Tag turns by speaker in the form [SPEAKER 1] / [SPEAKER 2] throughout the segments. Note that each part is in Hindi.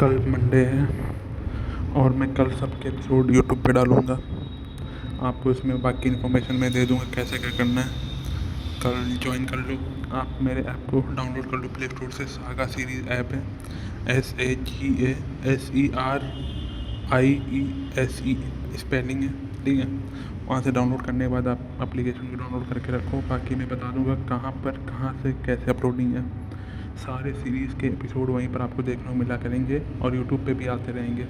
[SPEAKER 1] कल मंडे है और मैं कल सबके एपिसोड यूट्यूब पे डालूँगा। आपको इसमें बाकी इन्फॉर्मेशन मैं दे दूँगा कैसे क्या करना है। कल ज्वाइन कर लो। आप मेरे ऐप को डाउनलोड कर लो प्ले स्टोर से। सागा सीरीज़ ऐप है, SAGASERIESE स्पेलिंग है, ठीक है। वहाँ से डाउनलोड करने के बाद आप एप्लीकेशन को डाउनलोड करके रखो। बाकी मैं बता दूँगा कहाँ पर कहाँ से कैसे अपलोडिंग है। सारे सीरीज़ के एपिसोड वहीं पर आपको देखने को मिला करेंगे और यूट्यूब पे भी आते रहेंगे।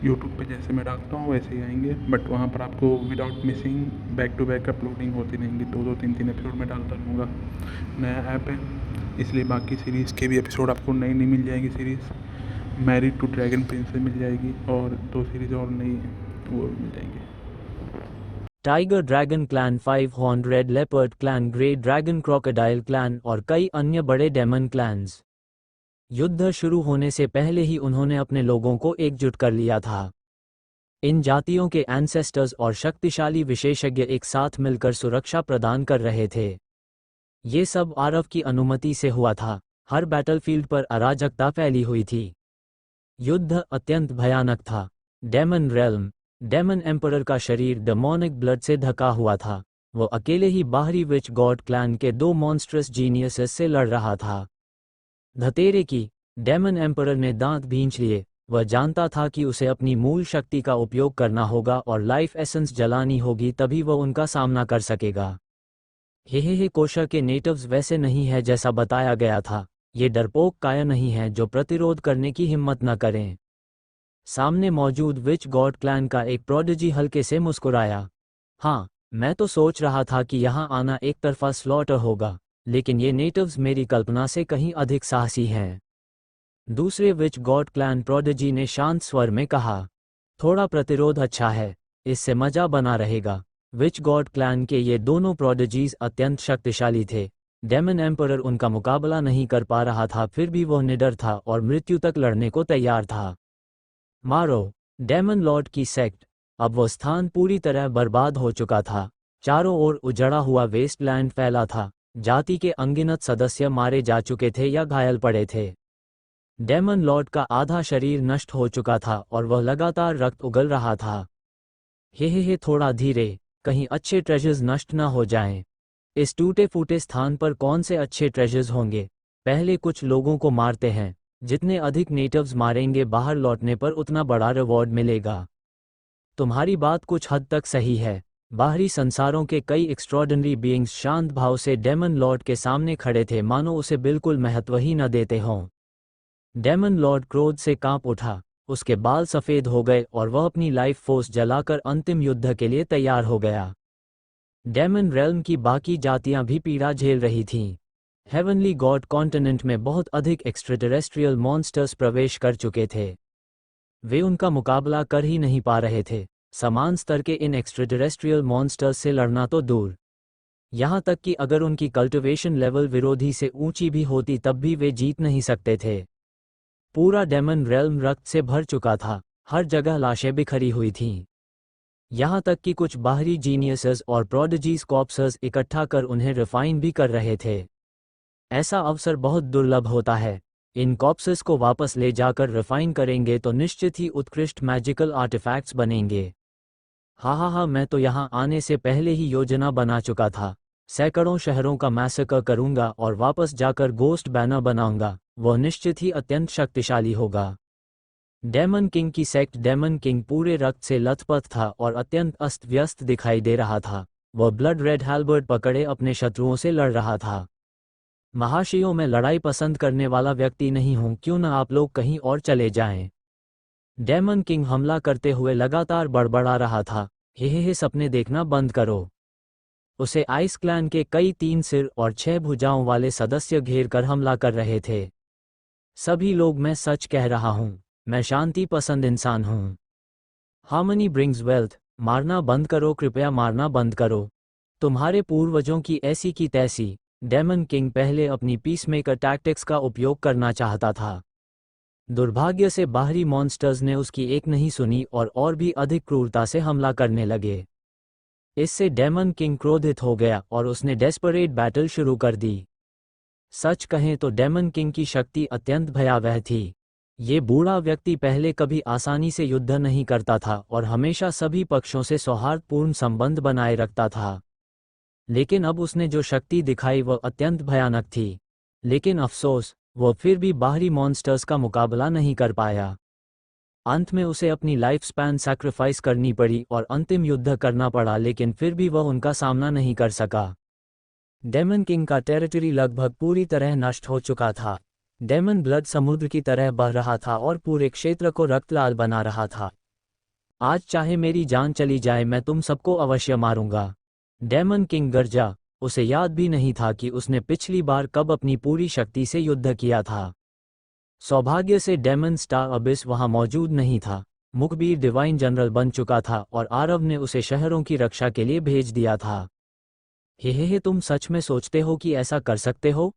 [SPEAKER 1] यूट्यूब पे जैसे मैं डालता हूँ वैसे ही आएंगे, बट वहाँ पर आपको without missing back to back uploading होती रहेंगी। दो दो तीन तीन एपिसोड में डालता रहूँगा। नया ऐप है इसलिए बाकी सीरीज़ के भी एपिसोड आपको नई नई मिल जाएगी। Series married to dragon princess मिल जाएगी और दो सीरीज़ और नई वो मिल जाएंगी।
[SPEAKER 2] Tiger dragon clan, 5 horn red leopard clan, grey dragon crocodile clan और कई अन्य बड़े डेमन क्लैन्स। युद्ध शुरू होने से पहले ही उन्होंने अपने लोगों को एकजुट कर लिया था। इन जातियों के एंसेस्टर्स और शक्तिशाली विशेषज्ञ एक साथ मिलकर सुरक्षा प्रदान कर रहे थे। ये सब आरव की अनुमति से हुआ था। हर बैटलफील्ड पर अराजकता फैली हुई थी। युद्ध अत्यंत भयानक था। डेमन रेल्म, डेमन एम्परर का शरीर डेमोनिक ब्लड से ढका हुआ था। वो अकेले ही बाहरी विच गॉड क्लैन के दो मॉन्स्ट्रस जीनियसेस से लड़ रहा था। धतेरे की, डेमन एम्परर ने दांत भींच लिए। वह जानता था कि उसे अपनी मूल शक्ति का उपयोग करना होगा और लाइफ एसेंस जलानी होगी, तभी वह उनका सामना कर सकेगा। हे कोशा के नेटिव्स वैसे नहीं है जैसा बताया गया था। ये डरपोक काया नहीं है जो प्रतिरोध करने की हिम्मत न करें। सामने मौजूद विच गॉड क्लैन का एक प्रोडिजी हल्के से मुस्कुराया। हाँ, मैं तो सोच रहा था कि यहाँ आना एक तरफा स्लॉटर होगा, लेकिन ये नेटिव्स मेरी कल्पना से कहीं अधिक साहसी हैं। दूसरे विच गॉड क्लैन प्रोडिजी ने शांत स्वर में कहा, थोड़ा प्रतिरोध अच्छा है, इससे मजा बना रहेगा। विच गॉड क्लैन के ये दोनों प्रोडिजीज अत्यंत शक्तिशाली थे। डेमन एम्परर उनका मुकाबला नहीं कर पा रहा था, फिर भी वह निडर था और मृत्यु तक लड़ने को तैयार था। मारो, डेमन लॉर्ड की सेक्ट। अब वो स्थान पूरी तरह बर्बाद हो चुका था। चारों ओर उजड़ा हुआ वेस्टलैंड फैला था। जाति के अनगिनत सदस्य मारे जा चुके थे या घायल पड़े थे। डेमन लॉर्ड का आधा शरीर नष्ट हो चुका था और वह लगातार रक्त उगल रहा था। हे थोड़ा धीरे, कहीं अच्छे ट्रेजर्स नष्ट न हो जाएं। इस टूटे फूटे स्थान पर कौन से अच्छे ट्रेजर्स होंगे? पहले कुछ लोगों को मारते हैं। जितने अधिक नेटिव्स मारेंगे बाहर लौटने पर उतना बड़ा रिवॉर्ड मिलेगा। तुम्हारी बात कुछ हद तक सही है। बाहरी संसारों के कई एक्स्ट्रॉर्डिनरी बीइंग्स शांत भाव से डेमन लॉर्ड के सामने खड़े थे, मानो उसे बिल्कुल महत्व ही न देते हों। डेमन लॉर्ड क्रोध से कांप उठा। उसके बाल सफ़ेद हो गए और वह अपनी लाइफ फोर्स जलाकर अंतिम युद्ध के लिए तैयार हो गया। डेमन रेल्म की बाकी जातियां भी पीड़ा झेल रही थीं। हेवनली गॉड कॉन्टिनेंट में बहुत अधिक एक्स्ट्राटेरेस्ट्रियल मॉन्स्टर्स प्रवेश कर चुके थे। वे उनका मुकाबला कर ही नहीं पा रहे थे। समान स्तर के इन एक्स्ट्राटेरेस्ट्रियल मॉन्स्टर्स से लड़ना तो दूर, यहाँ तक कि अगर उनकी कल्टिवेशन लेवल विरोधी से ऊंची भी होती तब भी वे जीत नहीं सकते थे। पूरा डेमन रेल्म रक्त से भर चुका था। हर जगह लाशें बिखरी हुई थीं। यहाँ तक कि कुछ बाहरी जीनियसेस और प्रोडिजीज कॉप्सर्स इकट्ठा कर उन्हें रिफाइन भी कर रहे थे। ऐसा अवसर बहुत दुर्लभ होता है। इन कॉप्सेस को वापस ले जाकर रिफाइन करेंगे तो निश्चित ही उत्कृष्ट मैजिकल आर्टिफैक्ट्स बनेंगे। हाँ, मैं तो यहाँ आने से पहले ही योजना बना चुका था। सैकड़ों शहरों का मैसेकर करूंगा और वापस जाकर गोस्ट बैनर बनाऊंगा। वह निश्चित ही अत्यंत शक्तिशाली होगा। डेमन किंग की सेक्ट। डेमन किंग पूरे रक्त से लथपथ था और अत्यंत अस्त व्यस्त दिखाई दे रहा था। वह ब्लड रेड हैल्बर्ड पकड़े अपने शत्रुओं से लड़ रहा था। महाशयों, में लड़ाई पसंद करने वाला व्यक्ति नहीं हूं, क्यों न आप लोग कहीं और चले जाएं। डेमन किंग हमला करते हुए लगातार बड़बड़ा रहा था। हे सपने देखना बंद करो। उसे आइस क्लैन के कई 3 सिर और 6 भुजाओं वाले सदस्य घेर कर हमला कर रहे थे। सभी लोग, मैं सच कह रहा हूं, मैं शांति पसंद इंसान हूं। Harmony brings wealth. मारना बंद करो, कृपया मारना बंद करो। तुम्हारे पूर्वजों की ऐसी की तैसी। डेमन किंग पहले अपनी पीसमेकर टैक्टिक्स का उपयोग करना चाहता था। दुर्भाग्य से बाहरी मॉन्स्टर्स ने उसकी एक नहीं सुनी और भी अधिक क्रूरता से हमला करने लगे। इससे डेमन किंग क्रोधित हो गया और उसने डेस्परेट बैटल शुरू कर दी। सच कहें तो डेमन किंग की शक्ति अत्यंत भयावह थी। ये बूढ़ा व्यक्ति पहले कभी आसानी से युद्ध नहीं करता था और हमेशा सभी पक्षों से सौहार्दपूर्ण संबंध बनाए रखता था। लेकिन अब उसने जो शक्ति दिखाई वह अत्यंत भयानक थी। लेकिन अफसोस, वह फिर भी बाहरी मॉन्स्टर्स का मुकाबला नहीं कर पाया। अंत में उसे अपनी लाइफ स्पैन सैक्रिफाइस करनी पड़ी और अंतिम युद्ध करना पड़ा, लेकिन फिर भी वह उनका सामना नहीं कर सका। डेमन किंग का टेरिटरी लगभग पूरी तरह नष्ट हो चुका था। डेमन ब्लड समुद्र की तरह बह रहा था और पूरे क्षेत्र को रक्तलाल बना रहा था। आज चाहे मेरी जान चली जाए, मैं तुम सबको अवश्य मारूंगा। डेमन किंग गरजा। उसे याद भी नहीं था कि उसने पिछली बार कब अपनी पूरी शक्ति से युद्ध किया था। सौभाग्य से डेमन स्टार अबिस वहां मौजूद नहीं था। मुखबिर डिवाइन जनरल बन चुका था और आरव ने उसे शहरों की रक्षा के लिए भेज दिया था। हे, तुम सच में सोचते हो कि ऐसा कर सकते हो?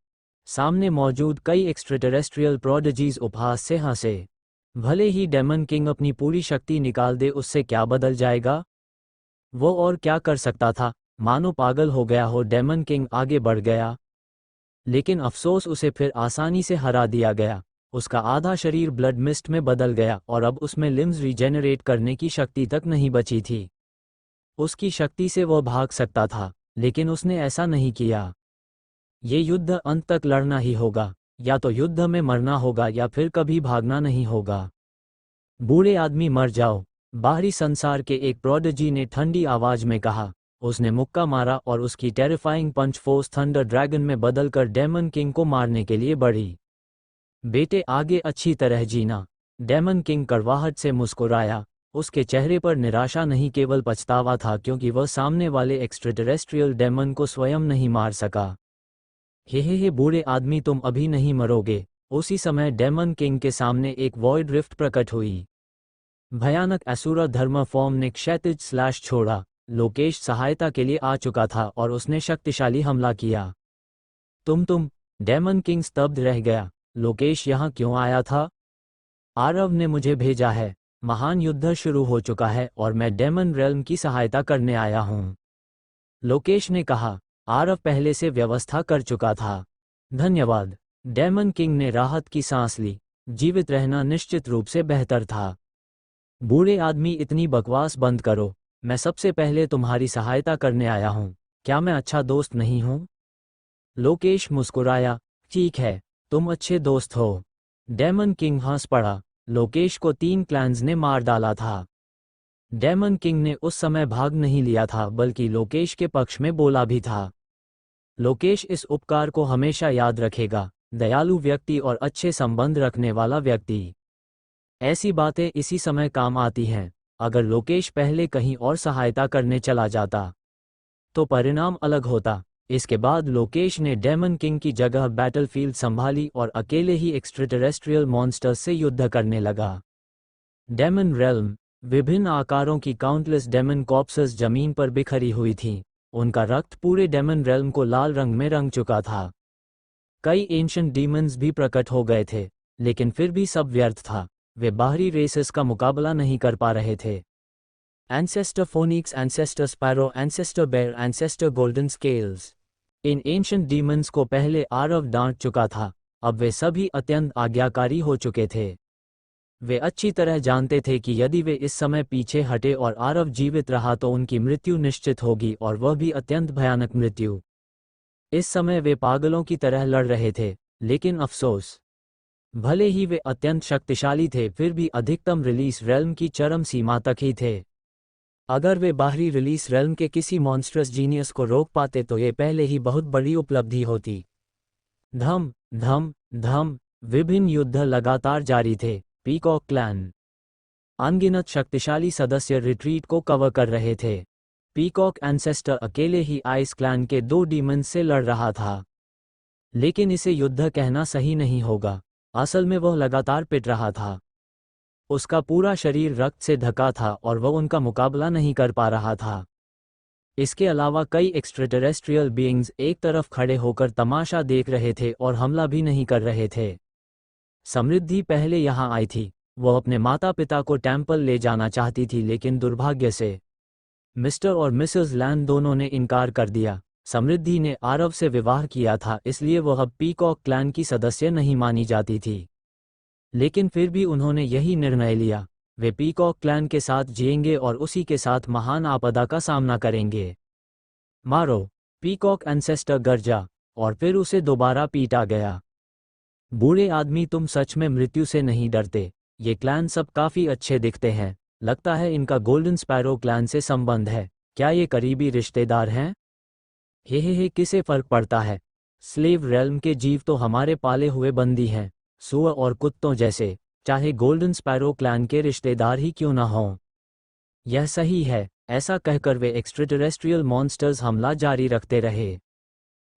[SPEAKER 2] सामने मौजूद कई एक्स्ट्राटेरेस्ट्रियल प्रोडिजीज उपहास से हंसे। भले ही डेमन किंग अपनी पूरी शक्ति निकाल दे, उससे क्या बदल जाएगा? वो और क्या कर सकता था? मानो पागल हो गया हो। डेमन किंग आगे बढ़ गया, लेकिन अफसोस उसे फिर आसानी से हरा दिया गया। उसका आधा शरीर ब्लड मिस्ट में बदल गया और अब उसमें लिम्स रीजेनरेट करने की शक्ति तक नहीं बची थी। उसकी शक्ति से वह भाग सकता था, लेकिन उसने ऐसा नहीं किया। ये युद्ध अंत तक लड़ना ही होगा। या तो युद्ध में मरना होगा या फिर कभी भागना नहीं होगा। बूढ़े आदमी मर जाओ, बाहरी संसार के एक प्रोडिजी ने ठंडी आवाज में कहा। उसने मुक्का मारा और उसकी टेरिफाइंग पंच फोर्स थंडर ड्रैगन में बदलकर डेमन किंग को मारने के लिए बढ़ी। बेटे, आगे अच्छी तरह जीना। डेमन किंग कड़वाहट से मुस्कुराया। उसके चेहरे पर निराशा नहीं, केवल पछतावा था, क्योंकि वह सामने वाले एक्स्ट्राटेरेस्ट्रियल डेमन को स्वयं नहीं मार सका। हे बूढ़े आदमी, तुम अभी नहीं मरोगे। उसी समय डेमन किंग के सामने एक वॉइड रिफ्ट प्रकट हुई। भयानक असुर धर्म फॉर्म ने क्षैतिज स्लैश छोड़ा। लोकेश सहायता के लिए आ चुका था और उसने शक्तिशाली हमला किया। तुम डेमन किंग स्तब्ध रह गया। लोकेश यहाँ क्यों आया था? आरव ने मुझे भेजा है। महान युद्ध शुरू हो चुका है और मैं डेमन रेल्म की सहायता करने आया हूँ, लोकेश ने कहा। आरव पहले से व्यवस्था कर चुका था। धन्यवाद। डेमन किंग ने राहत की सांस ली। जीवित रहना निश्चित रूप से बेहतर था। बूढ़े आदमी, इतनी बकवास बंद करो। मैं सबसे पहले तुम्हारी सहायता करने आया हूँ। क्या मैं अच्छा दोस्त नहीं हूँ? लोकेश मुस्कुराया। ठीक है, तुम अच्छे दोस्त हो। डेमन किंग हंस पड़ा। लोकेश को 3 क्लैन्स ने मार डाला था। डेमन किंग ने उस समय भाग नहीं लिया था, बल्कि लोकेश के पक्ष में बोला भी था। लोकेश इस उपकार को हमेशा याद रखेगा। दयालु व्यक्ति और अच्छे संबंध रखने वाला व्यक्ति। ऐसी बातें इसी समय काम आती हैं। अगर लोकेश पहले कहीं और सहायता करने चला जाता तो परिणाम अलग होता। इसके बाद लोकेश ने डेमन किंग की जगह बैटलफील्ड संभाली और अकेले ही एक्स्ट्राटेरेस्ट्रियल मॉन्स्टर्स से युद्ध करने लगा। Demon realm. विभिन्न आकारों की काउंटलेस डेमन कॉर्प्सेस जमीन पर बिखरी हुई थीं। उनका रक्त पूरे डेमन रेल्म को लाल रंग में रंग चुका था। कई एंशिएंट डीमंस भी प्रकट हो गए थे, लेकिन फिर भी सब व्यर्थ था। वे बाहरी रेसेस का मुकाबला नहीं कर पा रहे थे। Ancestor phoenix, ancestor sparrow, ancestor bear, ancestor golden scales. इन एंशिएंट डीमंस को पहले आरव डांट चुका था। अब वे सभी अत्यंत आज्ञाकारी हो चुके थे। वे अच्छी तरह जानते थे कि यदि वे इस समय पीछे हटे और आरव जीवित रहा तो उनकी मृत्यु निश्चित होगी, और वह भी अत्यंत भयानक मृत्यु। इस समय वे पागलों की तरह लड़ रहे थे, लेकिन अफसोस, भले ही वे अत्यंत शक्तिशाली थे, फिर भी अधिकतम रिलीज रेल्म की चरम सीमा तक ही थे। अगर वे बाहरी रिलीज रेल्म के किसी मॉन्स्ट्रस जीनियस को रोक पाते तो ये पहले ही बहुत बड़ी उपलब्धि होती। धम धम धम। विभिन्न युद्ध लगातार जारी थे। Peacock clan. अनगिनत शक्तिशाली सदस्य रिट्रीट को कवर कर रहे थे। पीकॉक एंसेस्टर अकेले ही आइस क्लैन के 2 डीमंस से लड़ रहा था। लेकिन इसे युद्ध कहना सही नहीं होगा। असल में वह लगातार पिट रहा था। उसका पूरा शरीर रक्त से ढका था और वह उनका मुकाबला नहीं कर पा रहा था। इसके अलावा कई एक्स्ट्राटेरेस्ट्रियल बीइंग्स एक तरफ खड़े होकर तमाशा देख रहे थे और हमला भी नहीं कर रहे थे। समृद्धि पहले यहाँ आई थी। वह अपने माता पिता को टेम्पल ले जाना चाहती थी, लेकिन दुर्भाग्य से मिस्टर और मिसेस लैन दोनों ने इनकार कर दिया। समृद्धि ने आरव से विवाह किया था, इसलिए वह अब पीकॉक क्लैन की सदस्य नहीं मानी जाती थी। लेकिन फिर भी उन्होंने यही निर्णय लिया, वे पीकॉक क्लैन के साथ जिएंगे और उसी के साथ महान आपदा का सामना करेंगे। मारो, पीकॉक एंसेस्टर गरजा, और फिर उसे दोबारा पीटा गया। बूढ़े आदमी, तुम सच में मृत्यु से नहीं डरते? ये क्लैन सब काफी अच्छे दिखते हैं, लगता है इनका गोल्डन स्पैरो क्लैन से संबंध है, क्या ये करीबी रिश्तेदार हैं? हे, किसे फर्क पड़ता है? स्लेव रेल्म के जीव तो हमारे पाले हुए बंदी हैं, सुअर और कुत्तों जैसे, चाहे गोल्डन स्पैरो क्लैन के रिश्तेदार ही क्यों ना हों। यह सही है, ऐसा कहकर वे एक्स्ट्राटेरेस्ट्रियल मॉन्स्टर्स हमला जारी रखते रहे।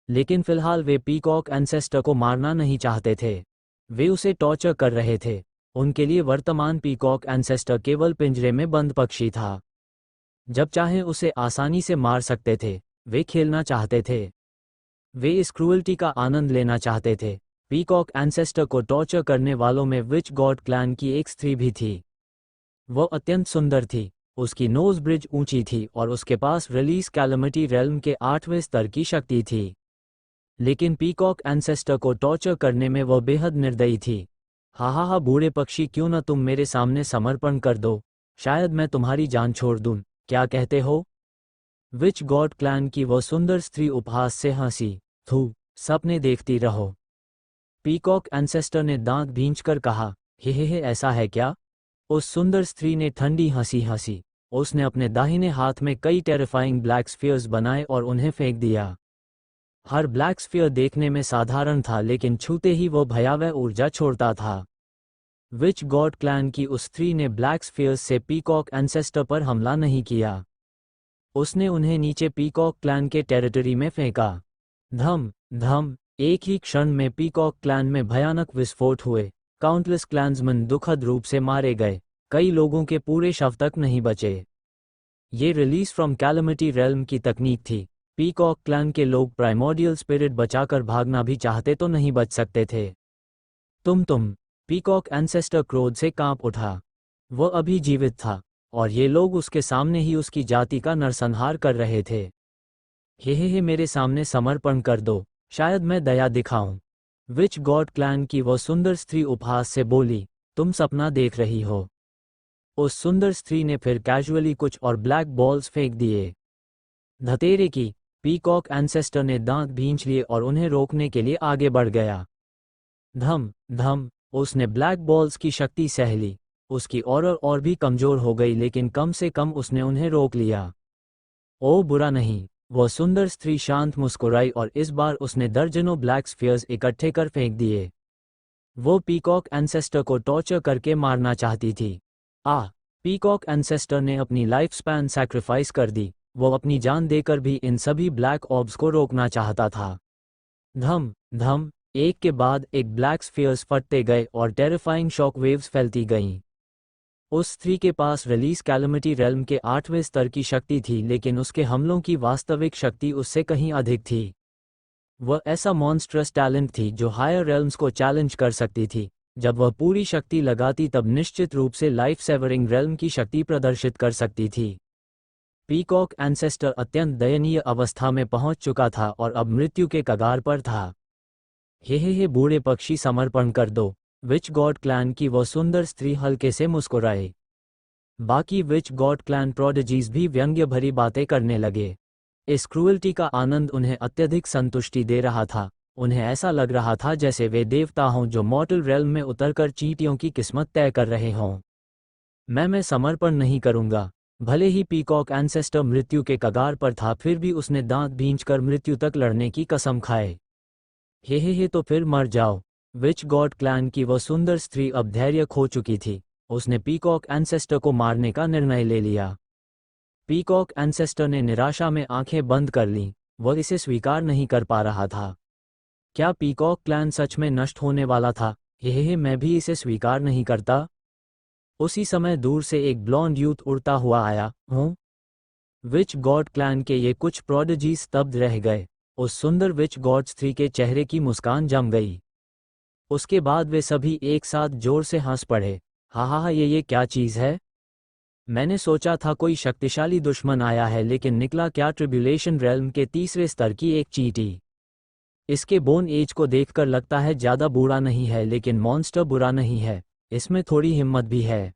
[SPEAKER 2] लेकिन फिलहाल वे पीकॉक एंसेस्टर को मारना नहीं चाहते थे, वे उसे टॉर्चर कर रहे थे। उनके लिए वर्तमान पीकॉक एंसेस्टर केवल पिंजरे में बंद पक्षी था, जब चाहे उसे आसानी से मार सकते थे। वे खेलना चाहते थे, वे इस क्रूअल्टी का आनंद लेना चाहते थे। पीकॉक एंसेस्टर को टॉर्चर करने वालों में विच गॉड क्लैन की एक स्त्री भी थी। वो अत्यंत सुंदर थी, उसकी नोज ब्रिज ऊंची थी और उसके पास रिलीज कैलमिटी रेल्म के 8वें स्तर की शक्ति थी। लेकिन पीकॉक एंसेस्टर को टॉर्चर करने में वह बेहद निर्दयी थी। हा, बूढ़े पक्षी, क्यों न तुम मेरे सामने समर्पण कर दो, शायद मैं तुम्हारी जान छोड़ दूं, क्या कहते हो? विच गॉड क्लैन की वह सुंदर स्त्री उपहास से हंसी। थू, सपने देखती रहो। पीकॉक एंसेस्टर ने दांत भींचकर कहा, हे, ऐसा है क्या? उस सुंदर स्त्री ने ठंडी हंसी हंसी। उसने अपने दाहिने हाथ में कई टेरिफाइंग ब्लैक स्फीयर्स बनाए और उन्हें फेंक दिया। हर ब्लैक स्फीयर देखने में साधारण था, लेकिन छूते ही वो भयावह ऊर्जा छोड़ता था। विच गॉड क्लैन की उस स्त्री ने ब्लैक स्फीयर्स से पीकॉक एंसेस्टर पर हमला नहीं किया, उसने उन्हें नीचे पीकॉक क्लैन के टेरिटरी में फेंका। धम धम, एक ही क्षण में पीकॉक क्लैन में भयानक विस्फोट हुए। काउंटलेस क्लैन्समैन दुखद रूप से मारे गए, कई लोगों के पूरे शव तक नहीं बचे। ये रिलीज फ्रॉम कैलमिटी रेल्म की तकनीक थी। पीकॉक क्लैन के लोग प्राइमोर्डियल स्पिरिट बचाकर भागना भी चाहते तो नहीं बच सकते थे। तुम पीकॉक एंसेस्टर क्रोध से कांप उठा। वह अभी जीवित था और ये लोग उसके सामने ही उसकी जाति का नरसंहार कर रहे थे। हे, मेरे सामने समर्पण कर दो, शायद मैं दया दिखाऊं। विच गॉड क्लैन की वह सुंदर स्त्री उपहास से बोली, तुम सपना देख रही हो। उस सुंदर स्त्री ने फिर कैजुअली कुछ और ब्लैक बॉल्स फेंक दिए। धतेरे की, पीकॉक एंसेस्टर ने दांत भींच लिए और उन्हें रोकने के लिए आगे बढ़ गया। धम धम, उसने ब्लैक बॉल्स की शक्ति सह ली। उसकी ऑर्डर और भी कमजोर हो गई, लेकिन कम से कम उसने उन्हें रोक लिया। ओ बुरा नहीं, वह सुंदर स्त्री शांत मुस्कुराई और इस बार उसने दर्जनों ब्लैक स्फीयर्स इकट्ठे कर फेंक दिए। वो पीकॉक एंसेस्टर को टॉर्चर करके मारना चाहती थी। पीकॉक एंसेस्टर ने अपनी लाइफ स्पैन सैक्रिफाइस कर दी, वो अपनी जान देकर भी इन सभी ब्लैक ऑब्स को रोकना चाहता था। धम धम, एक के बाद एक ब्लैक स्फीयर्स फटते गए और टेरिफाइंग शॉक वेव्स फैलती गईं। उस स्त्री के पास रिलीज कैलमिटी रेल्म के 8वें स्तर की शक्ति थी, लेकिन उसके हमलों की वास्तविक शक्ति उससे कहीं अधिक थी। वह ऐसा मॉन्स्ट्रस टैलेंट थी जो हायर रेल्म्स को चैलेंज कर सकती थी। जब वह पूरी शक्ति लगाती तब निश्चित रूप से लाइफ सेवरिंग रेल्म की शक्ति प्रदर्शित कर सकती थी। पीकॉक एंसेस्टर अत्यंत दयनीय अवस्था में पहुंच चुका था और अब मृत्यु के कगार पर था। हे, बूढ़े पक्षी, समर्पण कर दो, विच गॉड क्लैन की वह सुंदर स्त्री हल्के से मुस्कुराए। बाकी विच गॉड क्लैन प्रोडिजीज भी व्यंग्य भरी बातें करने लगे। इस क्रूअल्टी का आनंद उन्हें अत्यधिक संतुष्टि दे रहा था। उन्हें ऐसा लग रहा था जैसे वे देवता हों जो मॉर्टल रेल्म में उतरकर चींटियों की किस्मत तय कर रहे हों। मैं समर्पण नहीं करूंगा। भले ही पीकॉक एंसेस्टर मृत्यु के कगार पर था, फिर भी उसने दांत भींचकर मृत्यु तक लड़ने की कसम खाए। हे, तो फिर मर जाओ। विच गॉड क्लैन की वह सुंदर स्त्री अब धैर्य खो चुकी थी। उसने पीकॉक एंसेस्टर को मारने का निर्णय ले लिया। पीकॉक एंसेस्टर ने निराशा में आंखें बंद कर लीं, वह इसे स्वीकार नहीं कर पा रहा था। क्या पीकॉक क्लैन सच में नष्ट होने वाला था? हे, मैं भी इसे स्वीकार नहीं करता। उसी समय दूर से एक ब्लॉन्ड यूथ उड़ता हुआ आया। विच गॉड क्लैन के ये कुछ प्रोडिजी स्तब्ध रह गए। उस सुंदर विच गॉड स्त्री के चेहरे की मुस्कान जम गई। उसके बाद वे सभी एक साथ जोर से हंस पड़े। हा, ये क्या चीज़ है? मैंने सोचा था कोई शक्तिशाली दुश्मन आया है, लेकिन निकला क्या ट्रिब्यूलेशन रेल्म के 3रे स्तर की एक चींटी। इसके बोन एज को देखकर लगता है ज़्यादा बुरा नहीं है, लेकिन मॉन्स्टर बुरा नहीं है, इसमें थोड़ी हिम्मत भी है।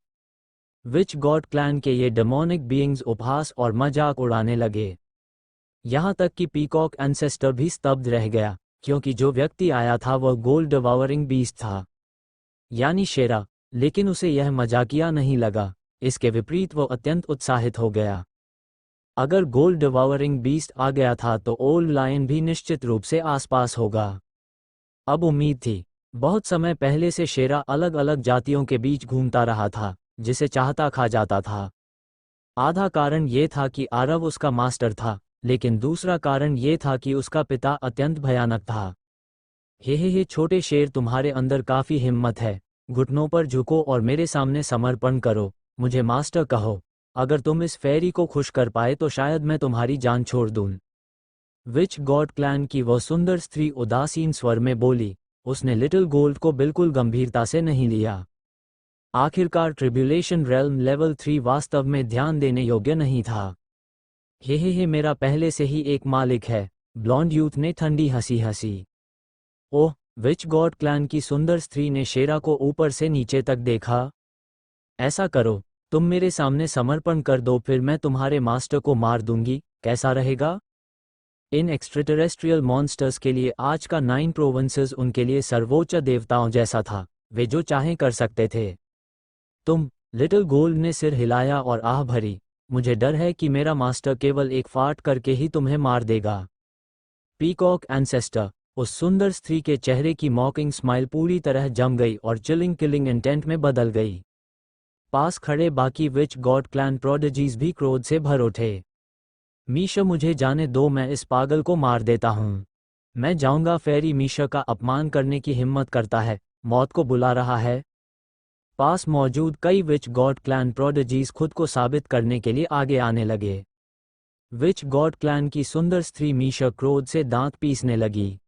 [SPEAKER 2] विच गॉड क्लैन के ये डेमोनिक बीइंग्स उपहास और मजाक उड़ाने लगे। यहाँ तक कि पीकॉक एंसेस्टर भी स्तब्ध रह गया, क्योंकि जो व्यक्ति आया था वह गोल्ड डिवावरिंग बीस्ट था, यानी शेरा। लेकिन उसे यह मजाकिया नहीं लगा, इसके विपरीत वो अत्यंत उत्साहित हो गया। अगर गोल्ड डिवावरिंग बीस्ट आ गया था तो ओल्ड लायन भी निश्चित रूप से आसपास होगा। अब उम्मीद थी। बहुत समय पहले से शेरा अलग अलग जातियों के बीच घूमता रहा था, जिसे चाहता खा जाता था। आधा कारण ये था कि आरव उसका मास्टर था, लेकिन दूसरा कारण ये था कि उसका पिता अत्यंत भयानक था। हे छोटे शेर, तुम्हारे अंदर काफ़ी हिम्मत है, घुटनों पर झुको और मेरे सामने समर्पण करो, मुझे मास्टर कहो। अगर तुम इस फेरी को खुश कर पाए तो शायद मैं तुम्हारी जान छोड़ दूं। विच गॉड क्लैन की वह सुंदर स्त्री उदासीन स्वर में बोली। उसने लिटिल गोल्ड को बिल्कुल गंभीरता से नहीं लिया। आखिरकार ट्रिब्यूलेशन रेल्म लेवल 3 वास्तव में ध्यान देने योग्य नहीं था। हे मेरा पहले से ही एक मालिक है, ब्लॉन्ड यूथ ने ठंडी हंसी हंसी। ओह, विच गॉड क्लैन की सुंदर स्त्री ने शेरा को ऊपर से नीचे तक देखा। ऐसा करो, तुम मेरे सामने समर्पण कर दो, फिर मैं तुम्हारे मास्टर को मार दूंगी, कैसा रहेगा? इन एक्स्ट्राटेरेस्ट्रियल मॉन्स्टर्स के लिए आज का 9 प्रोविंसेस उनके लिए सर्वोच्च देवताओं जैसा था, वे जो चाहें कर सकते थे। तुम, लिटिल गोल्ड ने सिर हिलाया और आह भरी, मुझे डर है कि मेरा मास्टर केवल एक फाट करके ही तुम्हें मार देगा। पीकॉक एंसेस्टर, उस सुंदर स्त्री के चेहरे की मॉकिंग स्माइल पूरी तरह जम गई और चिलिंग किलिंग इंटेंट में बदल गई। पास खड़े बाकी विच गॉड क्लैन प्रोडिजीज भी क्रोध से भर उठे। मीशा, मुझे जाने दो, मैं इस पागल को मार देता हूँ। मैं जाऊंगा। फेरी मीशा का अपमान करने की हिम्मत करता है, मौत को बुला रहा है। पास मौजूद कई विच गॉड क्लैन प्रोडिजीज खुद को साबित करने के लिए आगे आने लगे। विच गॉड क्लैन की सुंदर स्त्री मीशा क्रोध से दांत पीसने लगी।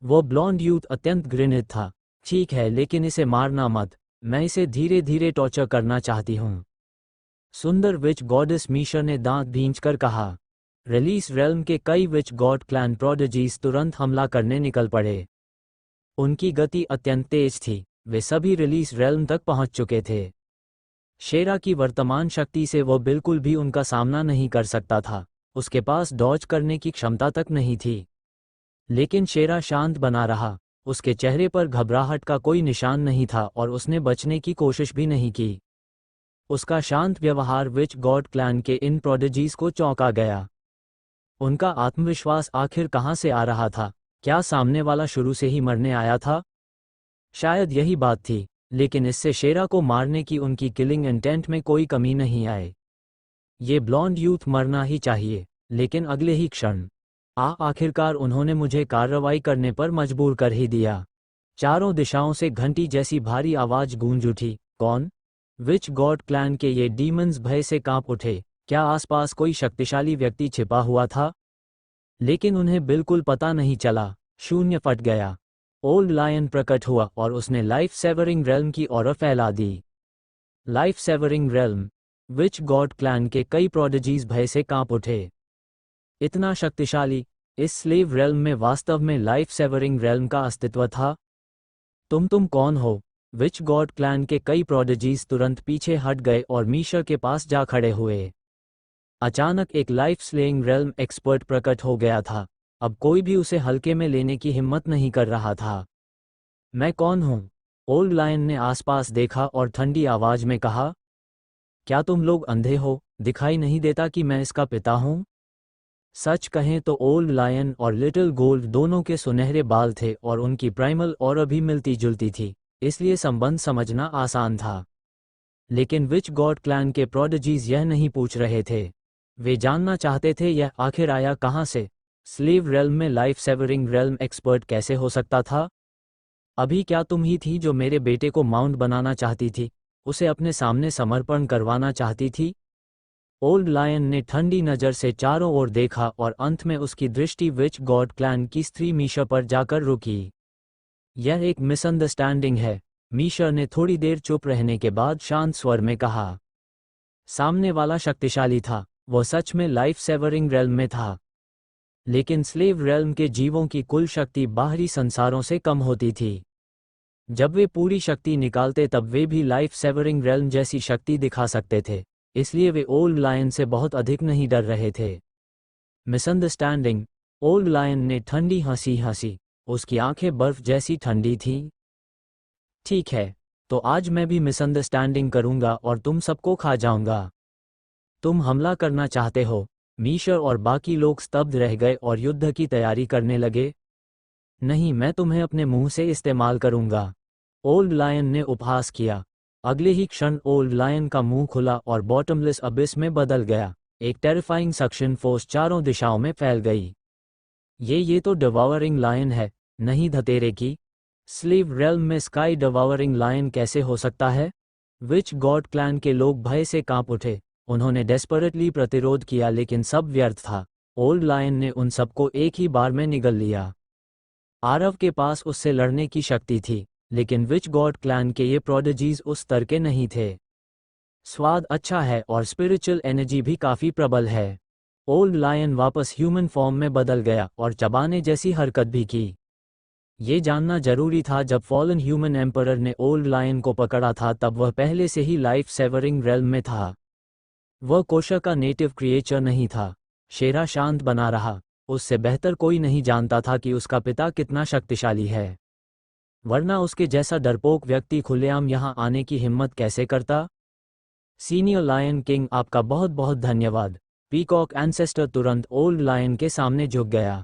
[SPEAKER 2] वो ब्लॉन्ड यूथ अत्यंत घृणित था। ठीक है, लेकिन इसे मारना मत, मैं इसे धीरे धीरे टॉर्चर करना चाहती हूँ। सुंदर विच गॉडेस मीशा ने दांत भींचकर कहा। रिलीज रेल्म के कई विच गॉड क्लैन प्रोडिजीज तुरंत हमला करने निकल पड़े। उनकी गति अत्यंत तेज थी, वे सभी रिलीज रेल्म तक पहुंच चुके थे। शेरा की वर्तमान शक्ति से वह बिल्कुल भी उनका सामना नहीं कर सकता था, उसके पास डॉज करने की क्षमता तक नहीं थी। लेकिन शेरा शांत बना रहा, उसके चेहरे पर घबराहट का कोई निशान नहीं था और उसने बचने की कोशिश भी नहीं की। उसका शांत व्यवहार विच गॉड क्लैन के इन प्रोडिजीज को चौंका गया। उनका आत्मविश्वास आखिर कहाँ से आ रहा था? क्या सामने वाला शुरू से ही मरने आया था? शायद यही बात थी, लेकिन इससे शेरा को मारने की उनकी किलिंग इंटेंट में कोई कमी नहीं आई। ये ब्लॉन्ड यूथ मरना ही चाहिए, लेकिन अगले ही क्षण आखिरकार उन्होंने मुझे कार्रवाई करने पर मजबूर कर ही दिया। चारों दिशाओं से घंटी जैसी भारी आवाज गूंज उठी। कौन? विच गॉड क्लैन के ये डीमंस भय से कांप उठे। क्या आसपास कोई शक्तिशाली व्यक्ति छिपा हुआ था? लेकिन उन्हें बिल्कुल पता नहीं चला। शून्य फट गया। ओल्ड लायन प्रकट हुआ और उसने लाइफ सेवरिंग रेल्म की ओर फैला दी। Life severing realm. Witch god clan के कई प्रोडिजीज भय से कांप उठे। इतना शक्तिशाली, इस स्लेव रेल्म में वास्तव में लाइफ सेवरिंग रेल्म का अस्तित्व था? तुम कौन हो? विच गॉड क्लैन के कई प्रोडिजीज तुरंत पीछे हट गए और मीशा के पास जा खड़े हुए। अचानक एक लाइफ स्लेइंग रेल्म एक्सपर्ट प्रकट हो गया था। अब कोई भी उसे हल्के में लेने की हिम्मत नहीं कर रहा था। मैं कौन हूँ? ओल्ड लायन ने आसपास देखा और ठंडी आवाज में कहा, क्या तुम लोग अंधे हो? दिखाई नहीं देता कि मैं इसका पिता हूँ? सच कहें तो ओल्ड लायन और लिटिल गोल्ड दोनों के सुनहरे बाल थे और उनकी प्राइमल और अभी मिलती जुलती थी, इसलिए संबंध समझना आसान था। लेकिन विच गॉड क्लैन के प्रोडिजीज यह नहीं पूछ रहे थे। वे जानना चाहते थे यह आखिर आया कहाँ से? स्लेव रेल्म में लाइफ सेवरिंग रेल्म एक्सपर्ट कैसे हो सकता था? अभी क्या तुम ही थी जो मेरे बेटे को माउंट बनाना चाहती थी, उसे अपने सामने समर्पण करवाना चाहती थी? ओल्ड लायन ने ठंडी नज़र से चारों ओर देखा और अंत में उसकी दृष्टि विच गॉड क्लैन की स्त्री मीशा पर जाकर रुकी। यह एक मिसअंडरस्टैंडिंग है, मीशा ने थोड़ी देर चुप रहने के बाद शांत स्वर में कहा। सामने वाला शक्तिशाली था, वह सच में लाइफ सेवरिंग रेल्म में था। लेकिन स्लेव रेल्म के जीवों की कुल शक्ति बाहरी संसारों से कम होती थी। जब वे पूरी शक्ति निकालते तब वे भी लाइफ सेवरिंग रेल्म जैसी शक्ति दिखा सकते थे, इसलिए वे ओल्ड लायन से बहुत अधिक नहीं डर रहे थे। मिसअंडरस्टैंडिंग। ओल्ड लायन ने ठंडी हंसी हंसी, उसकी आंखें बर्फ जैसी ठंडी थीं। ठीक है, तो आज मैं भी मिसअंडरस्टैंडिंग करूंगा और तुम सबको खा जाऊंगा। तुम हमला करना चाहते हो? मीशर और बाकी लोग स्तब्ध रह गए और युद्ध की तैयारी करने लगे। नहीं, मैं तुम्हें अपने मुंह से इस्तेमाल करूंगा, ओल्ड लायन ने उपहास किया। अगले ही क्षण ओल्ड लायन का मुंह खुला और बॉटमलेस अबिस में बदल गया। एक टेरिफाइंग सक्शन फोर्स चारों दिशाओं में फैल गई। ये तो डिवॉवरिंग लायन है, नहीं धतेरे की। स्लीव रेल्म में स्काई डिवॉवरिंग लायन कैसे हो सकता है? विच गॉड क्लैन के लोग भय से कांप उठे। उन्होंने डेस्परेटली प्रतिरोध किया लेकिन सब व्यर्थ था। ओल्ड लायन ने उन सबको एक ही बार में निगल लिया। आरव के पास उससे लड़ने की शक्ति थी, लेकिन विच गॉड क्लैन के ये प्रोडिजीज उस स्तर के नहीं थे। स्वाद अच्छा है और स्पिरिचुअल एनर्जी भी काफी प्रबल है। ओल्ड लायन वापस ह्यूमन फॉर्म में बदल गया और चबाने जैसी हरकत भी की। ये जानना जरूरी था, जब फॉलन ह्यूमन एम्परर ने ओल्ड लायन को पकड़ा था तब वह पहले से ही लाइफ सेवरिंग रेल्म में था। वह कोशा का नेटिव क्रिएचर नहीं था। शेरा शांत बना रहा। उससे बेहतर कोई नहीं जानता था कि उसका पिता कितना शक्तिशाली है, वरना उसके जैसा डरपोक व्यक्ति खुलेआम यहां आने की हिम्मत कैसे करता। सीनियर लायन किंग, आपका बहुत बहुत धन्यवाद। पीकॉक एंसेस्टर तुरंत ओल्ड लायन के सामने झुक गया।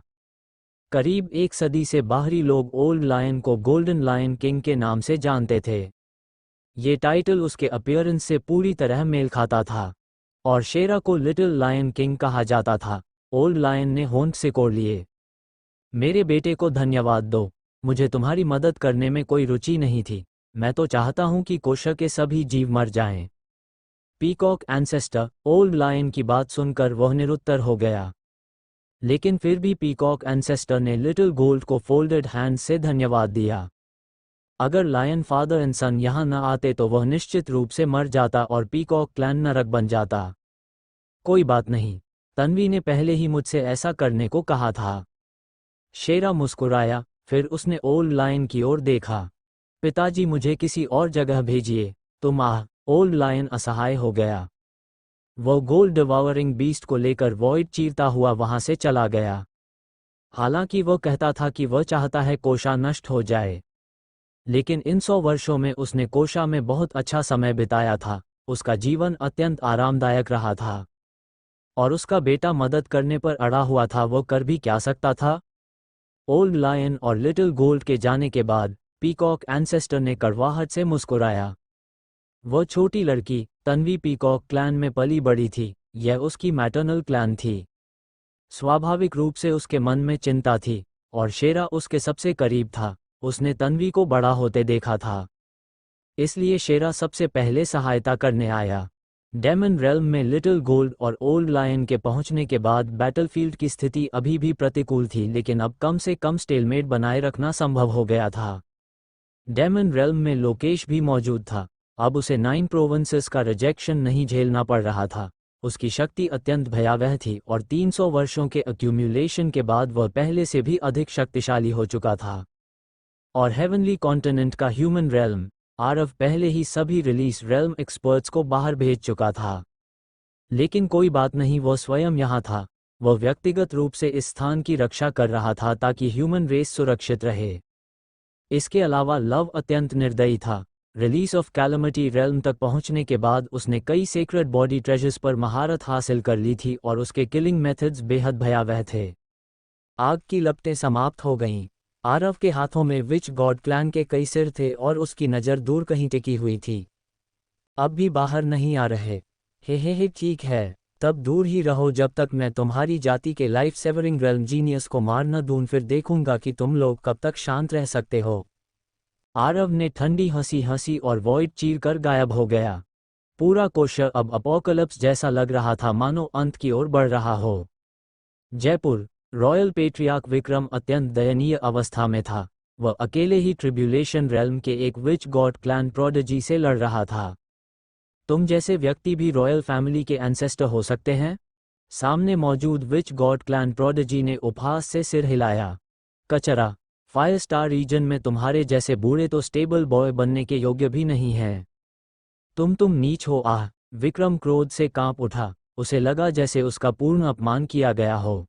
[SPEAKER 2] करीब एक सदी से बाहरी लोग ओल्ड लायन को गोल्डन लायन किंग के नाम से जानते थे। ये टाइटल उसके अपीयरेंस से पूरी तरह मेल खाता था, और शेरा को लिटिल लायन किंग कहा जाता था। ओल्ड लायन ने होंठ सिकोड़ लिए। मेरे बेटे को धन्यवाद दो, मुझे तुम्हारी मदद करने में कोई रुचि नहीं थी। मैं तो चाहता हूं कि कोशा के सभी जीव मर जाएं। पीकॉक एंसेस्टर, ओल्ड लायन की बात सुनकर वह निरुत्तर हो गया। लेकिन फिर भी पीकॉक एंसेस्टर ने लिटिल गोल्ड को फोल्डेड हैंड से धन्यवाद दिया। अगर लायन फादर एंड सन यहाँ न आते तो वह निश्चित रूप से मर जाता और पीकॉक क्लैन नरक बन जाता। कोई बात नहीं, तन्वी ने पहले ही मुझसे ऐसा करने को कहा था। शेरा मुस्कुराया, फिर उसने ओल्ड लायन की ओर देखा। पिताजी, मुझे किसी और जगह भेजिए। तुम ओल्ड लायन असहाय हो गया। वह गोल्ड डिवॉवरिंग बीस्ट को लेकर वॉइड चीरता हुआ वहां से चला गया। हालांकि वह कहता था कि वह चाहता है कोशा नष्ट हो जाए, लेकिन इन 100 वर्षों में उसने कोशा में बहुत अच्छा समय बिताया था। उसका जीवन अत्यंत आरामदायक रहा था, और उसका बेटा मदद करने पर अड़ा हुआ था। वह कर भी क्या सकता था? ओल्ड लायन और लिटिल गोल्ड के जाने के बाद पीकॉक एंसेस्टर ने कड़वाहट से मुस्कुराया। वह छोटी लड़की तन्वी पीकॉक क्लैन में पली बड़ी थी। यह उसकी मैटरनल क्लैन थी। स्वाभाविक रूप से उसके मन में चिंता थी, और शेरा उसके सबसे करीब था। उसने तन्वी को बड़ा होते देखा था, इसलिए शेरा सबसे पहले सहायता करने आया। डेमन रेल्म में लिटिल गोल्ड और ओल्ड लायन के पहुंचने के बाद बैटलफील्ड की स्थिति अभी भी प्रतिकूल थी, लेकिन अब कम से कम स्टेलमेट बनाए रखना संभव हो गया था। डेमन रेल्म में लोकेश भी मौजूद था। अब उसे 9 प्रोविंसेस का रिजेक्शन नहीं झेलना पड़ रहा था। उसकी शक्ति अत्यंत भयावह थी, और 300 वर्षों के एक्यूमुलेशन के बाद वह पहले से भी अधिक शक्तिशाली हो चुका था। और हेवनली कॉन्टिनेंट का ह्यूमन रेल्म, आरव पहले ही सभी रिलीज रेल्म एक्सपर्ट्स को बाहर भेज चुका था। लेकिन कोई बात नहीं, वह स्वयं यहाँ था। वह व्यक्तिगत रूप से इस स्थान की रक्षा कर रहा था ताकि ह्यूमन रेस सुरक्षित रहे। इसके अलावा लव अत्यंत निर्दयी था। रिलीज ऑफ कैलमिटी रेल्म तक पहुंचने के बाद उसने कई सेक्रेड बॉडी ट्रेजर्स पर महारत हासिल कर ली थी, और उसके किलिंग मेथड्स बेहद भयावह थे। आग की लपटें समाप्त हो गईं। आरव के हाथों में विच गॉड क्लैन के कई सिर थे और उसकी नज़र दूर कहीं टिकी हुई थी। अब भी बाहर नहीं आ रहे? हे ठीक है, तब दूर ही रहो जब तक मैं तुम्हारी जाति के लाइफ सेवरिंग रेल्म जीनियस को मार न दूं। फिर देखूंगा कि तुम लोग कब तक शांत रह सकते हो। आरव ने ठंडी हंसी हंसी और वॉइड चीर कर गायब हो गया। पूरा कोशा अब अपोकलिप्स जैसा लग रहा था, मानो अंत की ओर बढ़ रहा हो। जयपुर। रॉयल पेट्रियार्क विक्रम अत्यंत दयनीय अवस्था में था। वह अकेले ही ट्रिब्यूलेशन रेल्म के एक विच गॉड क्लैन प्रोडिजी से लड़ रहा था। तुम जैसे व्यक्ति भी रॉयल फैमिली के एंसेस्टर हो सकते हैं? सामने मौजूद विच गॉड क्लैन प्रोडिजी ने उपहास से सिर हिलाया। कचरा, फायर स्टार रीजन में तुम्हारे जैसे बूढ़े तो स्टेबल बॉय बनने के योग्य भी नहीं हैं। तुम नीच हो। आह! विक्रम क्रोध से कांप उठा, उसे लगा जैसे उसका पूर्ण अपमान किया गया हो।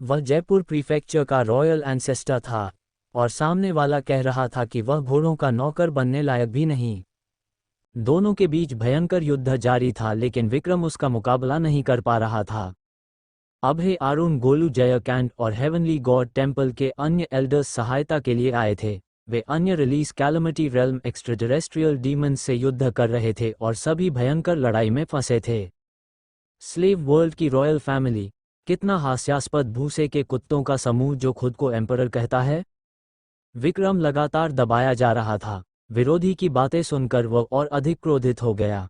[SPEAKER 2] वह जयपुर प्रीफेक्चर का रॉयल एंसेस्टर था, और सामने वाला कह रहा था कि वह घोड़ों का नौकर बनने लायक भी नहीं। दोनों के बीच भयंकर युद्ध जारी था, लेकिन विक्रम उसका मुकाबला नहीं कर पा रहा था। अब हे आरुण गोलू जयकैंट और हेवनली गॉड टेम्पल के अन्य एल्डर्स सहायता के लिए आए थे। वे अन्य रिलीज कैलमिटी रेल्म एक्सट्राटेरेस्ट्रियल डीमंस से युद्ध कर रहे थे और सभी भयंकर लड़ाई में फंसे थे। स्लेव वर्ल्ड की रॉयल फैमिली, कितना हास्यास्पद भूसे के कुत्तों का समूह जो खुद को एम्परर कहता है। विक्रम लगातार दबाया जा रहा था। विरोधी की बातें सुनकर वह और अधिक क्रोधित हो गया।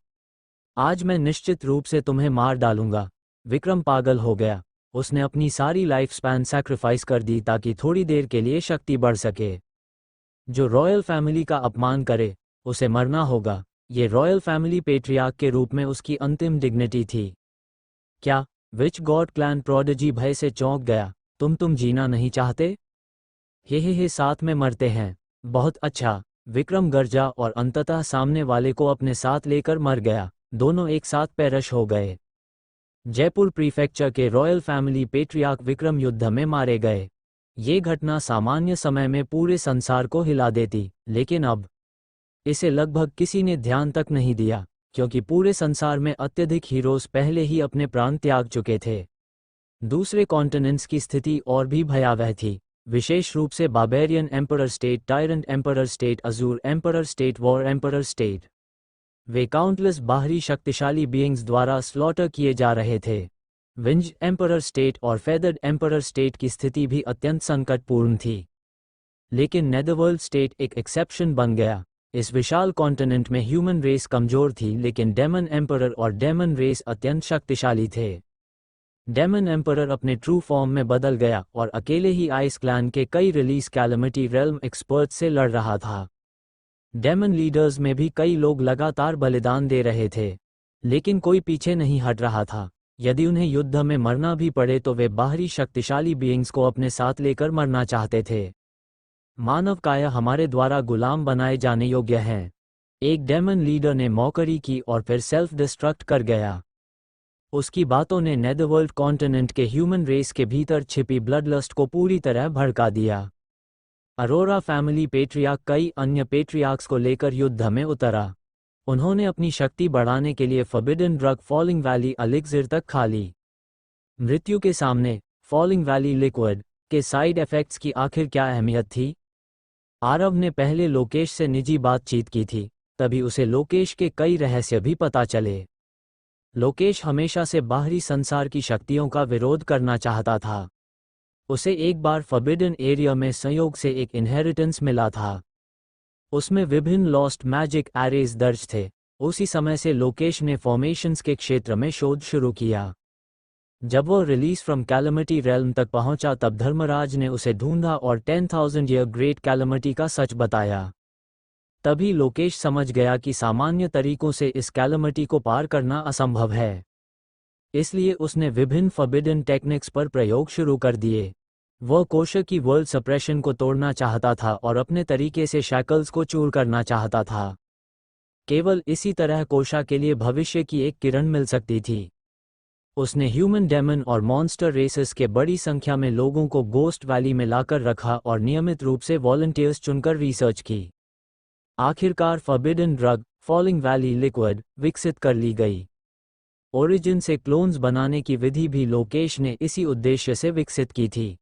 [SPEAKER 2] आज मैं निश्चित रूप से तुम्हें मार डालूंगा। विक्रम पागल हो गया। उसने अपनी सारी लाइफ स्पैन सैक्रिफाइस कर दी ताकि थोड़ी देर के लिए शक्ति बढ़ सके। जो रॉयल फैमिली का अपमान करे, उसे मरना होगा। ये रॉयल फैमिली पेट्रियार्क के रूप में उसकी अंतिम डिग्निटी थी। क्या? विच गॉड क्लैन प्रोडिजी भय से चौंक गया। तुम जीना नहीं चाहते? हे साथ में मरते हैं। बहुत अच्छा। विक्रम गरजा और अंततः सामने वाले को अपने साथ लेकर मर गया। दोनों एक साथ पेरिश हो गए। जयपुर प्रीफेक्चर के रॉयल फैमिली पेट्रियार्क विक्रम युद्ध में मारे गए। ये घटना सामान्य समय में पूरे संसार को हिला देती, लेकिन अब इसे लगभग किसी ने ध्यान तक नहीं दिया, क्योंकि पूरे संसार में अत्यधिक हीरोज पहले ही अपने प्राण त्याग चुके थे। दूसरे कॉन्टिनेंट्स की स्थिति और भी भयावह थी, विशेष रूप से barbarian emperor state, tyrant emperor state, azure emperor state, war emperor state. वे काउंटलेस बाहरी शक्तिशाली बीइंग्स द्वारा स्लॉटर किए जा रहे थे। विंज एम्परर स्टेट और फेदर्ड एम्परर स्टेट की स्थिति भी अत्यंत संकटपूर्ण थी। लेकिन नेदरवर्ल्ड स्टेट एक एक्सेप्शन बन गया। इस विशाल कॉन्टिनेंट में ह्यूमन रेस कमजोर थी, लेकिन डेमन एम्परर और डेमन रेस अत्यंत शक्तिशाली थे। डेमन एम्परर अपने ट्रू फॉर्म में बदल गया और अकेले ही आइस क्लैन के कई रिलीज कैलमिटी रेल्म एक्सपर्ट से लड़ रहा था। डेमन लीडर्स में भी कई लोग लगातार बलिदान दे रहे थे, लेकिन कोई पीछे नहीं हट रहा था। यदि उन्हें युद्ध में मरना भी पड़े तो वे बाहरी शक्तिशाली बीइंग्स को अपने साथ लेकर मरना चाहते थे। मानव काया हमारे द्वारा गुलाम बनाए जाने योग्य हैं। एक डेमन लीडर ने मौकरी की और फिर सेल्फ डिस्ट्रक्ट कर गया। उसकी बातों ने नेदरवर्ल्ड कॉन्टिनेंट के ह्यूमन रेस के भीतर छिपी ब्लडलस्ट को पूरी तरह भड़का दिया। अरोरा फैमिली पेट्रियार्क कई अन्य पेट्रियार्क्स को लेकर युद्ध में उतरा। उन्होंने अपनी शक्ति बढ़ाने के लिए forbidden drug falling valley elixir तक खा ली। मृत्यु के सामने फॉलिंग वैली लिक्विड के साइड इफेक्ट्स की आखिर क्या अहमियत थी? आरव ने पहले लोकेश से निजी बातचीत की थी, तभी उसे लोकेश के कई रहस्य भी पता चले। लोकेश हमेशा से बाहरी संसार की शक्तियों का विरोध करना चाहता था। उसे एक बार फॉरबिडन एरिया में संयोग से एक इनहेरिटेंस मिला था। उसमें विभिन्न लॉस्ट मैजिक एरेज दर्ज थे। उसी समय से लोकेश ने फॉर्मेशंस के क्षेत्र में शोध शुरू किया। जब वह रिलीज फ्रॉम कैलमिटी रेल्म तक पहुंचा तब धर्मराज ने उसे ढूंढा और 10,000 ईयर ग्रेट कैलमिटी का सच बताया। तभी लोकेश समझ गया कि सामान्य तरीकों से इस कैलमिटी को पार करना असंभव है। इसलिए उसने विभिन्न फॉरबिडन टेक्निक्स पर प्रयोग शुरू कर दिए। वह कोशा की वर्ल्ड सप्रेशन को तोड़ना चाहता था और अपने तरीके से शैकल्स को चूर करना चाहता था। केवल इसी तरह कोशा के लिए भविष्य की एक किरण मिल सकती थी। उसने ह्यूमन, डेमन और मॉन्स्टर रेसेस के बड़ी संख्या में लोगों को गोस्ट वैली में लाकर रखा और नियमित रूप से वॉलंटियर्स चुनकर रिसर्च की। आखिरकार forbidden drug falling valley liquid विकसित कर ली गई। ओरिजिन से क्लोन्स बनाने की विधि भी लोकेश ने इसी उद्देश्य से विकसित की थी,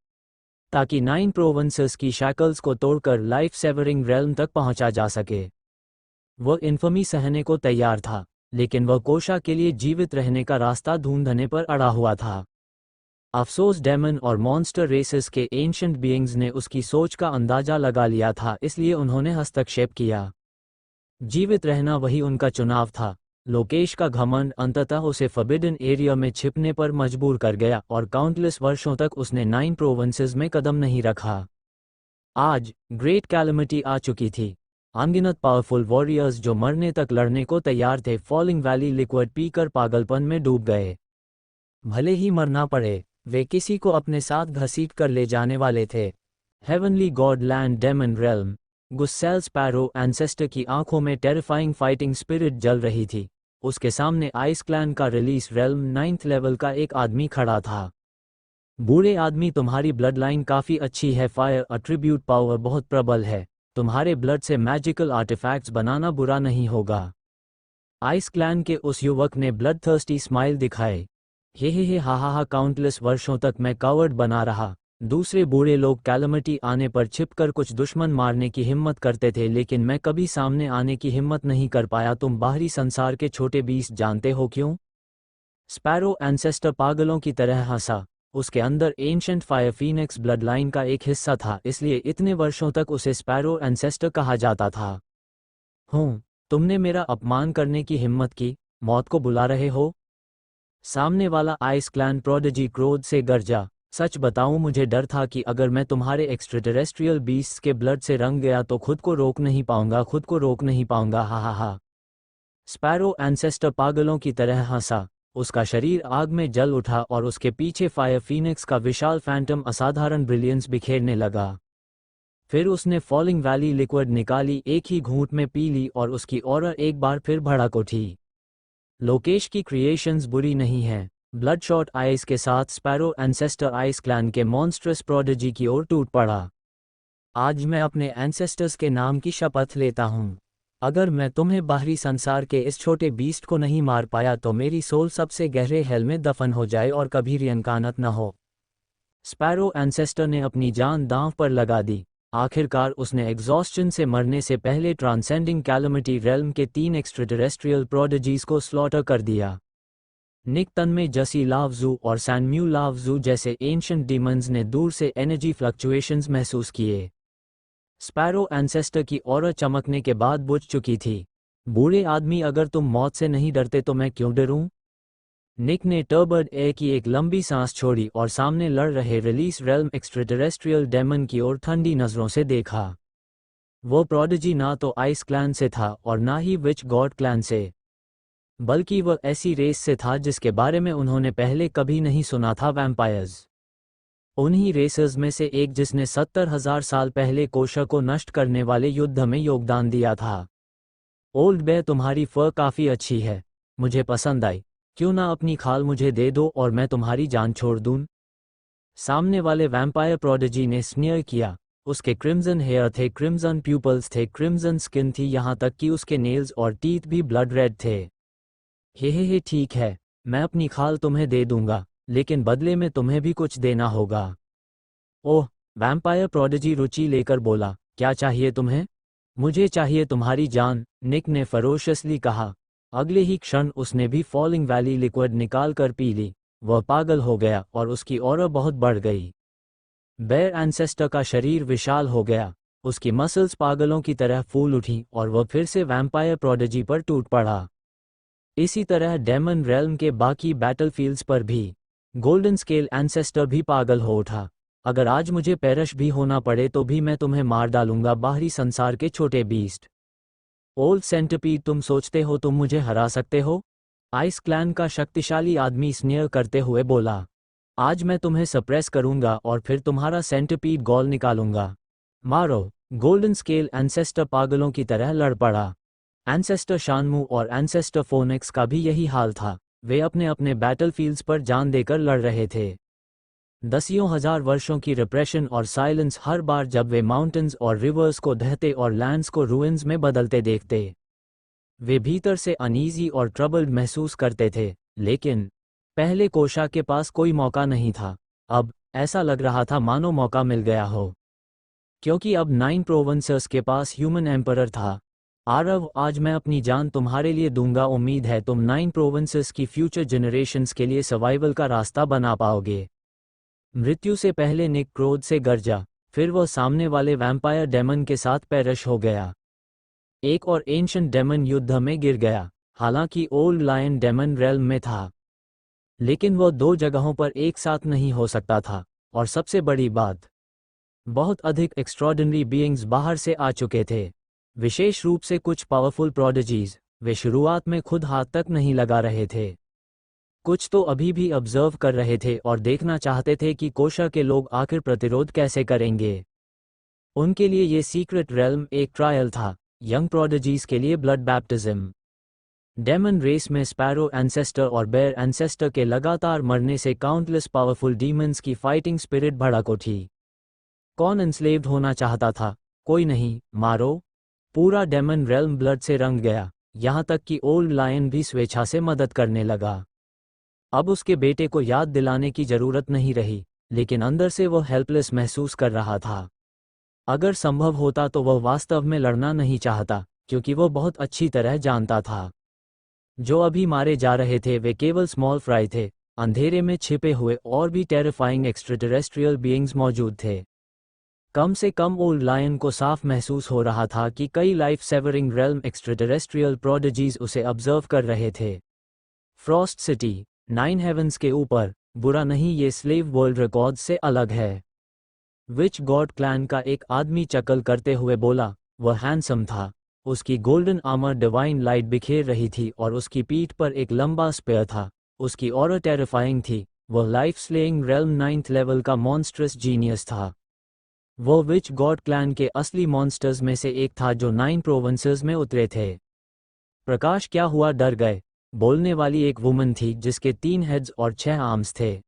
[SPEAKER 2] ताकि 9 प्रोविंसेस की शैकल्स को तोड़कर लाइफ सेवरिंग रेल्म तक पहुंचा जा सके। वह इन्फमी सहने को तैयार था, लेकिन वह कोशा के लिए जीवित रहने का रास्ता ढूंढने पर अड़ा हुआ था। अफसोस डेमन और मॉन्स्टर रेसेस के एंशिएंट बीइंग्स ने उसकी सोच का अंदाजा लगा लिया था, इसलिए उन्होंने हस्तक्षेप किया। जीवित रहना वही उनका चुनाव था। लोकेश का घमंड अंततः उसे फॉरबिडन एरिया में छिपने पर मजबूर कर गया और काउंटलेस वर्षों तक उसने 9 प्रोविंसेस में कदम नहीं रखा। आज ग्रेट कैलमिटी आ चुकी थी। अनगिनत पावरफुल वॉरियर्स जो मरने तक लड़ने को तैयार थे, फॉलिंग वैली लिक्विड पीकर पागलपन में डूब गए। भले ही मरना पड़े, वे किसी को अपने साथ घसीट कर ले जाने वाले थे। Heavenly god land demon realm. गुस्सैल स्पैरो एंसेस्टर की आंखों में टेरिफाइंग फाइटिंग स्पिरिट जल रही थी। उसके सामने आइस क्लैन का रिलीज रेल्म 9th लेवल का एक आदमी खड़ा था। बूढ़े आदमी, तुम्हारी ब्लड लाइन काफ़ी अच्छी है, फायर अट्रीब्यूट पावर बहुत प्रबल है, तुम्हारे ब्लड से मैजिकल आर्टिफैक्ट्स बनाना बुरा नहीं होगा। आइस क्लैन के उस युवक ने ब्लड थर्स्टी स्माइल दिखाए। हे हा, काउंटलेस वर्षों तक मैं कावर्ड बना रहा। दूसरे बूढ़े लोग कैलमिटी आने पर छिपकर कुछ दुश्मन मारने की हिम्मत करते थे, लेकिन मैं कभी सामने आने की हिम्मत नहीं कर पाया। तुम बाहरी संसार के छोटे बीस्ट जानते हो क्यों? स्पैरो एंसेस्टर पागलों की तरह हंसा। उसके अंदर ancient fire Phoenix blood line का एक हिस्सा था, इसलिए इतने वर्षों तक उसे स्पैरो एंसेस्टर कहा जाता था। तुमने मेरा अपमान करने की हिम्मत की, मौत को बुला रहे हो? सामने वाला आइस क्लैन प्रोडिजी क्रोध से गरजा। सच बताऊं, मुझे डर था कि अगर मैं तुम्हारे एक्स्ट्राटेरेस्ट्रियल बीस्ट्स के ब्लड से रंग गया तो खुद को रोक नहीं पाऊंगा। हा। स्पैरो एंसेस्टर पागलों की तरह हंसा। उसका शरीर आग में जल उठा और उसके पीछे फायर फीनिक्स का विशाल फैंटम असाधारण ब्रिलियंस बिखेरने लगा। फिर उसने फॉलिंग वैली लिक्विड निकाली, एक ही घूंट में पी ली और उसकी ऑरा एक बार फिर भड़क उठी। लोकेश की क्रिएशंस बुरी नहीं हैं। ब्लडशॉट आइस के साथ स्पैरो एंसेस्टर आइस क्लैन के मॉन्स्ट्रस प्रोडिजी की ओर टूट पड़ा। आज मैं अपने एंसेस्टर्स के नाम की शपथ लेता हूँ। अगर मैं तुम्हें बाहरी संसार के इस छोटे बीस्ट को नहीं मार पाया तो मेरी सोल सबसे गहरे हेल में दफन हो जाए और कभी रियनकारनेट न हो। स्पैरो एंसेस्टर ने अपनी जान दांव पर लगा दी। आखिरकार उसने एग्जॉस्शन से मरने से पहले ट्रांसेंडिंग कैलमिटी रेल्म के 3 एक्स्ट्राटेरेस्ट्रियल प्रोडिजीज को स्लॉटर कर दिया। निक तन्मे जसी लावजू और सैनम्यू लावजू जैसे एंशंट डीमंस ने दूर से एनर्जी फ्लक्चुएशंस महसूस किए। स्पैरो एंसेस्टर की ऑरा चमकने के बाद बुझ चुकी थी। बूढ़े आदमी, अगर तुम मौत से नहीं डरते तो मैं क्यों डरूं? निक ने टर्बर्ड एयर की एक लंबी सांस छोड़ी और सामने लड़ रहे रिलीज रेल्म एक्स्ट्राटेरेस्ट्रियल डेमन की ओर ठंडी नजरों से देखा। वो प्रोडिजी ना तो आइस क्लैन से था और ना ही विच गॉड क्लैन से, बल्कि वह ऐसी रेस से था जिसके बारे में उन्होंने पहले कभी नहीं सुना था, वैम्पायर्स। उन्हीं रेसर्स में से एक जिसने 70,000 साल पहले कोशा को नष्ट करने वाले युद्ध में योगदान दिया था। ओल्ड बे, तुम्हारी फर काफ़ी अच्छी है, मुझे पसंद आई। क्यों ना अपनी खाल मुझे दे दो और मैं तुम्हारी जान छोड़ दूं? सामने वाले वैम्पायर प्रोडिजी ने स्नीयर किया। उसके क्रिम्जन हेयर थे, क्रिम्जन प्यूपल्स थे, क्रिम्जन स्किन थी, यहाँ तक कि उसके नेल्स और टीथ भी ब्लड रेड थे। हे, ठीक है, मैं अपनी खाल तुम्हें दे दूंगा, लेकिन बदले में तुम्हें भी कुछ देना होगा। ओह, वैम्पायर प्रोडिजी रुचि लेकर बोला, क्या चाहिए तुम्हें? मुझे चाहिए तुम्हारी जान, निक ने फरोशियसली कहा। अगले ही क्षण उसने भी फॉलिंग वैली लिक्विड निकाल कर पी ली। वह पागल हो गया और उसकी ऑरा बहुत बढ़ गई। बेयर एंसेस्टर का शरीर विशाल हो गया, उसकी मसल्स पागलों की तरह फूल उठी और वह फिर से वैम्पायर प्रोडिजी पर टूट पड़ा। इसी तरह डेमन रेल्म के बाकी बैटलफील्ड्स पर भी। गोल्डन स्केल एंसेस्टर भी पागल हो उठा। अगर आज मुझे पेरिश भी होना पड़े तो भी मैं तुम्हें मार डालूंगा, बाहरी संसार के छोटे बीस्ट। ओल्ड सेंटिपीड, तुम सोचते हो तुम मुझे हरा सकते हो? आइस क्लैन का शक्तिशाली आदमी स्नेयर करते हुए बोला। आज मैं तुम्हें सप्रेस करूंगा और फिर तुम्हारा सेंटिपीड गॉल निकालूंगा। मारो। गोल्डन स्केल एंसेस्टर पागलों की तरह लड़ पड़ा। एंसेस्टर शानमू और एंसेस्टर फोनिक्स का भी यही हाल था। वे अपने अपने बैटलफील्ड्स पर जान देकर लड़ रहे थे। दसियों हजार वर्षों की रिप्रेशन और साइलेंस, हर बार जब वे माउंटेन्स और रिवर्स को दहते और लैंड्स को रूइंस में बदलते देखते, वे भीतर से अनईजी और ट्रबल्ड महसूस करते थे। लेकिन पहले कोशा के पास कोई मौका नहीं था। अब ऐसा लग रहा था मानो मौका मिल गया हो, क्योंकि अब 9 प्रोविंसेस के पास ह्यूमन एम्परर था। आरव, आज मैं अपनी जान तुम्हारे लिए दूंगा। उम्मीद है तुम 9 प्रोविंसेस की फ्यूचर जनरेशंस के लिए सर्वाइवल का रास्ता बना पाओगे। मृत्यु से पहले निक क्रोध से गरजा। फिर वह सामने वाले वैम्पायर डेमन के साथ पेरिश हो गया। एक और एंशंट डेमन युद्ध में गिर गया। हालांकि ओल्ड लायन डेमन रेल्म में था, लेकिन वह 2 जगहों पर एक साथ नहीं हो सकता था। और सबसे बड़ी बात, बहुत अधिक एक्स्ट्रॉर्डिनरी बीइंग्स बाहर से आ चुके थे, विशेष रूप से कुछ पावरफुल प्रोडिजीज। वे शुरुआत में खुद हाथ तक नहीं लगा रहे थे। कुछ तो अभी भी ऑब्जर्व कर रहे थे और देखना चाहते थे कि कोशा के लोग आखिर प्रतिरोध कैसे करेंगे। उनके लिए ये सीक्रेट रेल्म एक ट्रायल था, यंग प्रोडिजीज के लिए ब्लड बैप्टिज्म। डेमन रेस में स्पैरो एंसेस्टर और बेयर एंसेस्टर के लगातार मरने से काउंटलेस पावरफुल डीमंस की फाइटिंग स्पिरिट भड़क उठी। कौन एंस्लेव्ड होना चाहता था? कोई नहीं, मारो। पूरा डेमन रेल्म ब्लड से रंग गया, यहाँ तक कि ओल्ड लायन भी स्वेच्छा से मदद करने लगा। अब उसके बेटे को याद दिलाने की जरूरत नहीं रही, लेकिन अंदर से वह हेल्पलेस महसूस कर रहा था। अगर संभव होता तो वह वास्तव में लड़ना नहीं चाहता, क्योंकि वह बहुत अच्छी तरह जानता था जो अभी मारे जा रहे थे वे केवल स्मॉल फ्राई थे। अंधेरे में छिपे हुए और भी टेरिफाइंग एक्स्ट्राटेरेस्ट्रियल बीइंग्स मौजूद थे। कम से कम ओल्ड लायन को साफ महसूस हो रहा था कि कई life severing realm extraterrestrial prodigies उसे ऑब्जर्व कर रहे थे। फ्रॉस्ट सिटी, नाइन हेवंस के ऊपर, बुरा नहीं, ये स्लेव वर्ल्ड रिकॉर्ड से अलग है। विच गॉड क्लैन का एक आदमी चकल करते हुए बोला। वह हैंडसम था, उसकी गोल्डन आर्मर डिवाइन लाइट बिखेर रही थी और उसकी पीठ पर एक लंबा स्पेयर था। उसकी ऑरा टेरिफाइंग थी। वह life slaying realm 9th level का मॉन्स्ट्रस जीनियस था। वो विच गॉड क्लैन के असली मॉन्स्टर्स में से एक था जो 9 प्रोविंसेस में उतरे थे। प्रकाश, क्या हुआ, डर गए? बोलने वाली एक वुमन थी जिसके 3 हेड्स और 6 आर्म्स थे।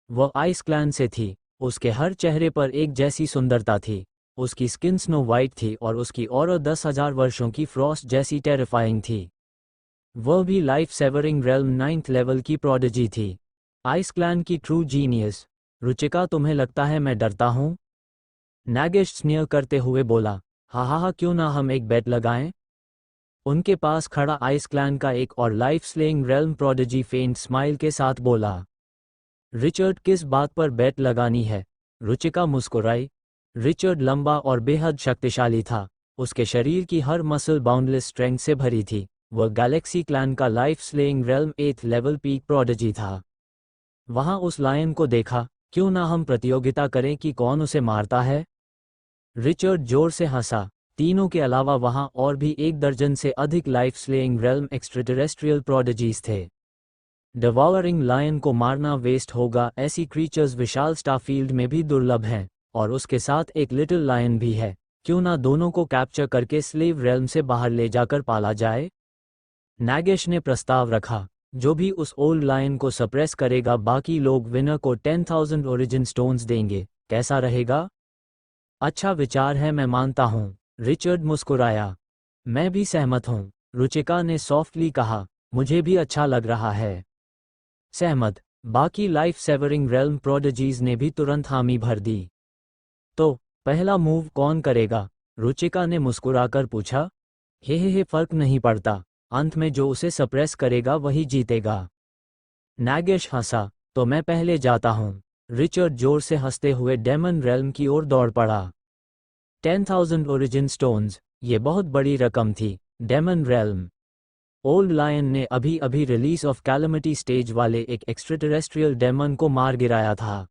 [SPEAKER 2] वह आइस क्लैन से थी। उसके हर चेहरे पर एक जैसी सुंदरता थी। उसकी स्किन स्नो वाइट थी और उसकी ऑरा 10,000 वर्षों की फ्रॉस्ट जैसी टेरिफाइंग थी। वह भी life severing realm 9th level की प्रोडिजी थी। आइस क्लैन की ट्रू जीनियस। रुचिका, तुम्हें लगता है मैं डरता हूँ? नागेश स्नेह करते हुए बोला। हा, क्यों ना हम एक बेट लगाएं? उनके पास खड़ा आइस क्लैन का एक और लाइफ स्लेइंग रेल्म प्रोडिजी फेंट स्माइल के साथ बोला। रिचर्ड, किस बात पर बेट लगानी है? रुचिका मुस्कुराई। रिचर्ड लंबा और बेहद शक्तिशाली था। उसके शरीर की हर मसल बाउंडलेस स्ट्रेंथ से भरी थी। वह गैलेक्सी क्लैन का life slaying realm 8th level peak prodigy था। वहां उस लायन को देखा। क्यों ना हम प्रतियोगिता करें कि कौन उसे मारता है? रिचर्ड जोर से हंसा। तीनों के अलावा वहां और भी 1 दर्जन से अधिक life slaying realm extraterrestrial prodigies थे। डिवॉरिंग लायन को मारना वेस्ट होगा। ऐसी क्रीचर्स विशाल स्टारफील्ड में भी दुर्लभ हैं, और उसके साथ एक लिटिल लायन भी है। क्यों ना दोनों को कैप्चर करके स्लेव रेल्म से बाहर ले जाकर पाला जाए? नागेश ने प्रस्ताव रखा। जो भी उस ओल्ड लायन को सप्रेस करेगा, बाकी लोग विनर को 10,000 ओरिजिन स्टोन्स देंगे। कैसा रहेगा? अच्छा विचार है, मैं मानता हूँ। रिचर्ड मुस्कुराया। मैं भी सहमत हूँ, रुचिका ने सॉफ्टली कहा। मुझे भी अच्छा लग रहा है। सहमत। बाकी लाइफ सेवरिंग रेल्म प्रोडिजीज ने भी तुरंत हामी भर दी। तो पहला मूव कौन करेगा? रुचिका ने मुस्कुराकर पूछा। हे, फर्क नहीं पड़ता। अंत में जो उसे सप्रेस करेगा वही जीतेगा। नागेश हंसा। तो मैं पहले जाता हूँ। रिचर्ड जोर से हंसते हुए डेमन रेल्म की ओर दौड़ पड़ा। 10,000 ओरिजिन स्टोन्स, ये बहुत बड़ी रकम थी। Daemon realm. ओल्ड लायन ने अभी अभी रिलीज ऑफ कैलमिटी स्टेज वाले एक एक्स्ट्राटेरेस्ट्रियल डेमन को मार गिराया था।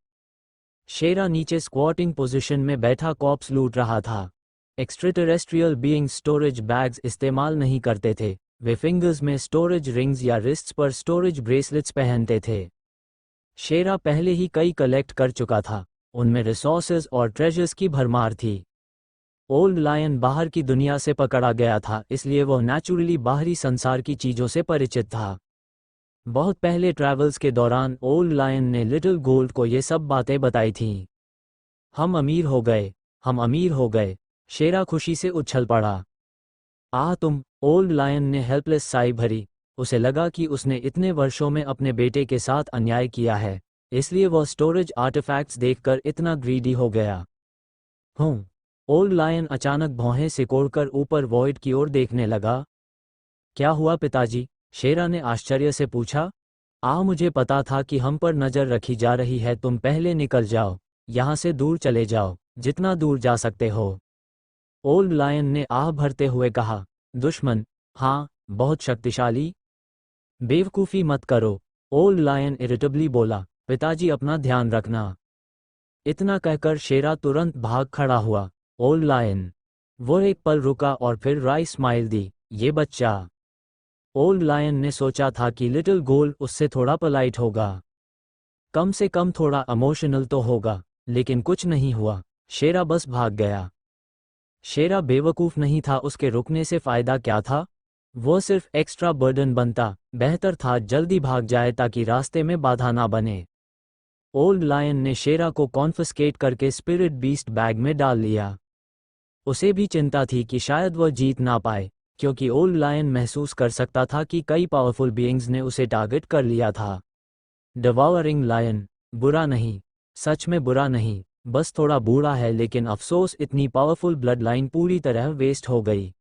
[SPEAKER 2] शेरा नीचे स्क्वाटिंग पोजीशन में बैठा कॉप्स लूट रहा था। एक्स्ट्राटेरेस्ट्रियल बीइंग्स स्टोरेज बैग्स इस्तेमाल नहीं करते थे। वे फिंगर्स में स्टोरेज रिंग्स या रिस्ट्स पर स्टोरेज ब्रेसलेट्स पहनते थे। शेरा पहले ही कई कलेक्ट कर चुका था। उनमें रिसोर्सेज और ट्रेजर्स की भरमार थी। ओल्ड लायन बाहर की दुनिया से पकड़ा गया था, इसलिए वह नेचुरली बाहरी संसार की चीज़ों से परिचित था। बहुत पहले ट्रैवल्स के दौरान ओल्ड लायन ने लिटिल गोल्ड को ये सब बातें बताई थीं। हम अमीर हो गए, हम अमीर हो गए। शेरा खुशी से उछल पड़ा। तुम। ओल्ड लायन ने हेल्पलेस साई भरी। उसे लगा कि उसने इतने वर्षों में अपने बेटे के साथ अन्याय किया है, इसलिए वह स्टोरेज आर्टिफैक्ट्स देखकर इतना ग्रीडी हो गया। ओल्ड लायन अचानक भौहें सिकोड़कर ऊपर वॉइड की ओर देखने लगा। क्या हुआ पिताजी? शेरा ने आश्चर्य से पूछा। मुझे पता था कि हम पर नजर रखी जा रही है। तुम पहले निकल जाओ, यहाँ से दूर चले जाओ, जितना दूर जा सकते हो। ओल्ड लायन ने आह भरते हुए कहा। दुश्मन? हाँ, बहुत शक्तिशाली। बेवकूफ़ी मत करो, ओल्ड लायन इरिटेबली बोला। पिताजी, अपना ध्यान रखना। इतना कहकर शेरा तुरंत भाग खड़ा हुआ। Old lion. वो एक पल रुका और फिर राई स्माइल दी। ये बच्चा ओल्ड लायन ने सोचा था कि लिटिल गोल्ड उससे थोड़ा पोलाइट होगा, कम से कम थोड़ा इमोशनल तो होगा, लेकिन कुछ नहीं हुआ। शेरा बस भाग गया। शेरा बेवकूफ़ नहीं था, उसके रुकने से फ़ायदा क्या था? वो सिर्फ एक्स्ट्रा बर्डन बनता। बेहतर था जल्दी भाग जाए ताकि रास्ते में बाधा ना बने। ओल्ड लायन ने शेरा को कॉन्फिस्केट करके स्पिरिट बीस्ट बैग में डाल लिया। उसे भी चिंता थी कि शायद वह जीत ना पाए, क्योंकि ओल्ड लायन महसूस कर सकता था कि कई पावरफुल बीइंग्स ने उसे टारगेट कर लिया था। डिवॉरिंग लायन बुरा नहीं, सच में बुरा नहीं, बस थोड़ा बूढ़ा है, लेकिन अफसोस इतनी पावरफुल ब्लड लाइन पूरी तरह वेस्ट हो गई।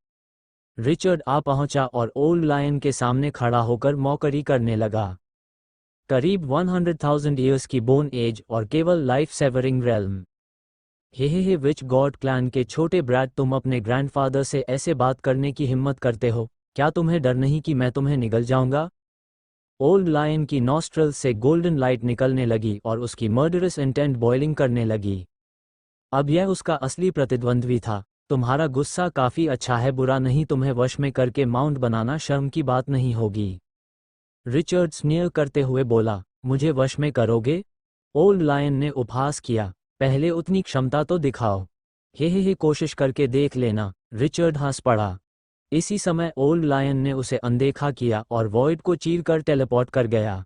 [SPEAKER 2] रिचर्ड आ पहुंचा और ओल्ड लायन के सामने खड़ा होकर मौकरी करने लगा। करीब 100,000 ईयर्स की बोन एज और केवल लाइफ सेवरिंग रेल्म। हे विच गॉड क्लैन के छोटे ब्रैड, तुम अपने ग्रैंडफादर से ऐसे बात करने की हिम्मत करते हो? क्या तुम्हें डर नहीं कि मैं तुम्हें निगल जाऊंगा? ओल्ड लायन की नॉस्ट्रल से गोल्डन लाइट निकलने लगी और उसकी मर्डरस इंटेंट बॉइलिंग करने लगी। अब यह उसका असली प्रतिद्वंद्वी था। तुम्हारा गुस्सा काफ़ी अच्छा है, बुरा नहीं, तुम्हें वश में करके माउंट बनाना शर्म की बात नहीं होगी। रिचर्ड स्नेयर करते हुए बोला, मुझे वश में करोगे? ओल्ड लायन ने उपहास किया, पहले उतनी क्षमता तो दिखाओ। हे कोशिश करके देख लेना। रिचर्ड हंस पड़ा। इसी समय ओल्ड लायन ने उसे अनदेखा किया और वॉइड को चीरकर टेलीपोर्ट कर गया।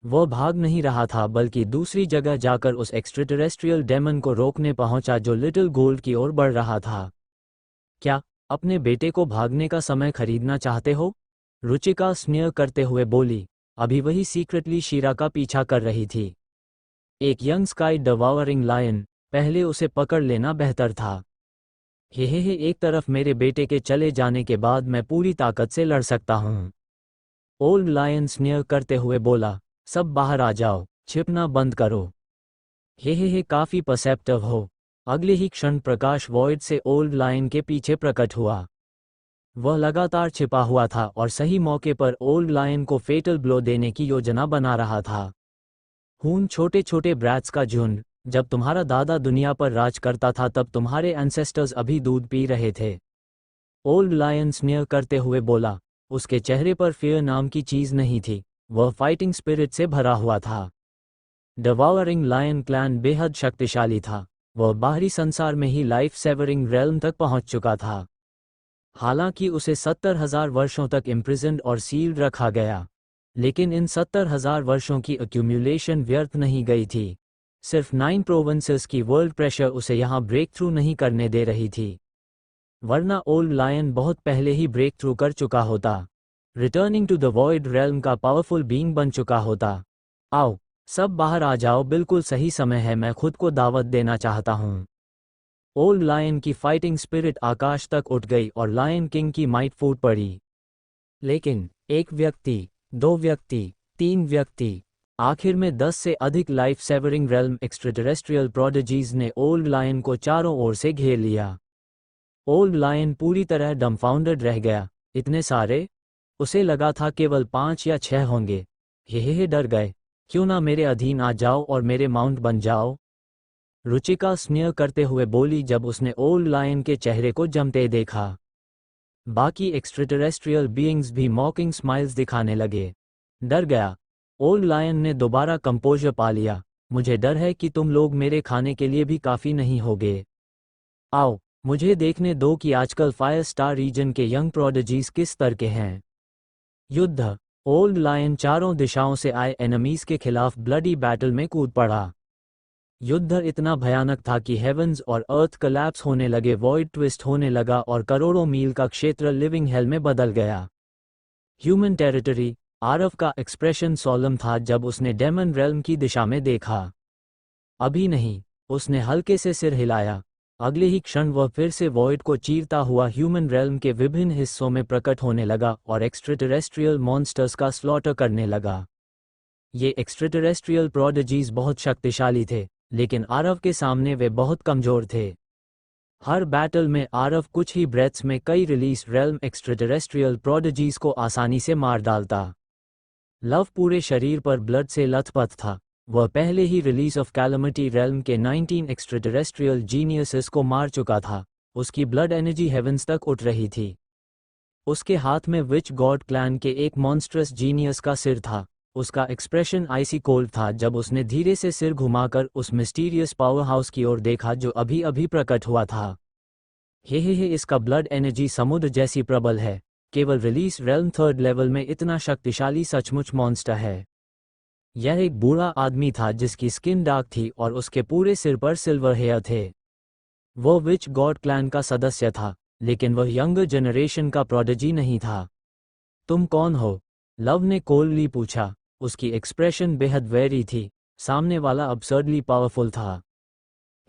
[SPEAKER 2] वह भाग नहीं रहा था, बल्कि दूसरी जगह जाकर उस एक्स्ट्राटेरेस्ट्रियल डेमन को रोकने पहुंचा जो लिटिल गोल्ड की ओर बढ़ रहा था। क्या अपने बेटे को भागने का समय खरीदना चाहते हो? रुचिका स्नेह करते हुए बोली। अभी वही सीक्रेटली शीरा का पीछा कर रही थी। एक यंग स्काई डिवॉरिंग लायन, पहले उसे पकड़ लेना बेहतर था। हे एक तरफ मेरे बेटे के चले जाने के बाद मैं पूरी ताकत से लड़ सकता हूँ। ओल्ड लायन स्नेह करते हुए बोला, सब बाहर आ जाओ, छिपना बंद करो। हे काफ़ी परसेप्टिव हो। अगले ही क्षण प्रकाश वॉइड से ओल्ड लायन के पीछे प्रकट हुआ। वह लगातार छिपा हुआ था और सही मौके पर ओल्ड लायन को फेटल ब्लो देने की योजना बना रहा था। खून छोटे छोटे ब्रैट्स का झुंड। जब तुम्हारा दादा दुनिया पर राज करता था तब तुम्हारे एंसेस्टर्स अभी दूध पी रहे थे। ओल्ड लायन स्नेह करते हुए बोला। उसके चेहरे पर फियर नाम की चीज़ नहीं थी, वह फाइटिंग स्पिरिट से भरा हुआ था। डिवॉरिंग लायन क्लैन बेहद शक्तिशाली था। वह बाहरी संसार में ही लाइफ सेवरिंग रेल्म तक पहुंच चुका था। हालांकि उसे 70,000 वर्षों तक इम्प्रिजन्ड और सील्ड रखा गया, लेकिन इन 70,000 वर्षों की एक्यूमुलेशन व्यर्थ नहीं गई थी। सिर्फ 9 प्रोविंसेस की वर्ल्ड प्रेशर उसे यहाँ ब्रेक थ्रू नहीं करने दे रही थी, वरना ओल्ड लायन बहुत पहले ही ब्रेक थ्रू कर चुका होता, returning to the void realm का पावरफुल बीइंग बन चुका होता। आओ, सब बाहर आ जाओ, बिल्कुल सही समय है, मैं खुद को दावत देना चाहता हूँ। ओल्ड लायन की फाइटिंग स्पिरिट आकाश तक उठ गई और लायन किंग की माइट फूट पड़ी। लेकिन एक व्यक्ति, 2 व्यक्ति, 3 व्यक्ति, आखिर में 10 से अधिक life severing realm extraterrestrial prodigies ने ओल्ड लायन को चारों ओर से घेर लिया। ओल्ड लायन पूरी तरह डम्फाउंडेड रह गया। इतने सारे? उसे लगा था केवल 5 या 6 होंगे। हे डर गए। क्यों ना मेरे अधीन आ जाओ और मेरे माउंट बन जाओ। रुचिका स्नेह करते हुए बोली जब उसने ओल्ड लायन के चेहरे को जमते देखा। बाकी एक्स्ट्राटेरेस्ट्रियल बीइंग्स भी मॉकिंग स्माइल्स दिखाने लगे। डर गया। ओल्ड लायन ने दोबारा कंपोजर पा लिया। मुझे डर है कि तुम लोग मेरे खाने के लिए भी काफ़ी नहीं होगे। आओ, मुझे देखने दो कि आजकल फायर स्टार रीजन के यंग प्रोडिजीज किस तरह के हैं। युद्ध। ओल्ड लायन चारों दिशाओं से आए एनिमीज के खिलाफ ब्लडी बैटल में कूद पड़ा। युद्ध इतना भयानक था कि हेवंस और अर्थ कोलैप्स होने लगे, वॉइड ट्विस्ट होने लगा और करोड़ों मील का क्षेत्र लिविंग हेल में बदल गया। Human territory. आरव का एक्सप्रेशन सोलम था जब उसने डेमन रेल्म की दिशा में देखा। अभी नहीं, उसने हल्के से सिर हिलाया। अगले ही क्षण वह फिर से वॉइड को चीरता हुआ ह्यूमन रेल्म के विभिन्न हिस्सों में प्रकट होने लगा और एक्स्ट्राटेरेस्ट्रियल मॉन्स्टर्स का स्लॉटर करने लगा। ये एक्स्ट्राटेरेस्ट्रियल प्रोडिजीज बहुत शक्तिशाली थे, लेकिन आरव के सामने वे बहुत कमजोर थे। हर बैटल में आरव कुछ ही ब्रेथ्स में कई रिलीज रेल्म एक्स्ट्राटेरेस्ट्रियल प्रोडिजीज को आसानी से मार डालता। लव पूरे शरीर पर ब्लड से लथपथ था। वह पहले ही रिलीज ऑफ कैलमिटी रेल्म के 19 एक्स्ट्राटेरेस्ट्रियल जीनियसेस को मार चुका था। उसकी ब्लड एनर्जी हेवंस तक उठ रही थी। उसके हाथ में विच गॉड क्लैन के एक मॉन्स्ट्रस जीनियस का सिर था। उसका एक्सप्रेशन आइसी कोल्ड था जब उसने धीरे से सिर घुमाकर उस मिस्टीरियस पावर हाउस की ओर देखा जो अभी अभी प्रकट हुआ था। हे इसका ब्लड एनर्जी समुद्र जैसी प्रबल है। केवल रिलीज रेल्म 3rd लेवल में इतना शक्तिशाली सचमुच मॉन्स्टर है। यह एक बूढ़ा आदमी था जिसकी स्किन डार्क थी और उसके पूरे सिर पर सिल्वर हेयर थे। वो विच गॉड क्लैन का सदस्य था, लेकिन वह यंगर जनरेशन का प्रोडिजी नहीं था। तुम कौन हो? लव ने कोल्डली पूछा। उसकी एक्सप्रेशन बेहद वेरी थी। सामने वाला अब्सर्डली पावरफुल था।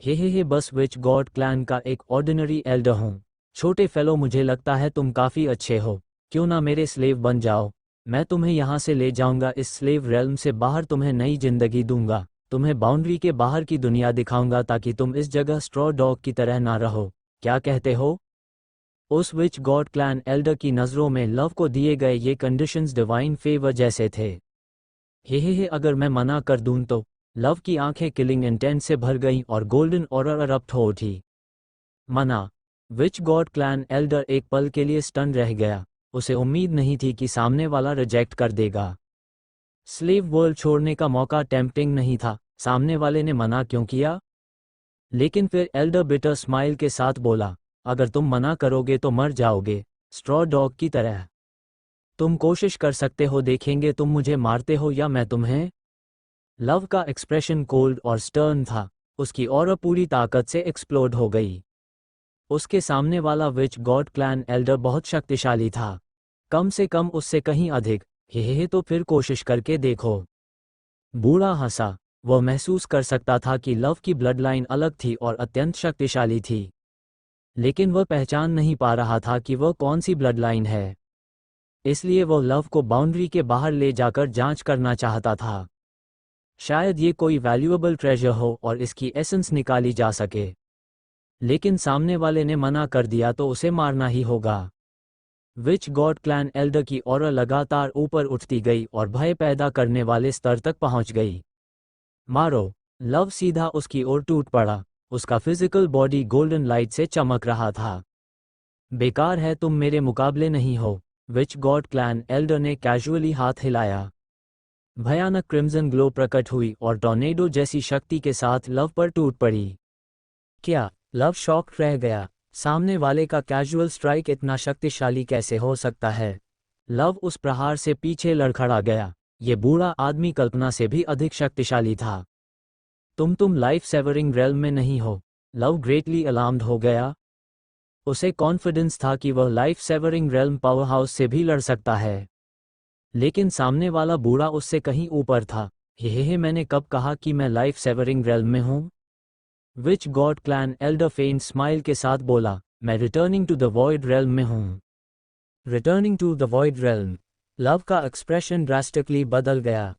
[SPEAKER 2] हे बस विच गॉड क्लैन का एक ऑर्डिनरी एल्डर हूँ। छोटे फेलो, मुझे लगता है तुम काफ़ी अच्छे हो। क्यों ना मेरे स्लेव बन जाओ? मैं तुम्हें यहाँ से ले जाऊंगा, इस स्लेव रेल्म से बाहर तुम्हें नई जिंदगी दूंगा। तुम्हें बाउंड्री के बाहर की दुनिया दिखाऊंगा ताकि तुम इस जगह स्ट्रॉ डॉग की तरह ना रहो। क्या कहते हो? उस विच गॉड क्लैन एल्डर की नज़रों में लव को दिए गए ये कंडीशंस डिवाइन फेवर जैसे थे। हे अगर मैं मना कर दूं तो? लव की आंखें किलिंग इंटेंट से भर गईं और गोल्डन ऑरर अरप्ट हो उठी। मना? विच गॉड क्लैन एल्डर एक पल के लिए स्टन रह गया। उसे उम्मीद नहीं थी कि सामने वाला रिजेक्ट कर देगा। स्लेव वर्ल्ड छोड़ने का मौका टेम्पटिंग नहीं था, सामने वाले ने मना क्यों किया? लेकिन फिर एल्डर बिटर स्माइल के साथ बोला, अगर तुम मना करोगे तो मर जाओगे, स्ट्रॉ डॉग की तरह। तुम कोशिश कर सकते हो, देखेंगे तुम मुझे मारते हो या मैं तुम्हें। लव का एक्सप्रेशन कोल्ड और स्टर्न था। उसकी ऑरा पूरी ताकत से एक्सप्लोड हो गई। उसके सामने वाला विच गॉड क्लैन एल्डर बहुत शक्तिशाली था, कम से कम उससे कहीं अधिक। हे तो फिर कोशिश करके देखो। बूढ़ा हंसा। वह महसूस कर सकता था कि लव की ब्लडलाइन अलग थी और अत्यंत शक्तिशाली थी, लेकिन वह पहचान नहीं पा रहा था कि वह कौन सी ब्लडलाइन है। इसलिए वह लव को बाउंड्री के बाहर ले जाकर जांच करना चाहता था। शायद ये कोई वैल्यूएबल ट्रेजर हो और इसकी एसेंस निकाली जा सके। लेकिन सामने वाले ने मना कर दिया तो उसे मारना ही होगा। विच गॉड क्लैन एल्डर की ऑरा लगातार ऊपर उठती गई और भय पैदा करने वाले स्तर तक पहुंच गई। मारो! लव सीधा उसकी ओर टूट पड़ा। उसका फिजिकल बॉडी गोल्डन लाइट से चमक रहा था। बेकार है, तुम मेरे मुकाबले नहीं हो। विच गॉड क्लैन एल्डर ने कैजुअली हाथ हिलाया। भयानक क्रिम्सन ग्लो प्रकट हुई और टॉर्नेडो जैसी शक्ति के साथ लव पर टूट पड़ी। क्या? लव शॉक्ड रह गया। सामने वाले का कैजुअल स्ट्राइक इतना शक्तिशाली कैसे हो सकता है? लव उस प्रहार से पीछे लड़खड़ा गया। ये बूढ़ा आदमी कल्पना से भी अधिक शक्तिशाली था। तुम लाइफ सेवरिंग रेल्म में नहीं हो। लव ग्रेटली अलार्म्ड हो गया। उसे कॉन्फिडेंस था कि वह life severing realm power house से भी लड़ सकता है, लेकिन सामने वाला बूढ़ा उससे कहीं ऊपर था। हे मैंने कब कहा कि मैं लाइफ सेवरिंग रेल्म में हूँ? Witch god clan elder faint smile के साथ बोला, मैं returning to the void realm में हूँ। Returning to the void realm? लव का एक्सप्रेशन ड्रास्टिकली बदल गया।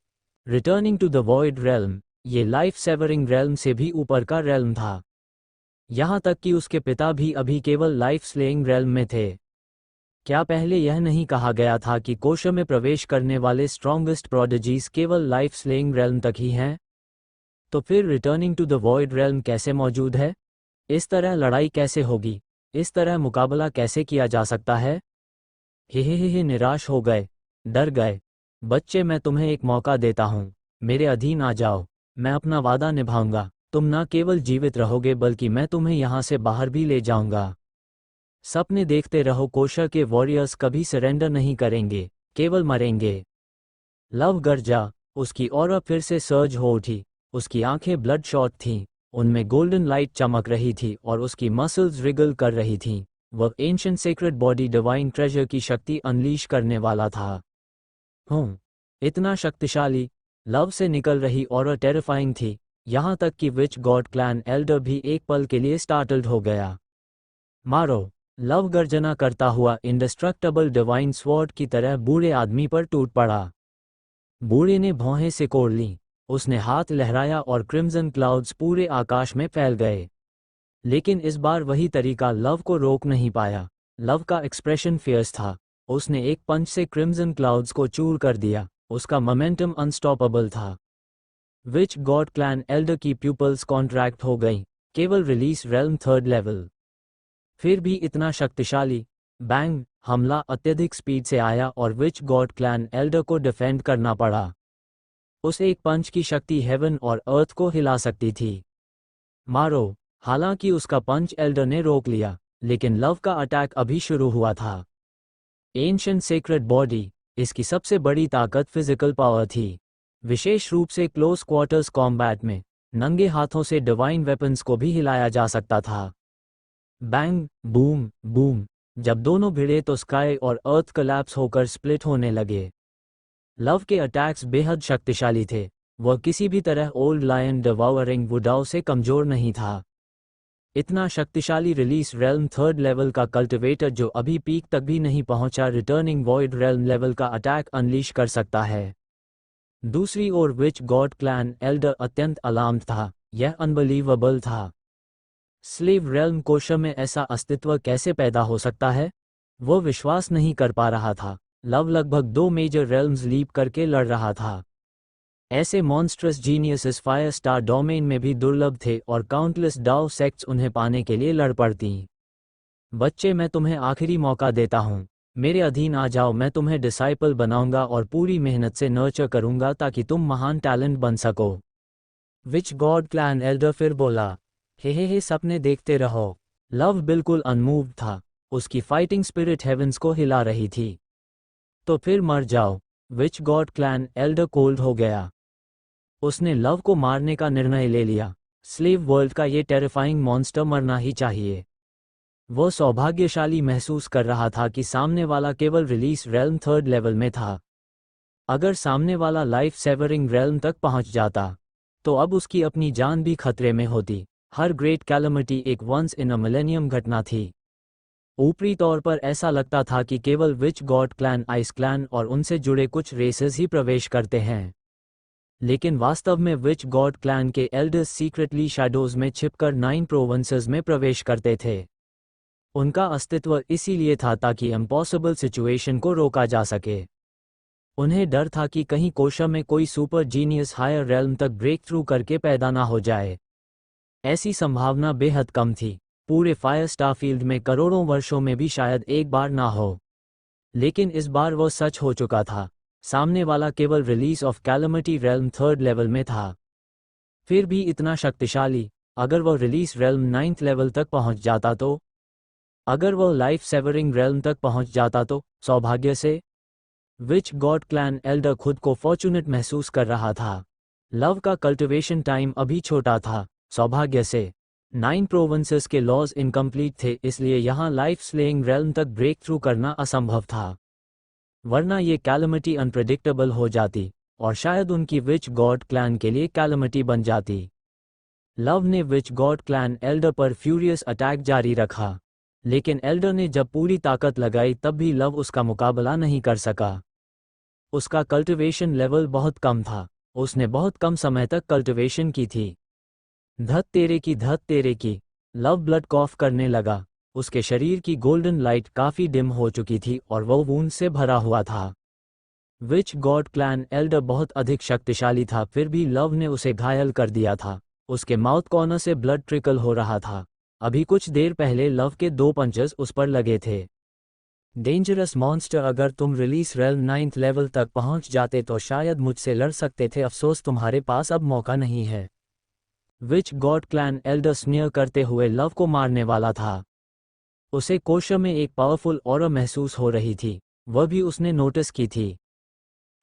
[SPEAKER 2] Returning to the void realm, ये लाइफ सेवरिंग रेल्म से भी ऊपर का रेल्म था। यहाँ तक कि उसके पिता भी अभी केवल लाइफ स्लेइंग रेल्म में थे। क्या पहले यह नहीं कहा गया था कि कोश में प्रवेश करने वाले स्ट्रॉन्गेस्ट प्रोडिजीज केवल लाइफ स्लेइंग रेल्म तक ही हैं? तो फिर returning to the void realm कैसे मौजूद है? इस तरह लड़ाई कैसे होगी? इस तरह मुकाबला कैसे किया जा सकता है? हे निराश हो गए, डर गए। बच्चे, मैं तुम्हें एक मौका देता हूँ, मेरे अधीन आ जाओ। मैं अपना वादा निभाऊंगा। तुम न केवल जीवित रहोगे बल्कि मैं तुम्हें यहाँ से बाहर भी ले जाऊंगा। सपने देखते रहो, कोशर के वॉरियर्स कभी सरेंडर नहीं करेंगे, केवल मरेंगे। लव गरजा। उसकी ऑरा फिर से सर्ज हो उठी। उसकी आंखें ब्लड शॉट थीं, उनमें गोल्डन लाइट चमक रही थी और उसकी मसल्स रिगल कर रही थीं। वह ancient sacred body divine treasure की शक्ति अनलीश करने वाला था। इतना शक्तिशाली। लव से निकल रही ऑरा टेरिफाइंग थी, यहाँ तक कि विच गॉड क्लैन एल्डर भी एक पल के लिए स्टार्टल्ड हो गया। मारो! लव गर्जना करता हुआ इंडेस्ट्रक्टेबल डिवाइन स्वॉर्ड की तरह बूढ़े आदमी पर टूट पड़ा। बूढ़े ने भौहें सिकोड़ लीं। उसने हाथ लहराया और क्रिम्सन क्लाउड्स पूरे आकाश में फैल गए। लेकिन इस बार वही तरीका लव को रोक नहीं पाया। लव का एक्सप्रेशन फियर्स था। उसने एक पंच से क्रिम्सन क्लाउड्स को चूर कर दिया। उसका मोमेंटम अनस्टॉपेबल था। विच गॉड क्लैन एल्डर की प्यूपल्स कॉन्ट्रैक्ट हो गईं, केवल रिलीज रेल्म 3rd लेवल। फिर भी इतना शक्तिशाली। बैंग! हमला अत्यधिक स्पीड से आया और विच गॉड क्लैन एल्डर को डिफेंड करना पड़ा। उस एक पंच की शक्ति हेवन और अर्थ को हिला सकती थी। मारो। हालांकि उसका पंच एल्डर ने रोक लिया, लेकिन लव का अटैक अभी शुरू हुआ था। एंशिएंट सेक्रेड बॉडी, इसकी सबसे बड़ी ताकत फिजिकल पावर थी, विशेष रूप से क्लोज क्वार्टर्स कॉम्बैट में नंगे हाथों से डिवाइन वेपन्स को भी हिलाया जा सकता था। बैंग बूम बूम, जब दोनों भिड़े तो स्काई और अर्थ कोलैप्स होकर स्प्लिट होने लगे। लव के अटैक्स बेहद शक्तिशाली थे, वह किसी भी तरह ओल्ड लायन डिवावरिंग वुडाओ से कमजोर नहीं था। इतना शक्तिशाली रिलीज रेल्म थर्ड लेवल का कल्टिवेटर जो अभी पीक तक भी नहीं पहुंचा रिटर्निंग वॉइड रेल्म लेवल का अटैक अनलीश कर सकता है। दूसरी ओर विच गॉड क्लैन एल्डर अत्यंत अलार्म्ड था, यह अनबिलीवेबल था। स्लेव रेल्म कोशर में ऐसा अस्तित्व कैसे पैदा हो सकता है? वह विश्वास नहीं कर पा रहा था। लव लगभग 2 मेजर रेल्म्स लीप करके लड़ रहा था। ऐसे monstrous geniuses fire star domain में भी दुर्लभ थे और काउंटलेस डाउ सेक्ट्स उन्हें पाने के लिए लड़ पड़ती। बच्चे, मैं तुम्हें आखिरी मौका देता हूँ, मेरे अधीन आ जाओ, मैं तुम्हें डिसाइपल बनाऊंगा और पूरी मेहनत से नर्चर करूंगा ताकि तुम महान टैलेंट बन सको। विच गॉड क्लैन एल्डर फिर बोला। हे सपने देखते रहो। लव बिल्कुल अनमूव्ड था, उसकी फाइटिंग स्पिरिट हेवेंस को हिला रही थी। तो फिर मर जाओ। विच गॉड क्लैन एल्डर कोल्ड हो गया। उसने लव को मारने का निर्णय ले लिया। स्लेव वर्ल्ड का ये टेरिफाइंग मॉन्स्टर मरना ही चाहिए। वह सौभाग्यशाली महसूस कर रहा था कि सामने वाला केवल रिलीज रेल्म थर्ड लेवल में था। अगर सामने वाला लाइफ सेवरिंग रेल्म तक पहुंच जाता तो अब उसकी अपनी जान भी खतरे में होती। हर ग्रेट कैलमिटी एक वंस इन अ मिलेनियम घटना थी। ऊपरी तौर पर ऐसा लगता था कि केवल विच गॉड क्लैन, आइस क्लैन और उनसे जुड़े कुछ रेसेस ही प्रवेश करते हैं, लेकिन वास्तव में विच गॉड क्लैन के एल्डर्स सीक्रेटली शैडोज में छिपकर 9 प्रोविंसेस में प्रवेश करते थे। उनका अस्तित्व इसीलिए था ताकि इम्पॉसिबल सिचुएशन को रोका जा सके। उन्हें डर था कि कहीं कोशा में कोई सुपर जीनियस हायर रेल्म तक ब्रेक थ्रू करके पैदा ना हो जाए। ऐसी संभावना बेहद कम थी, पूरे फायर स्टारफील्ड में करोड़ों वर्षों में भी शायद एक बार ना हो। लेकिन इस बार वह सच हो चुका था। सामने वाला केवल release of calamity realm third level में था, फिर भी इतना शक्तिशाली। अगर वह रिलीज रेल्म 9th लेवल तक पहुंच जाता तो, अगर वह लाइफ सेवरिंग रेल्म तक पहुंच जाता तो, सौभाग्य से। विच गॉड क्लैन एल्डर खुद को फॉर्चुनेट महसूस कर रहा था। लव का कल्टिवेशन टाइम अभी छोटा था। सौभाग्य से 9 प्रोविंसेस के लॉज इनकम्प्लीट थे, इसलिए यहां लाइफ स्लेइंग रेल्म तक ब्रेक थ्रू करना असंभव था, वरना ये कैलमिटी अनप्रेडिक्टेबल हो जाती और शायद उनकी विच गॉड क्लैन के लिए कैलमिटी बन जाती। लव ने विच गॉड क्लैन एल्डर पर फ्यूरियस अटैक जारी रखा, लेकिन एल्डर ने जब पूरी ताकत लगाई तब भी लव उसका मुकाबला नहीं कर सका। उसका कल्टिवेशन लेवल बहुत कम था, उसने बहुत कम समय तक कल्टिवेशन की थी। धत तेरे की। लव ब्लड कॉफ करने लगा। उसके शरीर की गोल्डन लाइट काफी डिम हो चुकी थी और वह वूंड से भरा हुआ था। विच गॉड क्लैन एल्डर बहुत अधिक शक्तिशाली था, फिर भी लव ने उसे घायल कर दिया था। उसके माउथ कॉर्नर से ब्लड ट्रिकल हो रहा था। अभी कुछ देर पहले लव के 2 पंचेस उस पर लगे थे। डेंजरस मॉन्स्टर, अगर तुम रिलीज रेल्म 9th लेवल तक पहुंच जाते तो शायद मुझसे लड़ सकते थे, अफसोस तुम्हारे पास अब मौका नहीं है। विच गॉड क्लैन एल्डर स्नियर करते हुए लव को मारने वाला था। उसे कोशा में एक पावरफुल ऑरा महसूस हो रही थी, वह भी उसने नोटिस की थी।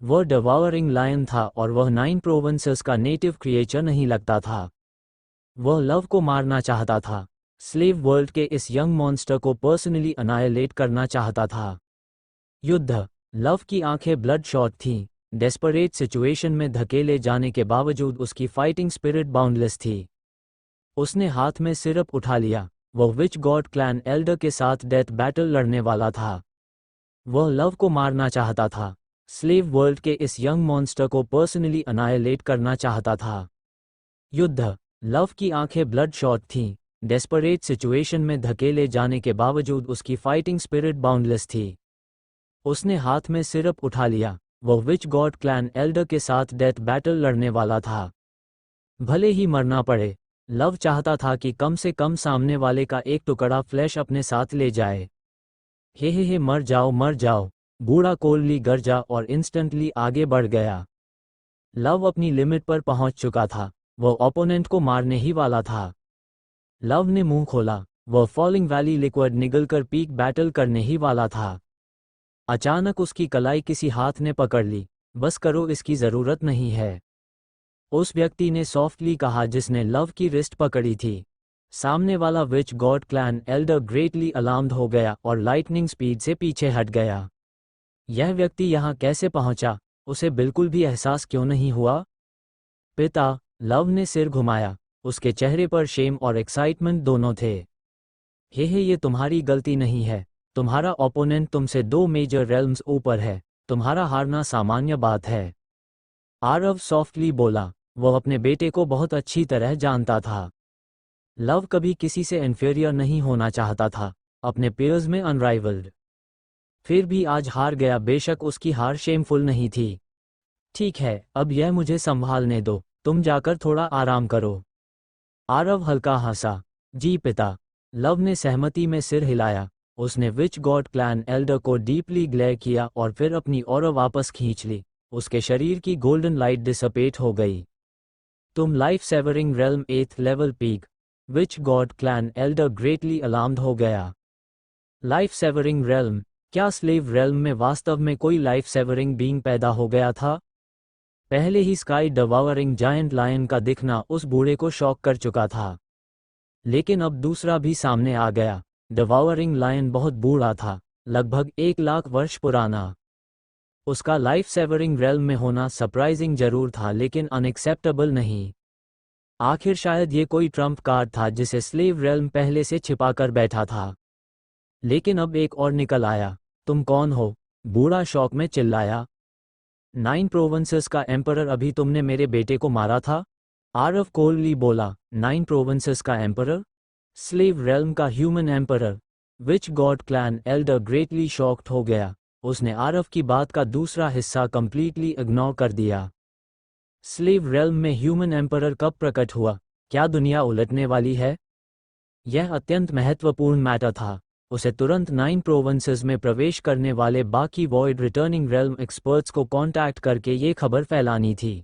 [SPEAKER 2] वह डिवावरिंग लायन था और वह 9 प्रोविंसेस का नेटिव क्रिएचर नहीं लगता था। वह लव को मारना चाहता था, स्लेव वर्ल्ड के इस यंग मॉन्स्टर को पर्सनली अनाइलेट करना चाहता था। युद्ध। लव की आंखें ब्लड शॉट थीं। डेस्परेट सिचुएशन में धकेले जाने के बावजूद उसकी फाइटिंग स्पिरिट बाउंडलेस थी। उसने हाथ में सिरप उठा लिया। वह विच गॉड क्लैन एल्डर के साथ डेथ बैटल लड़ने वाला था। वह लव को मारना चाहता था, स्लेव वर्ल्ड के इस यंग मॉन्स्टर को पर्सनली अनाइलेट करना चाहता था। युद्ध। लव की आंखें ब्लड शॉट थीं। डेस्परेट सिचुएशन में धकेले जाने के बावजूद उसकी फाइटिंग स्पिरिट बाउंडलेस थी। उसने हाथ में सिरप उठा लिया। वह विच गॉड क्लैन एल्डर के साथ डेथ बैटल लड़ने वाला था। भले ही मरना पड़े, लव चाहता था कि कम से कम सामने वाले का एक टुकड़ा फ्लैश अपने साथ ले जाए। हे मर जाओ, बूढ़ा कोल्ली गरजा और इंस्टेंटली आगे बढ़ गया। लव अपनी लिमिट पर पहुंच चुका था, वह ओपोनेंट को मारने ही वाला था। लव ने मुंह खोला, वह फॉलिंग वैली लिक्विड निगलकर पीक बैटल करने ही वाला था। अचानक उसकी कलाई किसी हाथ ने पकड़ ली। बस करो, इसकी जरूरत नहीं है, उस व्यक्ति ने सॉफ्टली कहा जिसने लव की रिस्ट पकड़ी थी। सामने वाला witch god clan elder greatly alarmed हो गया और लाइटनिंग स्पीड से पीछे हट गया। यह व्यक्ति यहाँ कैसे पहुंचा, उसे बिल्कुल भी एहसास क्यों नहीं हुआ? पिता, लव ने सिर घुमाया, उसके चेहरे पर शेम और एक्साइटमेंट दोनों थे। हे ये तुम्हारी गलती नहीं है, तुम्हारा ओपोनेंट तुमसे 2 मेजर रेल्म्स ऊपर है, तुम्हारा हारना सामान्य बात है। आरव सॉफ्टली बोला, वह अपने बेटे को बहुत अच्छी तरह जानता था। लव कभी किसी से इन्फीरियर नहीं होना चाहता था, अपने पेयर्स में अनराइवल्ड। फिर भी आज हार गया, बेशक उसकी हार शेमफुल नहीं थी। ठीक है, अब यह मुझे संभालने दो, तुम जाकर थोड़ा आराम करो। आरव हल्का हंसा, जी पिता। लव ने सहमति में सिर हिलाया। उसने विच गॉड क्लैन एल्डर को डीपली ग्लेयर किया और फिर अपनी ऑरा वापस खींच ली। उसके शरीर की गोल्डन लाइट डिसपेट हो गई। तुम life severing realm 8th level peak. Witch god clan elder greatly alarmed हो गया। Life severing realm? क्या स्लेव रेल्म में वास्तव में कोई लाइफ सेवरिंग बीइंग पैदा हो गया था? पहले ही स्काई डिवावरिंग जायंट लायन का दिखना उस बूढ़े को शॉक कर चुका था, लेकिन अब दूसरा भी सामने आ गया। डिवावरिंग लायन बहुत बूढ़ा था, लगभग 1 लाख वर्ष पुराना। उसका लाइफ सेवरिंग रेल्म में होना सरप्राइजिंग जरूर था, लेकिन अनएक्सेप्टेबल नहीं। आखिर शायद ये कोई ट्रम्प कार्ड था जिसे स्लेव रेल्म पहले से छिपाकर बैठा था। लेकिन अब एक और निकल आया। तुम कौन हो? बूढ़ा शौक में चिल्लाया। 9 प्रोविंसेस का एम्परर, अभी तुमने मेरे बेटे को मारा था? आरव कोल्ली बोला। 9 प्रोविंसेस का एम्परर? स्लेव रेल्म का human emperor? Witch god clan elder greatly shocked हो गया। उसने आरव की बात का दूसरा हिस्सा कंप्लीटली इग्नोर कर दिया। स्लेव रेल्म में ह्यूमन एम्परर कब प्रकट हुआ? क्या दुनिया उलटने वाली है? यह अत्यंत महत्वपूर्ण मैटर था। उसे तुरंत 9 प्रोविंसेस में प्रवेश करने वाले बाकी वॉइड रिटर्निंग रेल्म एक्सपर्ट्स को कांटेक्ट करके ये खबर फैलानी थी।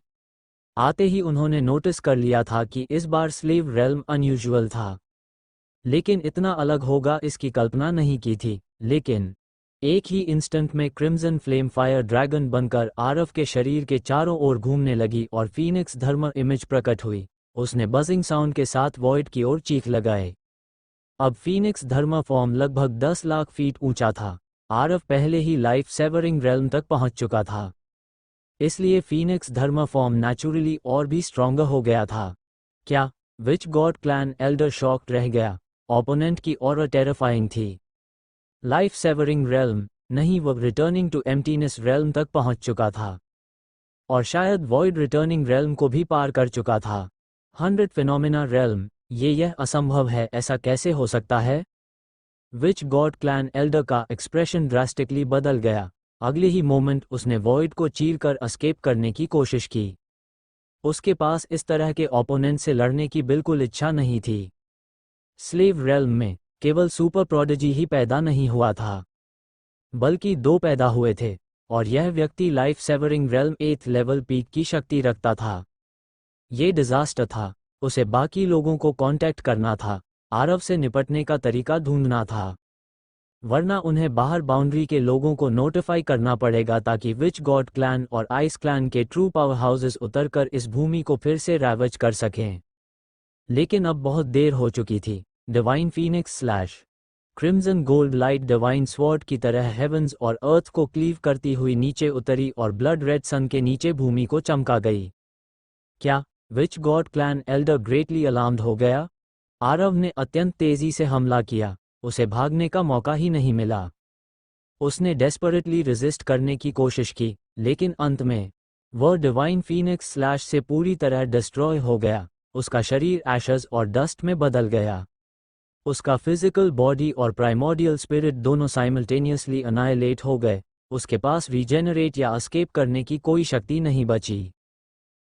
[SPEAKER 2] आते ही उन्होंने नोटिस कर लिया था कि इस बार स्लेव रेल्म अनयूजुअल था, लेकिन इतना अलग होगा इसकी कल्पना नहीं की थी। लेकिन एक ही इंस्टेंट में क्रिम्सन फ्लेम फायर ड्रैगन बनकर आरव के शरीर के चारों ओर घूमने लगी और फीनिक्स धर्म इमेज प्रकट हुई। उसने बजिंग साउंड के साथ वॉइड की ओर चीख लगाए। अब फीनिक्स धर्म फॉर्म लगभग 10 लाख फीट ऊंचा था। आरव पहले ही लाइफ सेवरिंग रेल्म तक पहुंच चुका था, इसलिए फीनिक्स धर्म फॉर्म नेचुरली और भी स्ट्रॉन्गर हो गया था। क्या? Witch god clan Elder shocked रह गया। ओपोनेंट की ऑरा टेरिफाइंग थी। लाइफ सेवरिंग रेल्म नहीं, वह रिटर्निंग टू एम्प्टीनेस रेल्म तक पहुंच चुका था, और शायद वॉइड रिटर्निंग रेल्म को भी पार कर चुका था। 100 फिनोमिना रेल्म? यह असंभव है, ऐसा कैसे हो सकता है? विच गॉड क्लैन एल्डर का एक्सप्रेशन ड्रास्टिकली बदल गया। अगले ही मोमेंट उसने वॉइड को चीरकर एस्केप करने की कोशिश की। उसके पास इस तरह के ओपोनेंट से लड़ने की बिल्कुल इच्छा नहीं थी। स्लेव रेल्म में केवल सुपर प्रोडिजी ही पैदा नहीं हुआ था, बल्कि 2 पैदा हुए थे, और यह व्यक्ति life severing realm 8th level peak की शक्ति रखता था। ये डिजास्टर था। उसे बाकी लोगों को कांटेक्ट करना था, आरव से निपटने का तरीका ढूंढना था, वरना उन्हें बाहर बाउंड्री के लोगों को नोटिफाई करना पड़ेगा ताकि विच गॉड क्लैन और आइस क्लैन के ट्रू पावर हाउसेस उतरकर इस भूमि को फिर से रैवेज कर सकें। लेकिन अब बहुत देर हो चुकी थी। Divine Phoenix slash crimson gold light divine sword की तरह हेवंस और अर्थ को क्लीव करती हुई नीचे उतरी और ब्लड रेड सन के नीचे भूमि को चमका गई। क्या? Witch god clan elder greatly alarmed हो गया। आरव ने अत्यंत तेजी से हमला किया। उसे भागने का मौका ही नहीं मिला। उसने डेस्परेटली रेजिस्ट करने की कोशिश की, लेकिन अंत में वह डिवाइन फीनिक्स स्लैश से पूरी तरह डिस्ट्रॉय हो गया। उसका शरीर एशेस और डस्ट में बदल गया। उसका फिजिकल बॉडी और प्राइमोर्डियल स्पिरिट दोनों साइमल्टेनियसली अनाइलेट हो गए। उसके पास रीजेनरेट या एस्केप करने की कोई शक्ति नहीं बची।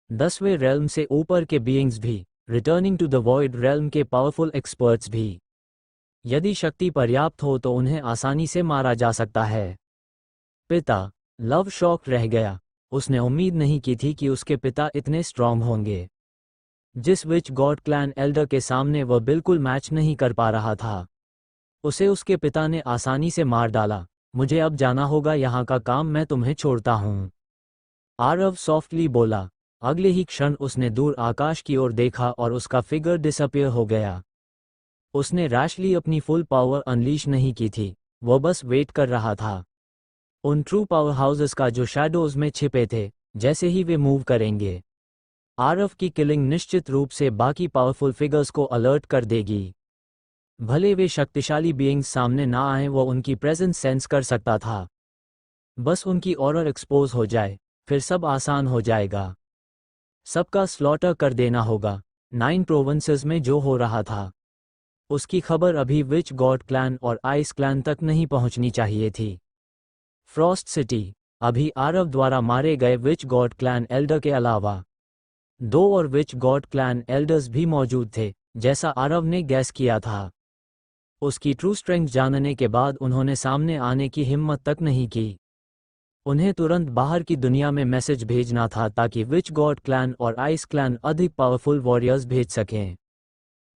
[SPEAKER 2] 10वें रेल्म से ऊपर के बीइंग्स भी, returning to the void realm के पावरफुल एक्सपर्ट्स भी, यदि शक्ति पर्याप्त हो तो उन्हें आसानी से मारा जा सकता है। पिता लव शॉक रह गया। उसने उम्मीद नहीं की थी कि उसके पिता इतने स्ट्रांग होंगे। जिस विच गॉड क्लैन एल्डर के सामने वह बिल्कुल मैच नहीं कर पा रहा था। उसे उसके पिता ने आसानी से मार डाला। मुझे अब जाना होगा, यहाँ का काम मैं तुम्हें छोड़ता हूँ, आरव सॉफ्टली बोला। अगले ही क्षण उसने दूर आकाश की ओर देखा और उसका फिगर डिसअपीयर हो गया। उसने रैशली अपनी फुल पावर अनलीश नहीं की थी, वह बस वेट कर रहा था उन ट्रू पावर हाउसेस का जो शैडोज में छिपे थे। जैसे ही वे मूव करेंगे, आरव की किलिंग निश्चित रूप से बाकी पावरफुल फिगर्स को अलर्ट कर देगी। भले वे शक्तिशाली बीइंग्स सामने ना आए, वो उनकी प्रेजेंस सेंस कर सकता था। बस उनकी ऑरर एक्सपोज हो जाए, फिर सब आसान हो जाएगा। सबका स्लॉटर कर देना होगा। 9 प्रोविंसेस में जो हो रहा था उसकी खबर अभी विच गॉड क्लैन और आइस क्लैन तक नहीं पहुंचनी चाहिए थी। फ्रॉस्ट सिटी अभी आरव द्वारा मारे गए विच गॉड क्लैन एल्डर के अलावा 2 और विच गॉड क्लैन एल्डर्स भी मौजूद थे, जैसा आरव ने गैस किया था। उसकी ट्रू स्ट्रेंथ जानने के बाद उन्होंने सामने आने की हिम्मत तक नहीं की। उन्हें तुरंत बाहर की दुनिया में मैसेज भेजना था ताकि विच गॉड क्लैन और आइस क्लैन अधिक पावरफुल वॉरियर्स भेज सकें।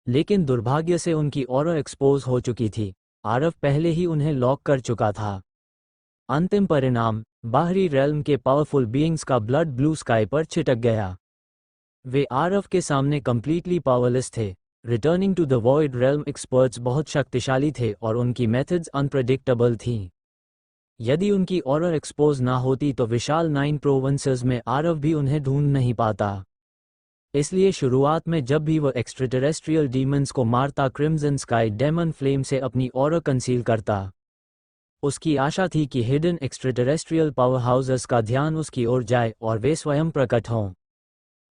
[SPEAKER 2] लेकिन दुर्भाग्य से उनकी ऑरा एक्सपोज हो चुकी थी। आरव पहले ही उन्हें लॉक कर चुका था। अंतिम परिणाम, बाहरी रेल्म के पावरफुल बीइंग्स का ब्लड ब्लू स्काई पर छिटक गया। वे आरव के सामने कंप्लीटली पावरलेस थे। Returning to the void realm experts बहुत शक्तिशाली थे और उनकी मेथड्स अनप्रेडिक्टेबल थीं। यदि उनकी ऑरा एक्सपोज ना होती तो विशाल 9 प्रोविंसेस में आरव भी उन्हें ढूंढ नहीं पाता। इसलिए शुरुआत में जब भी वह एक्स्ट्राटेरेस्ट्रियल डीमंस को मारता, क्रिम्सन स्काई डेमन फ्लेम से अपनी ऑरा कंसील करता। उसकी आशा थी कि हिडन एक्स्ट्राटेरेस्ट्रियल पावर हाउसेस का ध्यान उसकी ओर जाए और वे स्वयं प्रकट हों,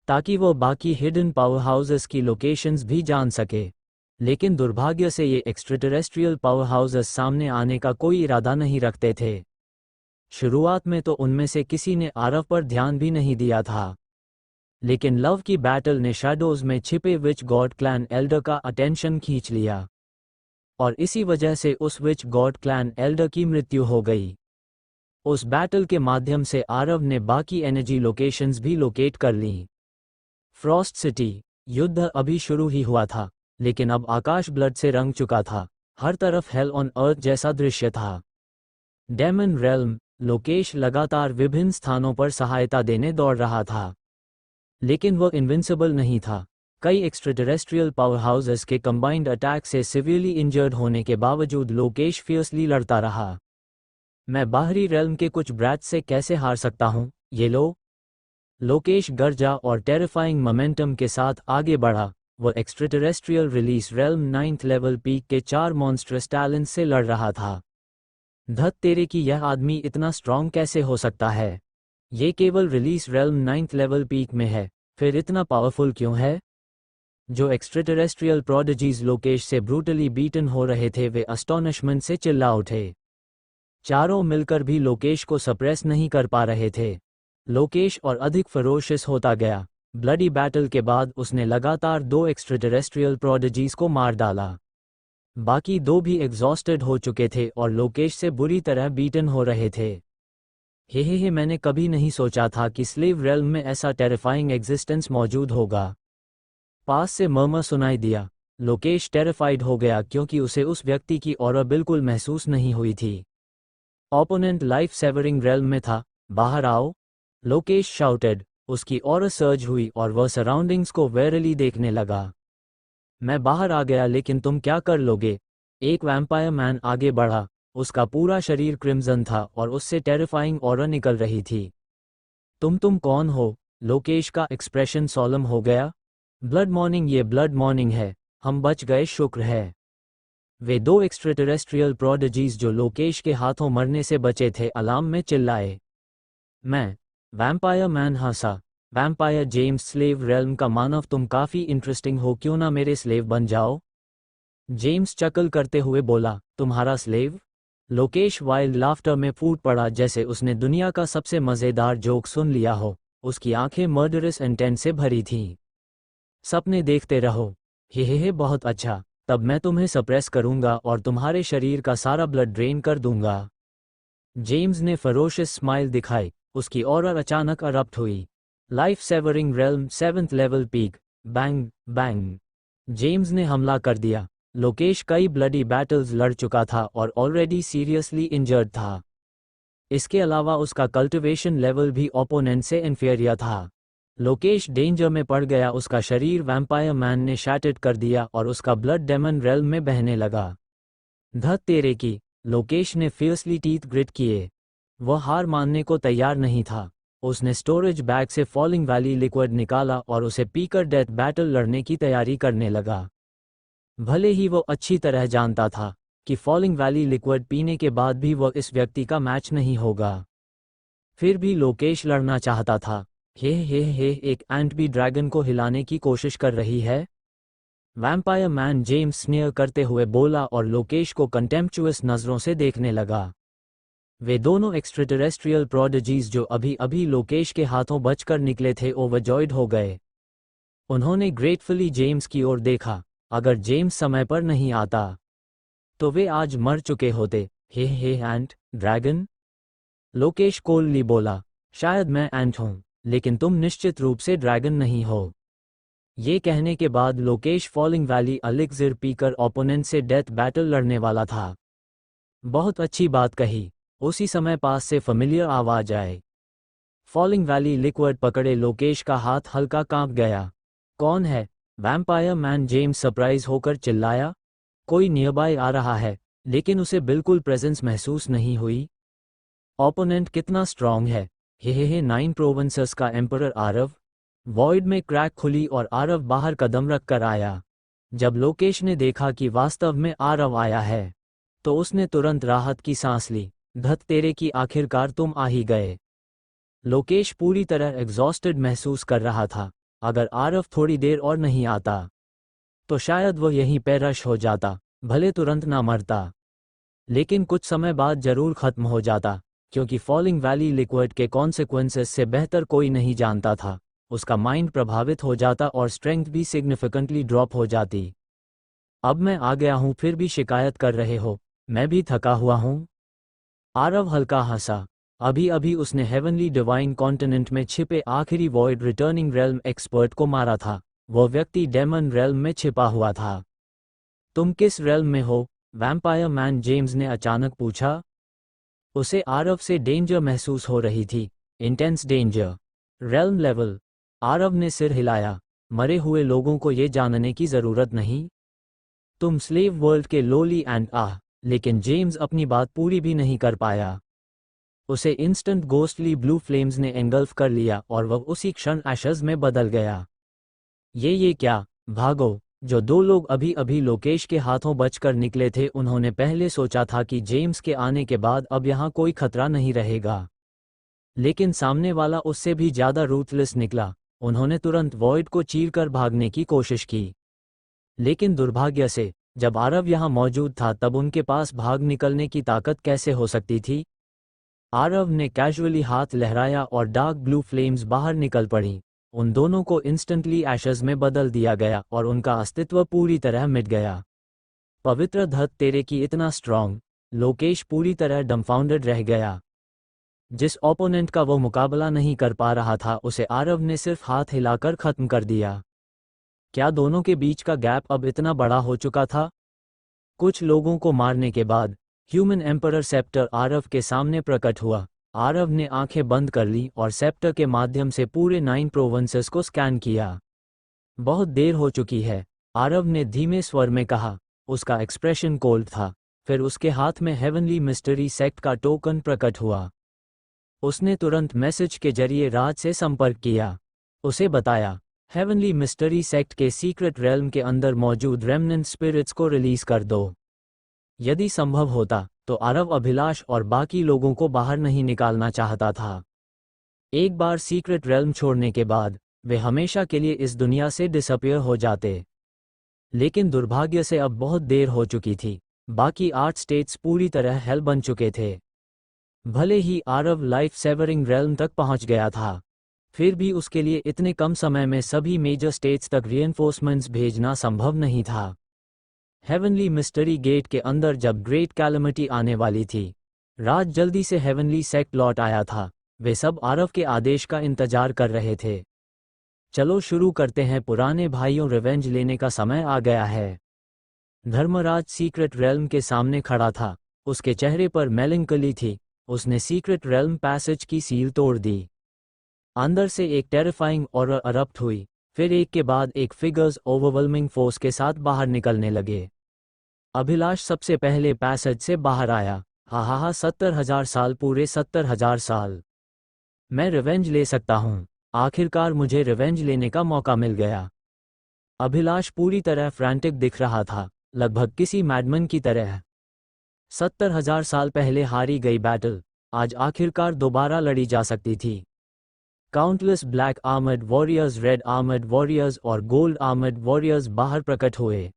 [SPEAKER 2] ताकि वो बाकी हिडन पावर हाउसेस की लोकेशंस भी जान सके। लेकिन दुर्भाग्य से ये एक्स्ट्राटेरेस्ट्रियल पावर हाउसेस सामने आने का कोई इरादा नहीं रखते थे। शुरुआत में तो उनमें से किसी ने आरव पर ध्यान भी नहीं दिया था, लेकिन लव की बैटल ने शैडोज में छिपे विच गॉड क्लैन एल्डर का अटेंशन खींच लिया, और इसी वजह से उस विच गॉड क्लैन एल्डर की मृत्यु हो गई। उस बैटल के माध्यम से आरव ने बाकी एनर्जी लोकेशंस भी लोकेट कर लीं। फ्रॉस्ट सिटी युद्ध अभी शुरू ही हुआ था, लेकिन अब आकाश ब्लड से रंग चुका था। हर तरफ हेल ऑन अर्थ जैसा दृश्य था। डेमन रेल्म लोकेश लगातार विभिन्न स्थानों पर सहायता देने दौड़ रहा था, लेकिन वह इनविंसिबल नहीं था। कई एक्स्ट्राटेरेस्ट्रियल पावर हाउसेस के कंबाइंड अटैक से सिवियरली इंजर्ड होने के बावजूद लोकेश फियर्सली लड़ता रहा। मैं बाहरी रेल्म के कुछ ब्रैट्स से कैसे हार सकता हूँ, ये लो। लोकेश गर्जा और टेरिफाइंग मोमेंटम के साथ आगे बढ़ा। वह extraterrestrial release realm 9th level peak के 4 मॉन्स्ट्रस टैलेंट से लड़ रहा था। धत तेरे की, यह आदमी इतना स्ट्रांग कैसे हो सकता है? ये केवल release realm 9th level peak में है, फिर इतना पावरफुल क्यों है? जो एक्स्ट्राटेरेस्ट्रियल प्रोडिजीज लोकेश से ब्रूटली बीटन हो रहे थे, वे अस्टोनिशमेंट से चिल्ला उठे। चारों मिलकर भी लोकेश को सप्रेस नहीं कर पा रहे थे। लोकेश और अधिक फरोशियस होता गया। ब्लडी बैटल के बाद उसने लगातार 2 एक्स्ट्राटेरेस्ट्रियल प्रोडिजीज को मार डाला। बाकी 2 भी एग्जॉस्टेड हो चुके थे और लोकेश से बुरी तरह बीटन हो रहे थे। हे, मैंने कभी नहीं सोचा था कि स्लेव रेल्म में ऐसा टेरिफाइंग एग्जिस्टेंस मौजूद होगा। पास से मर्मर सुनाई दिया। लोकेश टेरिफाइड हो गया क्योंकि उसे उस व्यक्ति की ऑरा बिल्कुल महसूस नहीं हुई थी। ओपोनेंट लाइफ सेवरिंग रेल्म में था। बाहर आओ, लोकेश शाउटेड। उसकी ऑरा सर्ज हुई और वह सराउंडिंग्स को वेरली देखने लगा। मैं बाहर आ गया, लेकिन तुम क्या कर लोगे? एक वैम्पायर मैन आगे बढ़ा। उसका पूरा शरीर क्रिम्सन था और उससे टेरिफाइंग ऑरा निकल रही थी। तुम कौन हो? लोकेश का एक्सप्रेशन सॉलम हो गया। ब्लड मॉर्निंग, ये ब्लड मॉर्निंग है। हम बच गए, शुक्र है। वे 2 एक्स्ट्राटेरेस्ट्रियल प्रोडिजीज जो लोकेश के हाथों मरने से बचे थे, अलार्म में चिल्लाए। मैं वैम्पायर मैन हंसा। वैम्पायर जेम्स, स्लेव रेल्म का मानव, तुम काफ़ी इंटरेस्टिंग हो, क्यों ना मेरे स्लेव बन जाओ? जेम्स चकल करते हुए बोला, तुम्हारा स्लेव? लोकेश वाइल्ड लाफ्टर में फूट पड़ा, जैसे उसने दुनिया का सबसे मज़ेदार जोक सुन लिया हो। उसकी आंखें मर्डरस इंटेंट से भरी थीं। सपने देखते रहो। हे, बहुत अच्छा। तब मैं तुम्हें सप्रेस करूंगा और तुम्हारे शरीर का सारा ब्लड ड्रेन कर दूंगा। जेम्स ने फरोशियस स्माइल दिखाई, उसकी ऑरा अचानक अरप्ट हुई। Life severing realm 7th level peak. Bang bang. James ने हमला कर दिया। लोकेश कई ब्लडी बैटल्स लड़ चुका था और ऑलरेडी सीरियसली इंजर्ड था। इसके अलावा उसका कल्टिवेशन लेवल भी ओपोनेंट से इन्फीरियर था। लोकेश डेंजर में पड़ गया। उसका शरीर वैम्पायर मैन ने शैटर्ड कर दिया और उसका ब्लड डेमन रेल्म में बहने लगा। धत तेरे की। लोकेश ने फियर्सली टीथ ग्रिट किए। वह हार मानने को तैयार नहीं था। उसने स्टोरेज बैग से फॉलिंग वैली लिक्विड निकाला और उसे पीकर डेथ बैटल लड़ने की तैयारी करने लगा। भले ही वो अच्छी तरह जानता था कि फॉलिंग वैली लिक्विड पीने के बाद भी वह इस व्यक्ति का मैच नहीं होगा, फिर भी लोकेश लड़ना चाहता था। हे, एक एंट भी ड्रैगन को हिलाने की कोशिश कर रही है। वैम्पायर मैन जेम्स स्नेयर करते हुए बोला और लोकेश को कंटेम्प्चुअस नज़रों से देखने लगा। वे दोनों एक्स्ट्राटेरेस्ट्रियल प्रोडिजीज जो अभी अभी लोकेश के हाथों बचकर निकले थे ओवरजॉयड हो गए। उन्होंने ग्रेटफुली जेम्स की ओर देखा। अगर जेम्स समय पर नहीं आता तो वे आज मर चुके होते। हे एंट ड्रैगन। लोकेश कोल्डली बोला, शायद मैं एंट हूं, लेकिन तुम निश्चित रूप से ड्रैगन नहीं हो। ये कहने के बाद लोकेश फॉलिंग वैली एलिक्सिर पीकर ओपोनेंट से डेथ बैटल लड़ने वाला था। बहुत अच्छी बात कही। उसी समय पास से familiar आवाज आए। फॉलिंग वैली लिक्विड पकड़े लोकेश का हाथ हल्का कांप गया। कौन है? वैम्पायर मैन जेम्स सरप्राइज होकर चिल्लाया। कोई नियरबाई आ रहा है, लेकिन उसे बिल्कुल प्रेजेंस महसूस नहीं हुई। ओपोनेंट कितना स्ट्रांग है। हे 9 प्रोविंसेस का एम्परर आरव। वॉइड में क्रैक खुली और आरव बाहर कदम रख कर आया। जब लोकेश ने देखा कि वास्तव में आरव आया है तो उसने तुरंत राहत की सांस ली। धत तेरे की, आखिरकार तुम आ ही गए। लोकेश पूरी तरह एग्जॉस्टेड महसूस कर रहा था। अगर आरव थोड़ी देर और नहीं आता तो शायद वह यहीं पे रश हो जाता, भले तुरंत ना मरता, लेकिन कुछ समय बाद जरूर खत्म हो जाता, क्योंकि फॉलिंग वैली लिक्विड के कॉन्सिक्वेंसेस से बेहतर कोई नहीं जानता था। उसका माइंड प्रभावित हो जाता और स्ट्रेंथ भी सिग्निफिकेंटली ड्रॉप हो जाती। अब मैं आ गया हूं फिर भी शिकायत कर रहे हो, मैं भी थका हुआ हूं। आरव हल्का हंसा। अभी अभी उसने हेवनली डिवाइन कॉन्टिनेंट में छिपे आखिरी वॉइड रिटर्निंग रेल्म एक्सपर्ट को मारा था। वो व्यक्ति डेमन रेल्म में छिपा हुआ था। तुम किस रेल्म में हो? वैम्पायर मैन जेम्स ने अचानक पूछा। उसे आरव से डेंजर महसूस हो रही थी, intense danger. Realm level. Aarav ने सिर हिलाया। मरे हुए लोगों को ये जानने की जरूरत नहीं। तुम स्लेव वर्ल्ड के लोली एंड लेकिन जेम्स अपनी बात पूरी भी नहीं कर पाया। उसे इंस्टेंट गोस्टली ब्लू फ्लेम्स ने एंगल्फ कर लिया और वह उसी क्षण एशेज में बदल गया। ये क्या? भागो! जो दो लोग अभी अभी लोकेश के हाथों बचकर निकले थे उन्होंने पहले सोचा था कि जेम्स के आने के बाद अब यहाँ कोई खतरा नहीं रहेगा, लेकिन सामने वाला उससे भी ज्यादा रूथलेस निकला। उन्होंने तुरंत वॉइड को चीरकर भागने की कोशिश की, लेकिन दुर्भाग्य से जब आरव यहाँ मौजूद था तब उनके पास भाग निकलने की ताकत कैसे हो सकती थी। आरव ने कैजुअली हाथ लहराया और डार्क ब्लू फ्लेम्स बाहर निकल पड़ी। उन दोनों को इंस्टेंटली एशेज में बदल दिया गया और उनका अस्तित्व पूरी तरह मिट गया। पवित्र धत तेरे की, इतना स्ट्रांग! लोकेश पूरी तरह डम्फाउंडेड रह गया। जिस ओपोनेंट का वो मुकाबला नहीं कर पा रहा था उसे आरव ने सिर्फ हाथ हिलाकर खत्म कर दिया। क्या दोनों के बीच का गैप अब इतना बड़ा हो चुका था? कुछ लोगों को मारने के बाद ह्यूमन एम्परर सेप्टर आरव के सामने प्रकट हुआ। आरव ने आंखें बंद कर ली और सेप्टर के माध्यम से पूरे 9 प्रोविंसेस को स्कैन किया। बहुत देर हो चुकी है, आरव ने धीमे स्वर में कहा। उसका एक्सप्रेशन कोल्ड था। फिर उसके हाथ में हेवनली मिस्ट्री सेक्ट का टोकन प्रकट हुआ। उसने तुरंत मैसेज के जरिए राज से संपर्क किया। उसे बताया, हेवनली मिस्ट्री सेक्ट के सीक्रेट रेल्म के अंदर मौजूद रेमनेंट स्पिरिट्स को रिलीज कर दो। यदि संभव होता तो आरव अभिलाष और बाकी लोगों को बाहर नहीं निकालना चाहता था। एक बार सीक्रेट रेल्म छोड़ने के बाद वे हमेशा के लिए इस दुनिया से डिसअपियर हो जाते, लेकिन दुर्भाग्य से अब बहुत देर हो चुकी थी। बाकी 8 स्टेट्स पूरी तरह हेल बन चुके थे। भले ही आरव लाइफ सेवरिंग रेल्म तक पहुंच गया था, फिर भी उसके लिए इतने कम समय में सभी मेजर स्टेट्स तक रीइंफोर्समेंट्स भेजना संभव नहीं था। हेवनली मिस्ट्री गेट के अंदर जब ग्रेट कैलमिटी आने वाली थी, राज जल्दी से हेवनली सेक्ट लौट आया था। वे सब आरव के आदेश का इंतजार कर रहे थे। चलो शुरू करते हैं पुराने भाइयों, रिवेंज लेने का समय आ गया है। धर्मराज सीक्रेट रेल्म के सामने खड़ा था। उसके चेहरे पर मेलंकली थी। उसने सीक्रेट रेल्म पैसेज की सील तोड़ दी। अंदर से एक टेरिफाइंग ऑरर अरप्ट हुई। फिर एक के बाद एक फिगर्स ओवरवेलमिंग फोर्स के साथ बाहर निकलने लगे। अभिलाष सबसे पहले पैसेज से बाहर आया। हा 70,000 साल, पूरे 70,000 साल। मैं रिवेंज ले सकता हूँ। आखिरकार मुझे रिवेंज लेने का मौका मिल गया। अभिलाष पूरी तरह फ्रैंटिक दिख रहा था, लगभग किसी मैडमन की तरह। 70,000 साल पहले हारी गई बैटल आज आखिरकार दोबारा लड़ी जा सकती थी। Countless black armoured warriors, red armoured warriors और गोल्ड आर्मर्ड वॉरियर्स बाहर प्रकट हुए।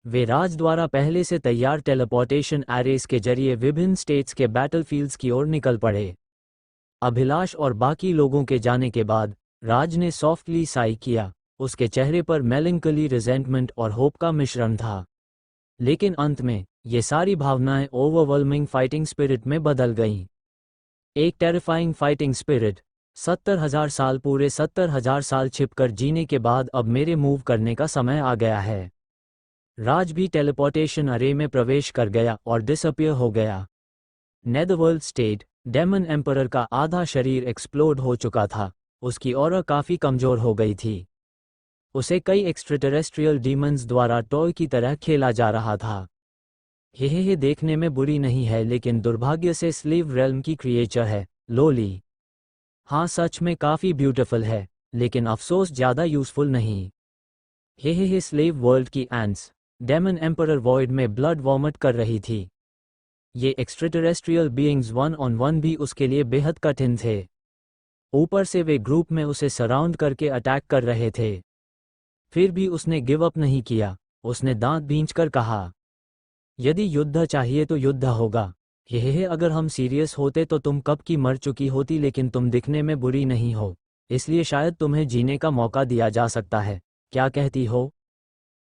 [SPEAKER 2] वे राज द्वारा पहले से तैयार टेलीपोर्टेशन एरेस के जरिए विभिन्न स्टेट्स के बैटलफील्ड्स की ओर निकल पड़े। अभिलाष और बाकी लोगों के जाने के बाद राज ने सॉफ्टली साई किया। उसके चेहरे पर मेलंकली, रिजेंटमेंट और होप का मिश्रण था। लेकिन अंत में ये सारी भावनाएं ओवरवेलमिंग फाइटिंग स्पिरिट में बदल गईं। एक टेरिफाइंग फाइटिंग स्पिरिट। 70,000 साल, पूरे 70,000 साल छिपकर जीने के बाद अब मेरे मूव करने का समय आ गया है। राज भी टेलीपोर्टेशन अरे में प्रवेश कर गया और डिसअपियर हो गया। नेदरवर्ल्ड स्टेट, डेमन एम्परर का आधा शरीर एक्सप्लोड हो चुका था। उसकी ऑरा काफी कमजोर हो गई थी। उसे कई एक्स्ट्राटेरेस्ट्रियल डीमंस द्वारा टॉय की तरह खेला जा रहा था। हे देखने में बुरी नहीं है, लेकिन दुर्भाग्य से स्लीव रेल्म की क्रिएचर है। लोली। हाँ, सच में काफी ब्यूटीफुल है, लेकिन अफसोस ज्यादा यूजफुल नहीं। हे स्लेव वर्ल्ड की एंट्स। डेमन एम्परर वॉइड में ब्लड वॉमिट कर रही थी। ये एक्स्ट्राटेरेस्ट्रियल बीइंग्स 1-on-1 भी उसके लिए बेहद कठिन थे। ऊपर से वे ग्रुप में उसे सराउंड करके अटैक कर रहे थे। फिर भी उसने गिव अप नहीं किया। उसने दांत भींचकर कहा, यदि युद्ध चाहिए तो युद्ध होगा। अगर हम सीरियस होते तो तुम कब की मर चुकी होती, लेकिन तुम दिखने में बुरी नहीं हो, इसलिए शायद तुम्हें जीने का मौका दिया जा सकता है। क्या कहती हो?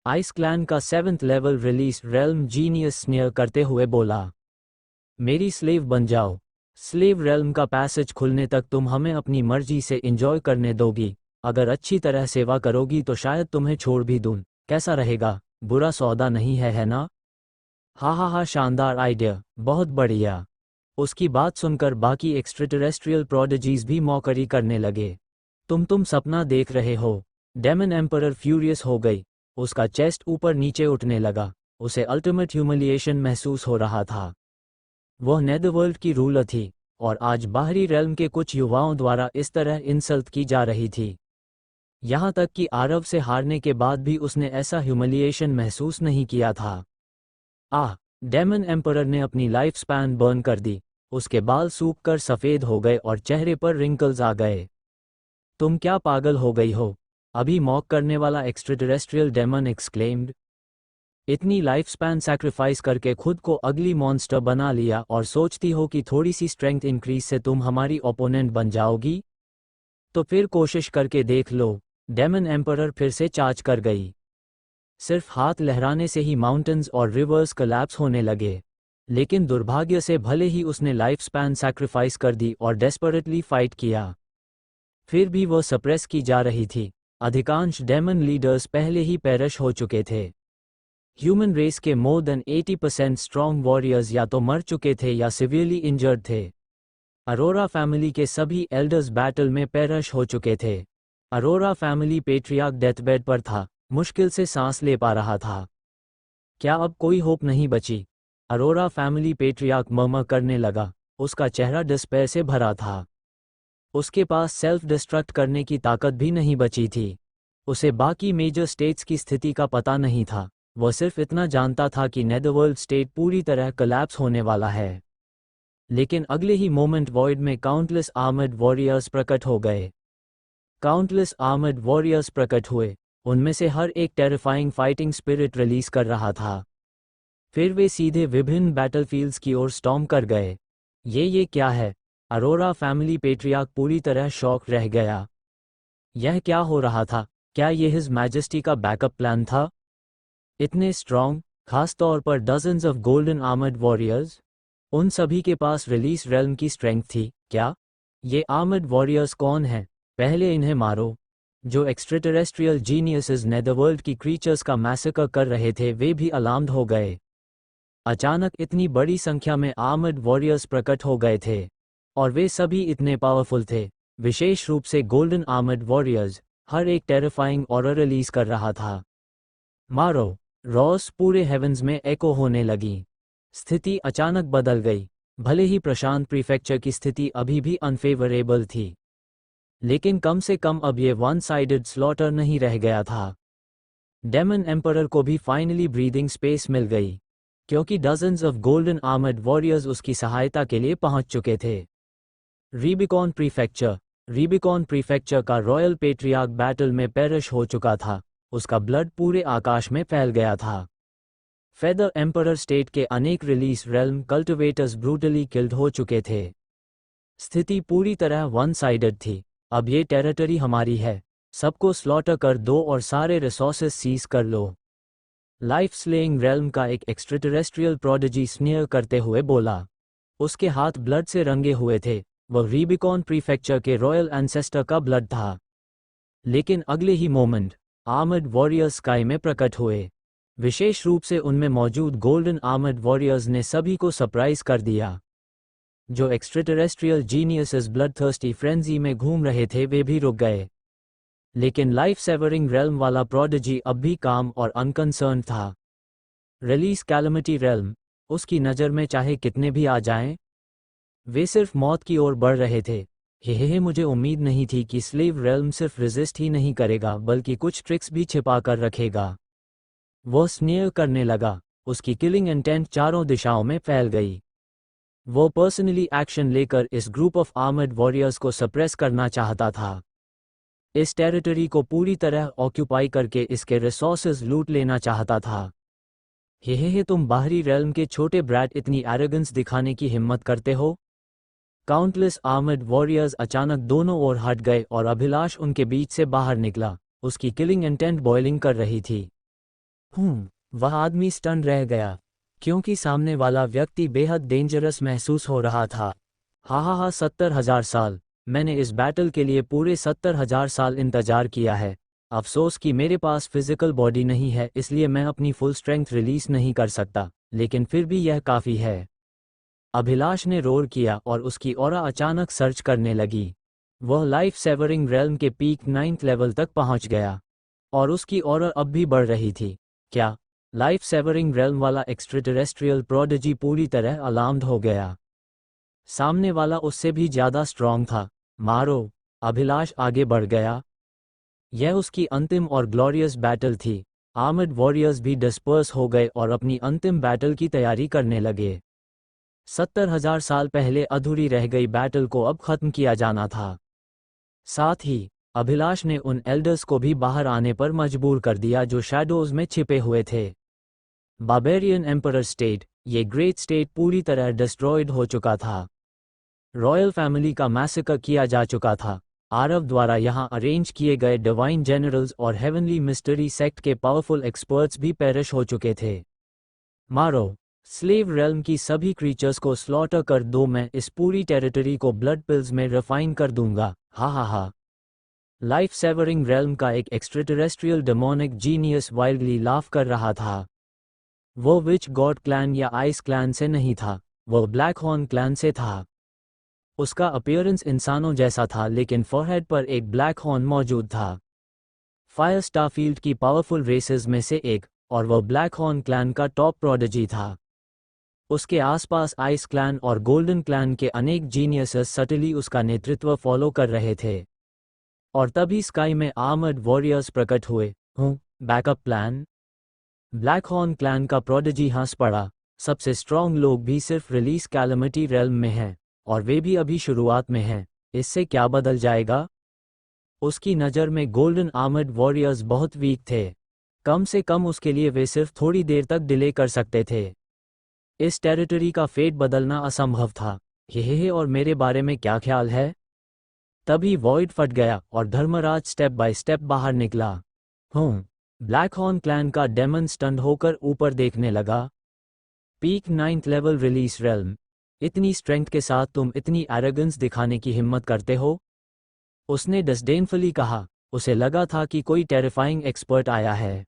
[SPEAKER 2] आइस क्लैन का 7th level release realm genius snare करते हुए बोला, मेरी स्लेव बन जाओ। स्लेव रेल्म का पैसेज खुलने तक तुम हमें अपनी मर्जी से एंजॉय करने दोगी। अगर अच्छी तरह सेवा करोगी तो शायद तुम्हें छोड़ भी दूं। कैसा रहेगा? बुरा सौदा नहीं है, है ना? हा, शानदार आइडिया, बहुत बढ़िया। उसकी बात सुनकर बाकी एक्स्ट्राटेरेस्ट्रियल प्रोडिजीज भी मौकरी करने लगे। तुम सपना देख रहे हो। डेमन एम्परर फ्यूरियस हो गई। उसका चेस्ट ऊपर नीचे उठने लगा। उसे अल्टीमेट ह्यूमिलिएशन महसूस हो रहा था। वह नेदरवर्ल्ड की रूलर थी और आज बाहरी रेल्म के कुछ युवाओं द्वारा इस तरह इंसल्ट की जा रही थी। यहाँ तक कि आरव से हारने के बाद भी उसने ऐसा ह्यूमिलिएशन महसूस नहीं किया था। डेमन एम्परर ने अपनी लाइफ स्पैन बर्न कर दी। उसके बाल सूख कर सफ़ेद हो गए और चेहरे पर रिंकल्स आ गए। तुम क्या पागल हो गई हो? अभी मॉक करने वाला एक्स्ट्राटेरेस्ट्रियल डेमन एक्सक्लेम्ड। इतनी लाइफ स्पैन सैक्रिफाइस करके खुद को अगली मॉन्स्टर बना लिया और सोचती हो कि थोड़ी सी स्ट्रेंथ इंक्रीज से तुम हमारी ओपोनेंट बन जाओगी? तो फिर कोशिश करके देख लो। डेमन एम्परर फिर से चार्ज कर गई। सिर्फ हाथ लहराने से ही माउंटेन्स और रिवर्स कोलैप्स होने लगे। लेकिन दुर्भाग्य से भले ही उसने लाइफ स्पैन सैक्रिफाइस कर दी और डेस्परेटली फाइट किया, फिर भी वह सप्रेस की जा रही थी। अधिकांश डेमन लीडर्स पहले ही पेरिश हो चुके थे। ह्यूमन रेस के मोर देन 80% स्ट्रॉन्ग वॉरियर्स या तो मर चुके थे या सिवियरली इंजर्ड थे। अरोरा फैमिली के सभी एल्डर्स बैटल में पेरिश हो चुके थे। अरोरा फैमिली पेट्रियार्क डेथबेड पर था, मुश्किल से सांस ले पा रहा था। क्या अब कोई होप नहीं बची? अरोरा फैमिली पेट्रियार्क मर्मर करने लगा। उसका चेहरा डिस्पेयर से भरा था। उसके पास सेल्फ डिस्ट्रक्ट करने की ताकत भी नहीं बची थी। उसे बाकी मेजर स्टेट्स की स्थिति का पता नहीं था। वह सिर्फ इतना जानता था कि नेदरवर्ल्ड स्टेट पूरी तरह कोलैप्स होने वाला है। लेकिन अगले ही मोमेंट वॉइड में काउंटलेस आर्मर्ड वॉरियर्स प्रकट हो गए। काउंटलेस आर्मर्ड वॉरियर्स प्रकट हुए। उनमें से हर एक टेरिफाइंग फाइटिंग स्पिरिट रिलीज कर रहा था। फिर वे सीधे विभिन्न बैटलफील्ड्स की ओर स्टॉर्म कर गए। ये क्या है? अरोरा फैमिली पेट्रियार्क पूरी तरह शॉक रह गया। यह क्या हो रहा था? क्या ये हिज मैजेस्टी का बैकअप प्लान था? इतने स्ट्रॉन्ग, खास तौर पर dozens of golden armoured warriors. उन सभी के पास रिलीज रेल्म की स्ट्रेंथ थी। क्या ये आर्मर्ड वॉरियर्स कौन हैं? पहले इन्हें मारो। जो एक्स्ट्राटेरेस्ट्रियल जीनियसेस नेदरवर्ल्ड की क्रीचर्स का मैसेकर कर रहे थे वे भी अलार्म्ड हो गए। अचानक इतनी बड़ी संख्या में आर्मर्ड वॉरियर्स प्रकट हो गए थे और वे सभी इतने पावरफुल थे, विशेष रूप से गोल्डन आर्मर्ड वॉरियर्स। हर एक टेरिफाइंग ऑरा रिलीज कर रहा था। मारो रॉस पूरे हेवंस में एको होने लगी। स्थिति अचानक बदल गई। भले ही प्रशांत प्रीफेक्चर की स्थिति अभी भी अनफेवरेबल थी, लेकिन कम से कम अब ये वन साइडेड स्लॉटर नहीं रह गया था। डेमन एम्परर को भी फाइनली ब्रीदिंग स्पेस मिल गई, क्योंकि dozens of golden armoured warriors उसकी सहायता के लिए पहुंच चुके थे। रीबिकॉन प्रीफेक्चर का रॉयल पेट्रियार्क बैटल में पेरिश हो चुका था। उसका ब्लड पूरे आकाश में फैल गया था। फेदर एम्परर स्टेट के अनेक release realm cultivators brutally killed हो चुके थे। स्थिति पूरी तरह वन साइडेड थी। अब ये टेरिटरी हमारी है, सबको स्लॉटर कर दो और सारे रिसोर्सेज सीज कर लो। लाइफ स्लेइंग रेल्म का एक एक्स्ट्राटेरेस्ट्रियल प्रोडिजी स्नीयर करते हुए बोला। उसके हाथ ब्लड से रंगे हुए थे। वह रीबिकॉन प्रीफेक्चर के रॉयल एंसेस्टर का ब्लड था। लेकिन अगले ही मोमेंट आर्मर्ड वॉरियर्स स्काई में प्रकट हुए। विशेष रूप से उनमें मौजूद गोल्डन आर्मर्ड वॉरियर्स ने सभी को सरप्राइज कर दिया। जो एक्स्ट्राटेरेस्ट्रियल जीनियसेस ब्लडथर्स्टी फ्रेंजी में घूम रहे थे वे भी रुक गए। लेकिन लाइफ सेवरिंग रेल्म वाला प्रोडिजी अब भी काम और अनकंसर्न था। रिलीज कैलमिटी रेल्म, उसकी नज़र में चाहे कितने भी आ जाएं, वे सिर्फ मौत की ओर बढ़ रहे थे। हे मुझे उम्मीद नहीं थी कि स्लेव रेल्म सिर्फ रेजिस्ट ही नहीं करेगा बल्कि कुछ ट्रिक्स भी छिपा कर रखेगा। वह स्नेयर करने लगा। उसकी किलिंग इंटेंट चारों दिशाओं में फैल गई। वो पर्सनली एक्शन लेकर इस ग्रुप ऑफ आर्मर्ड वॉरियर्स को सप्रेस करना चाहता था। इस टेरिटरी को पूरी तरह ऑक्यूपाई करके इसके रिसोर्सेज लूट लेना चाहता था। हे तुम बाहरी रेल्म के छोटे ब्रैट इतनी एरोगेंस दिखाने की हिम्मत करते हो? काउंटलेस आर्मर्ड वॉरियर्स अचानक दोनों ओर हट गए और अभिलाष उनके बीच से बाहर निकला। उसकी किलिंग इंटेंट बॉइलिंग कर रही थी। वह आदमी स्टन रह गया, क्योंकि सामने वाला व्यक्ति बेहद डेंजरस महसूस हो रहा था। हा 70,000 साल। मैंने इस बैटल के लिए पूरे 70,000 साल इंतजार किया है। अफसोस कि मेरे पास फिजिकल बॉडी नहीं है, इसलिए मैं अपनी फुल स्ट्रेंथ रिलीज नहीं कर सकता, लेकिन फिर भी यह काफ़ी है। अभिलाष ने रोर किया और उसकी ऑरा अचानक सर्च करने लगी। वह लाइफ सेवरिंग रेल्म के पीक 9th लेवल तक पहुंच गया और उसकी ऑरा अब भी बढ़ रही थी। क्या लाइफ सेवरिंग रेल्म वाला एक्स्ट्राटेरेस्ट्रियल प्रोडिजी पूरी तरह अलार्म्ड हो गया। सामने वाला उससे भी ज्यादा स्ट्रॉन्ग था। मारो, अभिलाष आगे बढ़ गया। यह उसकी अंतिम और ग्लोरियस बैटल थी। आर्मर्ड वॉरियर्स भी डिस्पर्स हो गए और अपनी अंतिम बैटल की तैयारी करने लगे। 70,000 साल पहले अधूरी रह गई बैटल को अब खत्म किया जाना था। साथ ही अभिलाष ने उन एल्डर्स को भी बाहर आने पर मजबूर कर दिया जो शैडोज में छिपे हुए थे। बार्बेरियन एम्परर स्टेट, ये ग्रेट स्टेट पूरी तरह डिस्ट्रॉयड हो चुका था। रॉयल फैमिली का मैसेकर किया जा चुका था। आरव द्वारा यहां अरेंज किए गए डिवाइन जनरल्स और हेवनली मिस्टरी सेक्ट के पावरफुल एक्सपर्ट्स भी पेरिश हो चुके थे। मारो, स्लेव रेल्म की सभी क्रीचर्स को स्लॉटर कर दो। मैं इस पूरी टेरिटरी को ब्लड पिल्स में रिफाइन कर दूंगा। हा। लाइफ सेवरिंग रेल्म का एक extraterrestrial demonic genius wildly laugh कर रहा था। वो विच गॉड क्लैन या आइस क्लैन से नहीं था, वो ब्लैक हॉर्न क्लैन से था। उसका अपीयरेंस इंसानों जैसा था, लेकिन फोरहेड पर एक ब्लैक हॉर्न मौजूद था। फायर स्टारफील्ड की पावरफुल रेसेस में से एक, और वह ब्लैक हॉर्न क्लैन का टॉप प्रोडिजी था। उसके आसपास आइस क्लैन और गोल्डन क्लैन के अनेक जीनियसेस सटली उसका नेतृत्व फॉलो कर रहे थे। और तभी स्काई में आर्मर्ड वॉरियर्स प्रकट हुए। Backup plan. Black horn clan का प्रोडिजी हंस पड़ा। सबसे स्ट्रॉन्ग लोग भी सिर्फ रिलीज कैलमिटी रेल्म में हैं, और वे भी अभी शुरुआत में हैं। इससे क्या बदल जाएगा? उसकी नज़र में गोल्डन आर्मर्ड वॉरियर्स बहुत वीक थे। कम से कम उसके लिए वे सिर्फ थोड़ी देर तक डिले कर सकते थे। इस टेरिटरी का फेट बदलना असंभव था। हे और मेरे बारे में क्या ख्याल है? तभी वॉइड फट गया और धर्मराज स्टेप बाय स्टेप बाहर निकला। ब्लैक हॉर्न क्लैन का डेमन स्टंड होकर ऊपर देखने लगा। Peak 9th level release realm, इतनी स्ट्रेंथ के साथ तुम इतनी एरोगेंस दिखाने की हिम्मत करते हो? उसने डिस्डेनफुली कहा। उसे लगा था कि कोई टेरिफाइंग एक्सपर्ट आया है।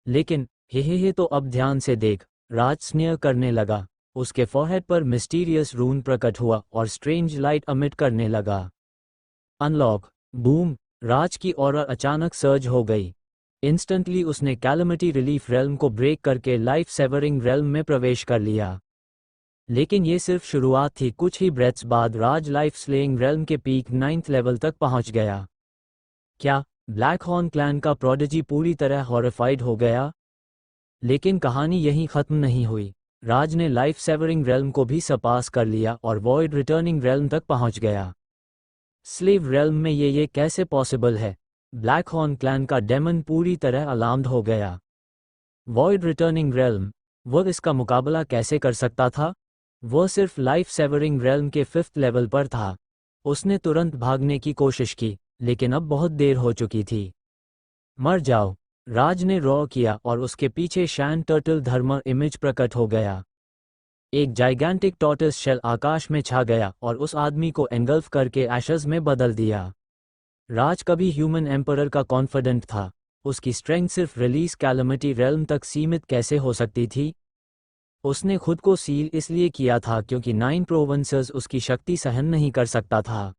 [SPEAKER 2] लेकिन हे तो अब ध्यान से देख, राज स्नेह करने लगा। उसके फॉरहेड पर मिस्टीरियस रून प्रकट हुआ और स्ट्रेंज लाइट अमिट करने लगा। अनलॉक, बूम, राज की ऑरा अचानक सर्ज हो गई। इंस्टेंटली उसने कैलमिटी रिलीफ रेल्म को ब्रेक करके लाइफ सेवरिंग रेल्म में प्रवेश कर लिया। लेकिन ये सिर्फ शुरुआत थी। कुछ ही ब्रेथ्स बाद राज लाइफ स्लेइंग रेल्म के पीक 9th लेवल तक पहुंच गया। क्या ब्लैक हॉर्न क्लैन का प्रोडिजी पूरी तरह हॉरिफाइड हो गया? लेकिन कहानी यहीं खत्म नहीं हुई। राज ने लाइफ सेवरिंग रेल्म को भी सरपास कर लिया और वॉइड रिटर्निंग रेल्म तक पहुंच गया। स्लेव रेल्म में ये कैसे पॉसिबल है? ब्लैक हॉर्न क्लैन का डेमन पूरी तरह अलार्म्ड हो गया। वॉइड रिटर्निंग रेल्म, वह इसका मुकाबला कैसे कर सकता था? वह सिर्फ लाइफ सेवरिंग रेल्म के 5th लेवल पर था। उसने तुरंत भागने की कोशिश की, लेकिन अब बहुत देर हो चुकी थी। मर जाओ, राज ने रॉ किया और उसके पीछे शैन टर्टल धर्म इमेज प्रकट हो गया। एक जाइगैंटिक टॉर्टस शेल आकाश में छा गया और उस आदमी को एंगल्फ करके एशेज में बदल दिया। राज कभी ह्यूमन एम्परर का कॉन्फिडेंट था। उसकी स्ट्रेंथ सिर्फ रिलीज कैलमिटी रेल्म तक सीमित कैसे हो सकती थी? उसने खुद को सील इसलिए किया था क्योंकि 9 प्रोविंसेस उसकी शक्ति सहन नहीं कर सकता था।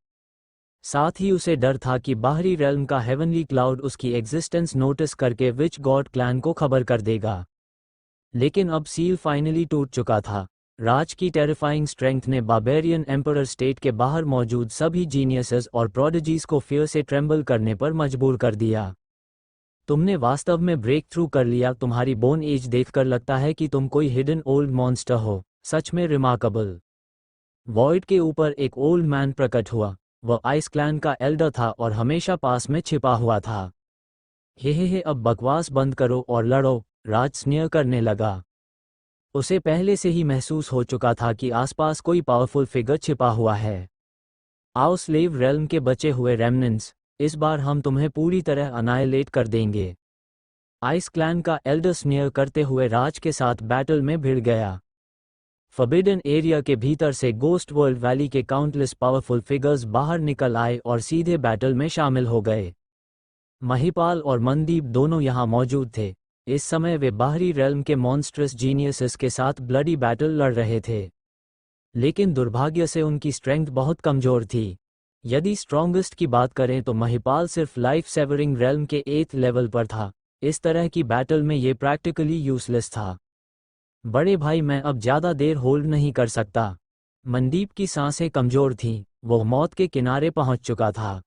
[SPEAKER 2] साथ ही उसे डर था कि बाहरी रेल्म का हेवनली क्लाउड उसकी एग्जिस्टेंस नोटिस करके विच गॉड क्लैन को खबर कर देगा। लेकिन अब सील फाइनली टूट चुका था। राज की टेरिफाइंग स्ट्रेंथ ने बार्बेरियन एम्परर स्टेट के बाहर मौजूद सभी जीनियसेस और प्रोडिजीज को फियर से ट्रेम्बल करने पर मजबूर कर दिया। तुमने वास्तव में ब्रेक थ्रू कर लिया। तुम्हारी बोन एज देखकर लगता है कि तुम कोई हिडन ओल्ड मॉन्स्टर हो। सच में रिमार्केबल। वॉइड के ऊपर एक ओल्ड मैन प्रकट हुआ। वह आइस क्लैन का एल्डर था और हमेशा पास में छिपा हुआ था। हे अब बकवास बंद करो और लड़ो, राज स्नेह करने लगा। उसे पहले से ही महसूस हो चुका था कि आसपास कोई पावरफुल फिगर छिपा हुआ है। आओ स्लेव रेल्म के बचे हुए रेमनेंट्स, इस बार हम तुम्हें पूरी तरह अनाइलेट कर देंगे। आइस क्लैन का एल्डर स्नेह करते हुए राज के साथ बैटल में भिड़ गया। फॉरबिडन एरिया के भीतर से गोस्ट वर्ल्ड वैली के काउंटलेस पावरफुल फिगर्स बाहर निकल आए और सीधे बैटल में शामिल हो गए। महिपाल और मनदीप दोनों यहां मौजूद थे। इस समय वे बाहरी रेल्म के मॉन्स्ट्रस जीनियसेस के साथ ब्लडी बैटल लड़ रहे थे। लेकिन दुर्भाग्य से उनकी स्ट्रेंथ बहुत कमजोर थी। यदि स्ट्रॉन्गेस्ट की बात करें तो महिपाल सिर्फ लाइफ सेवरिंग रेल्म के 8th लेवल पर था। इस तरह की बैटल में ये प्रैक्टिकली यूजलेस था। बड़े भाई, मैं अब ज़्यादा देर होल्ड नहीं कर सकता। मनदीप की सांसें कमजोर थीं, वो मौत के किनारे पहुंच चुका था।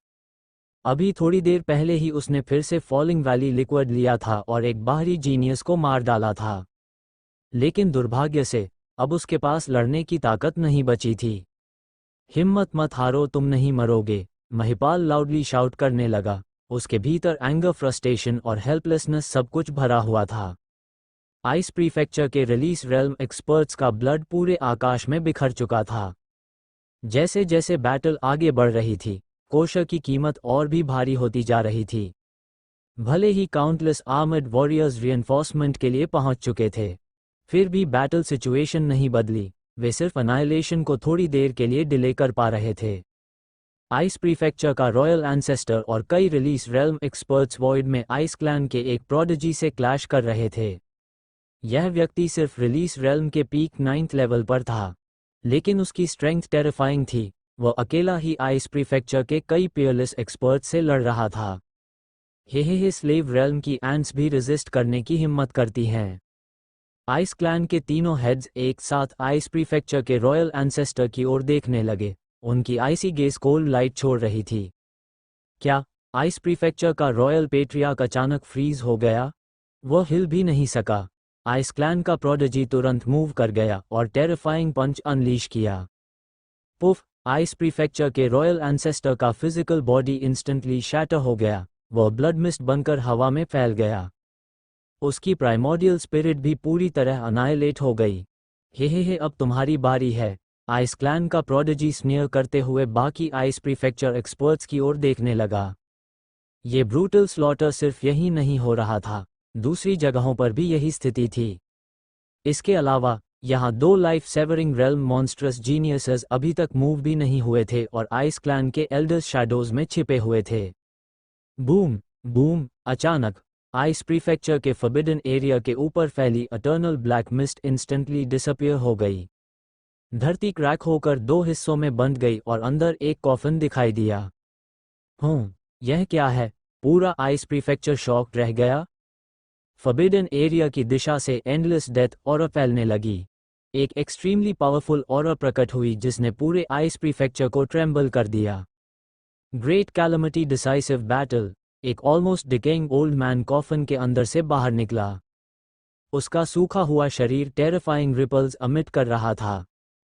[SPEAKER 2] अभी थोड़ी देर पहले ही उसने फिर से फॉलिंग वैली लिक्विड लिया था और एक बाहरी जीनियस को मार डाला था। लेकिन दुर्भाग्य से अब उसके पास लड़ने की ताकत नहीं बची थी। हिम्मत मत हारो, तुम नहीं मरोगे, महिपाल लाउडली शाउट करने लगा। उसके भीतर एंगर, फ्रस्ट्रेशन और हेल्पलेसनेस सब कुछ भरा हुआ था। आइस प्रीफेक्चर के रिलीज रेल्म एक्सपर्ट्स का ब्लड पूरे आकाश में बिखर चुका था। जैसे जैसे बैटल आगे बढ़ रही थी, कोशर की कीमत और भी भारी होती जा रही थी। भले ही काउंटलेस आर्मर्ड वॉरियर्स रिइंफोर्समेंट के लिए पहुंच चुके थे, फिर भी बैटल सिचुएशन नहीं बदली। वे सिर्फ अनाइलेशन को थोड़ी देर के लिए डिले कर पा रहे थे। आइस प्रीफेक्चर का रॉयल एंसेस्टर और कई रिलीज रेल्म एक्सपर्ट्स वॉइड में आइस क्लैन के एक प्रोडिजी से क्लैश कर रहे थे। यह व्यक्ति सिर्फ रिलीज रेल्म के पीक 9th लेवल पर था, लेकिन उसकी स्ट्रेंथ टेरिफाइंग थी। वह अकेला ही आइस प्रीफेक्चर के कई पियरलेस एक्सपर्ट्स से लड़ रहा था। हे स्लेव रेल्म की एंट्स भी रेजिस्ट करने की हिम्मत करती हैं। आइस क्लैन के तीनों हेड्स एक साथ आइस प्रीफेक्चर के रॉयल एंसेस्टर की ओर देखने लगे। उनकी आइसी गेज कोल्ड लाइट छोड़ रही थी। क्या आइस प्रीफेक्चर का रॉयल पेट्रियार्क अचानक फ्रीज हो गया? वह हिल भी नहीं सका। आइस क्लैन का प्रोडिजी तुरंत मूव कर गया और टेरिफाइंग पंच अनलीश किया। पुफ! आइस प्रीफेक्चर के रॉयल एंसेस्टर का फिजिकल बॉडी इंस्टेंटली शैटर हो गया। वह ब्लड मिस्ट बनकर हवा में फैल गया। उसकी प्राइमोर्डियल स्पिरिट भी पूरी तरह अनाइलेट हो गई। हे अब तुम्हारी बारी है। आइस क्लैन का प्रोडिजी स्नेयर करते हुए बाकी आइस प्रीफेक्चर एक्सपर्ट्स की ओर देखने लगा। ये ब्रूटल स्लॉटर सिर्फ यही नहीं हो रहा था, दूसरी जगहों पर भी यही स्थिति थी। इसके अलावा यहाँ 2 life severing realm monstrous geniuses अभी तक मूव भी नहीं हुए थे और आइस क्लैन के एल्डर्स शैडोज में छिपे हुए थे। बूम बूम, अचानक आइस प्रीफेक्चर के फॉरबिडन एरिया के ऊपर फैली eternal black mist instantly disappear हो गई। धरती क्रैक होकर 2 हिस्सों में बंट गई और अंदर एक कॉफिन दिखाई दिया। यह क्या है? पूरा आइस प्रीफेक्चर शॉक रह गया। फॉरबिडन एरिया की दिशा से एंडलेस डेथ ऑरा फैलने लगी। एक एक्सट्रीमली पावरफुल ऑरा प्रकट हुई जिसने पूरे आइस प्रीफेक्चर को ट्रेम्बल कर दिया। Great calamity decisive battle. एक almost decaying old man coffin के अंदर से बाहर निकला। उसका सूखा हुआ शरीर टेरिफाइंग रिपल्स अमिट कर रहा था।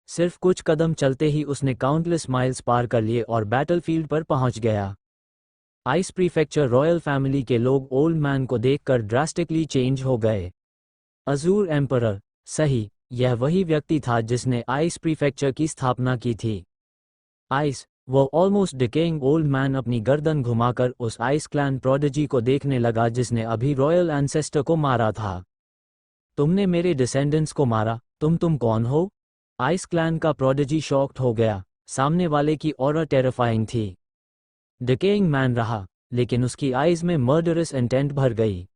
[SPEAKER 2] सिर्फ कुछ कदम चलते ही उसने काउंटलेस माइल्स पार कर लिए और बैटलफील्ड पर पहुंच गया। आइस प्रीफेक्चर रॉयल फैमिली के लोग ओल्ड मैन को देखकर ड्रास्टिकली चेंज हो गए। अजूर एम्परर, सही, यह वही व्यक्ति था जिसने आइस प्रीफेक्चर की स्थापना की थी। आइस, वो ऑलमोस्ट डिकेइंग ओल्ड मैन अपनी गर्दन घुमाकर उस आइस क्लैन प्रोडिजी को देखने लगा जिसने अभी रॉयल एंसेस्टर को मारा था। तुमने मेरे डिसेंडेंट्स को मारा, तुम कौन हो? आइस क्लैन का प्रोडिजी शॉक्ड हो गया। सामने वाले की ऑरा टेरिफाइंग थी। डिकेइंग मैन रहा, लेकिन उसकी आइज में मर्डरस इंटेंट भर गई।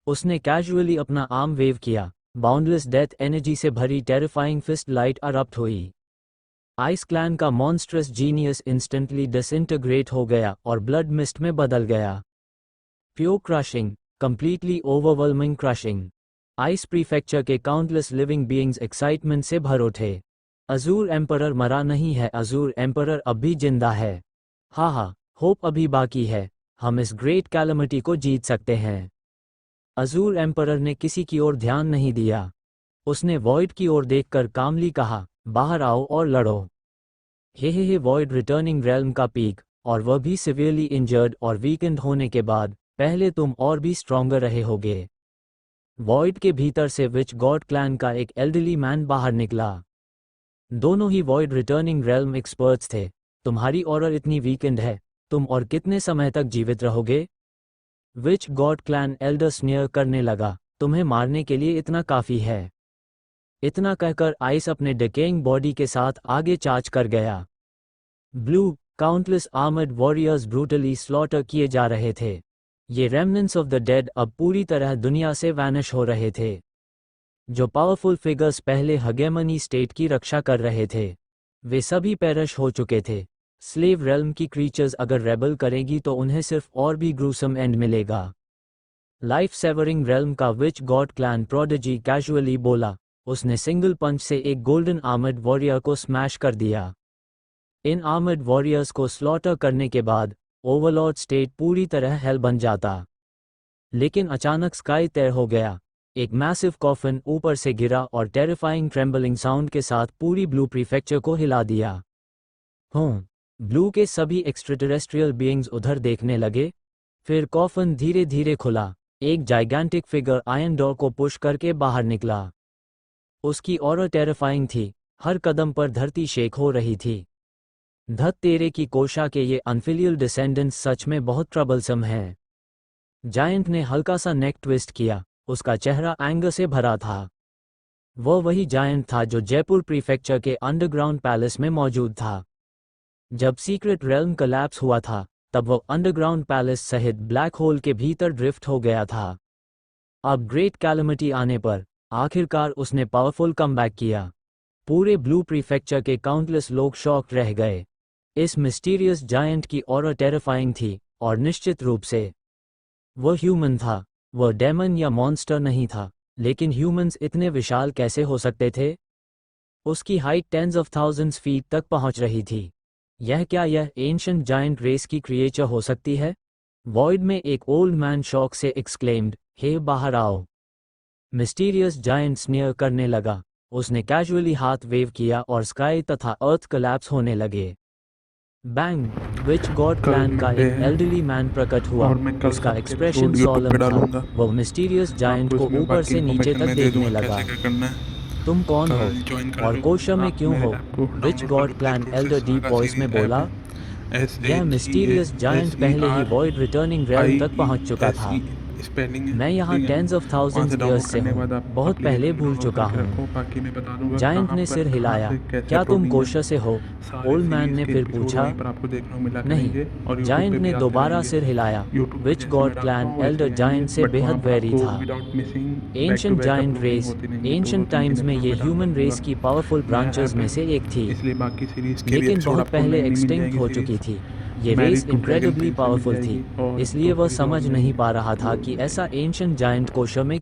[SPEAKER 2] उसने कैजुअली अपना आर्म वेव किया। बाउंडलेस डेथ एनर्जी से भरी टेरिफाइंग फिस्ट लाइट अरप्ट हुई। आइस क्लैन का मॉन्स्ट्रस जीनियस इंस्टेंटली डिसइंटीग्रेट हो गया और ब्लड मिस्ट में बदल गया। Pure crushing, completely overwhelming crushing. Ice prefecture के काउंटलेस लिविंग बीइंग्स एक्साइटमेंट से भर उठे। अजूर एम्परर मरा नहीं है, अजूर एम्परर अब भी जिंदा है। हा, होप अभी बाकी है, हम इस ग्रेट कैलमिटी को जीत सकते हैं। अजूर एम्परर ने किसी की ओर ध्यान नहीं दिया। उसने वॉइड की ओर देखकर कामली कहा, बाहर आओ और लड़ो। हे वॉइड रिटर्निंग रेल्म का पीक, और वह भी सिवियरली इंजर्ड और वीकेंड होने के बाद, पहले तुम और भी स्ट्रॉन्गर रहे होगे। वॉइड के भीतर से विच गॉड क्लैन का एक एल्डरली मैन बाहर निकला। दोनों ही वॉइड रिटर्निंग रेल्म एक्सपर्ट्स थे। तुम्हारी ऑरा इतनी वीकेंड है, तुम और कितने समय तक जीवित रहोगे? विच गॉड क्लैन एल्डर स्नेयर करने लगा, तुम्हें मारने के लिए इतना काफी है। इतना कहकर आइस अपने डिकेइंग बॉडी के साथ आगे चार्ज कर गया। Blue, countless armoured warriors brutally slaughter किए जा रहे थे। ये रेमनेंट्स ऑफ द डेड अब पूरी तरह दुनिया से वैनिश हो रहे थे। जो पावरफुल फिगर्स पहले हेगेमनी स्टेट की रक्षा कर रहे थे, वे सभी पेरिश हो चुके थे। स्लेव रेल्म की क्रीचर्स अगर रेबल करेगी तो उन्हें सिर्फ और भी ग्रूसम एंड मिलेगा। लाइफ सेवरिंग रेल्म का विच गॉड क्लैन प्रोडिजी कैजुअली बोला। उसने सिंगल पंच से एक गोल्डन आर्मर्ड वॉरियर को स्मैश कर दिया। इन आर्मर्ड वॉरियर्स को स्लॉटर करने के बाद ओवरलॉर्ड स्टेट पूरी तरह हेल बन जाता। लेकिन अचानक स्काई तय हो गया। एक मैसिव कॉफिन ऊपर से गिरा और टेरिफाइंग ट्रेम्बलिंग साउंड के साथ पूरी ब्लू प्रीफेक्चर को हिला दिया। ब्लू के सभी एक्स्ट्राटेरेस्ट्रियल बीइंग्स उधर देखने लगे। फिर कॉफिन धीरे धीरे खुला। एक जाइगेंटिक फिगर आयरन डोर को पुश करके बाहर निकला। उसकी ऑरा टेरिफाइंग थी। हर कदम पर धरती शेक हो रही थी। धत तेरे की कोशा के ये अनफिलियल डिसेंडेंट्स सच में बहुत ट्रबलसम हैं। जायंट ने हल्का सा नेक ट्विस्ट किया। उसका चेहरा एंगर से भरा था। वह वही जायंट था जो जयपुर प्रीफेक्चर के अंडरग्राउंड पैलेस में मौजूद था। जब सीक्रेट रेल्म कोलैप्स हुआ था, तब वह अंडरग्राउंड पैलेस सहित ब्लैक होल के भीतर ड्रिफ्ट हो गया था। अब ग्रेट कैलमिटी आने पर आखिरकार उसने पावरफुल कमबैक किया। पूरे ब्लू प्रीफेक्चर के काउंटलेस लोग शॉक रह गए। इस मिस्टीरियस जायंट की ऑरा टेरिफाइंग थी और निश्चित रूप से वह ह्यूमन था। वह डेमन या मॉन्स्टर नहीं था, लेकिन ह्यूमंस इतने विशाल कैसे हो सकते थे? उसकी height tens of thousands feet तक पहुंच रही थी। यह एंशिएंट जायंट रेस की क्रिएचर हो सकती है? वॉइड में एक ओल्ड मैन शॉक से एक्सक्लेम्ड, हे बाहर आओ। मिस्टीरियस जायंट स्नेयर करने लगा। उसने कैजुअली हाथ वेव किया और स्काई तथा अर्थ कोलैप्स होने लगे। बैंग, विच गॉड क्लैन का एक एल्डरली मैन प्रकट हुआ। उसका एक्सप्रेशन सॉलम था। वह मिस्टीरियस जायंट को ऊपर से नीचे तक देखने लगा। तुम कौन हो और कोशा में क्यों हो? Witch god clan elder deep voice में बोला। यह मिस्टीरियस जायंट पहले ही वॉइड रिटर्निंग रेल्म तक पहुंच चुका था।
[SPEAKER 1] स्पेलिंग है,
[SPEAKER 2] मैं यहाँ
[SPEAKER 1] ठीक है।
[SPEAKER 2] टेंस ऑफ
[SPEAKER 1] वहाँ
[SPEAKER 2] थाउजेंड्स
[SPEAKER 1] से
[SPEAKER 2] ईयर्स
[SPEAKER 1] डाउनलोड
[SPEAKER 2] से
[SPEAKER 1] करने के
[SPEAKER 2] हूँ,
[SPEAKER 1] बाद आप
[SPEAKER 2] बहुत पहले
[SPEAKER 1] application
[SPEAKER 2] भूल
[SPEAKER 1] डाउनलोड
[SPEAKER 2] चुका
[SPEAKER 1] करके
[SPEAKER 2] हूँ।
[SPEAKER 1] रखो, बाकी मैं बता दूंगा
[SPEAKER 2] जायंट
[SPEAKER 1] कहाँ
[SPEAKER 2] ने
[SPEAKER 1] पर,
[SPEAKER 2] सिर
[SPEAKER 1] कहाँ
[SPEAKER 2] हिलाया।
[SPEAKER 1] से कैसे
[SPEAKER 2] क्या तुम
[SPEAKER 1] अपलोडिंग है।
[SPEAKER 2] कोशा से हो?
[SPEAKER 1] सारे
[SPEAKER 2] ओल्ड मैन
[SPEAKER 1] सीरीज
[SPEAKER 2] ने
[SPEAKER 1] के
[SPEAKER 2] फिर
[SPEAKER 1] एपिसोड
[SPEAKER 2] पूछा।
[SPEAKER 1] वहीं पर आपको देखने को मिला
[SPEAKER 2] नहीं।
[SPEAKER 1] करेंगे और यूट्यूब
[SPEAKER 2] जायंट
[SPEAKER 1] पे भी
[SPEAKER 2] ने
[SPEAKER 1] आते
[SPEAKER 2] दोबारा
[SPEAKER 1] रहेंगे।
[SPEAKER 2] सिर हिलाया।
[SPEAKER 1] यूट्यूब पे
[SPEAKER 2] विच
[SPEAKER 1] जैसे
[SPEAKER 2] गॉड
[SPEAKER 1] मैं डालता
[SPEAKER 2] क्लैन
[SPEAKER 1] हूँ
[SPEAKER 2] एल्डर
[SPEAKER 1] वैसे
[SPEAKER 2] जायंट
[SPEAKER 1] आएंगे,
[SPEAKER 2] से
[SPEAKER 1] बट वहाँ
[SPEAKER 2] बेहद
[SPEAKER 1] पर
[SPEAKER 2] वैरी
[SPEAKER 1] आपको
[SPEAKER 2] था।
[SPEAKER 1] Without missing back to
[SPEAKER 2] ancient
[SPEAKER 1] back
[SPEAKER 2] giant
[SPEAKER 1] uploading
[SPEAKER 2] race
[SPEAKER 1] होती रहेंगी।
[SPEAKER 2] एंशंट
[SPEAKER 1] 2-2
[SPEAKER 2] टाइम्स
[SPEAKER 1] 3-3
[SPEAKER 2] में ये
[SPEAKER 1] एपिसोड मैं डालता
[SPEAKER 2] ह्यूमन रेस
[SPEAKER 1] रहूँगा।
[SPEAKER 2] की पावरफुल
[SPEAKER 1] नया
[SPEAKER 2] ब्रांचेस
[SPEAKER 1] ऐप
[SPEAKER 2] में
[SPEAKER 1] है,
[SPEAKER 2] से एक थी,
[SPEAKER 1] इसलिए बाकी सीरीज के भी
[SPEAKER 2] लेकिन
[SPEAKER 1] एपिसोड
[SPEAKER 2] बहुत
[SPEAKER 1] आपको
[SPEAKER 2] पहले
[SPEAKER 1] नई नई मिल
[SPEAKER 2] एक्सटिंक्ट
[SPEAKER 1] जाएगी।
[SPEAKER 2] हो चुकी
[SPEAKER 1] सीरीज
[SPEAKER 2] थी। ये race
[SPEAKER 1] married to dragon
[SPEAKER 2] incredibly
[SPEAKER 1] prince से मिल
[SPEAKER 2] पावरफुल थी,
[SPEAKER 1] जाएगी और
[SPEAKER 2] इसलिए
[SPEAKER 1] 2
[SPEAKER 2] वह
[SPEAKER 1] सीरीज और
[SPEAKER 2] समझ
[SPEAKER 1] मिल
[SPEAKER 2] नहीं
[SPEAKER 1] जाएंगी।
[SPEAKER 2] पा रहा था कि ऐसा एंशंट जायंट कोशा में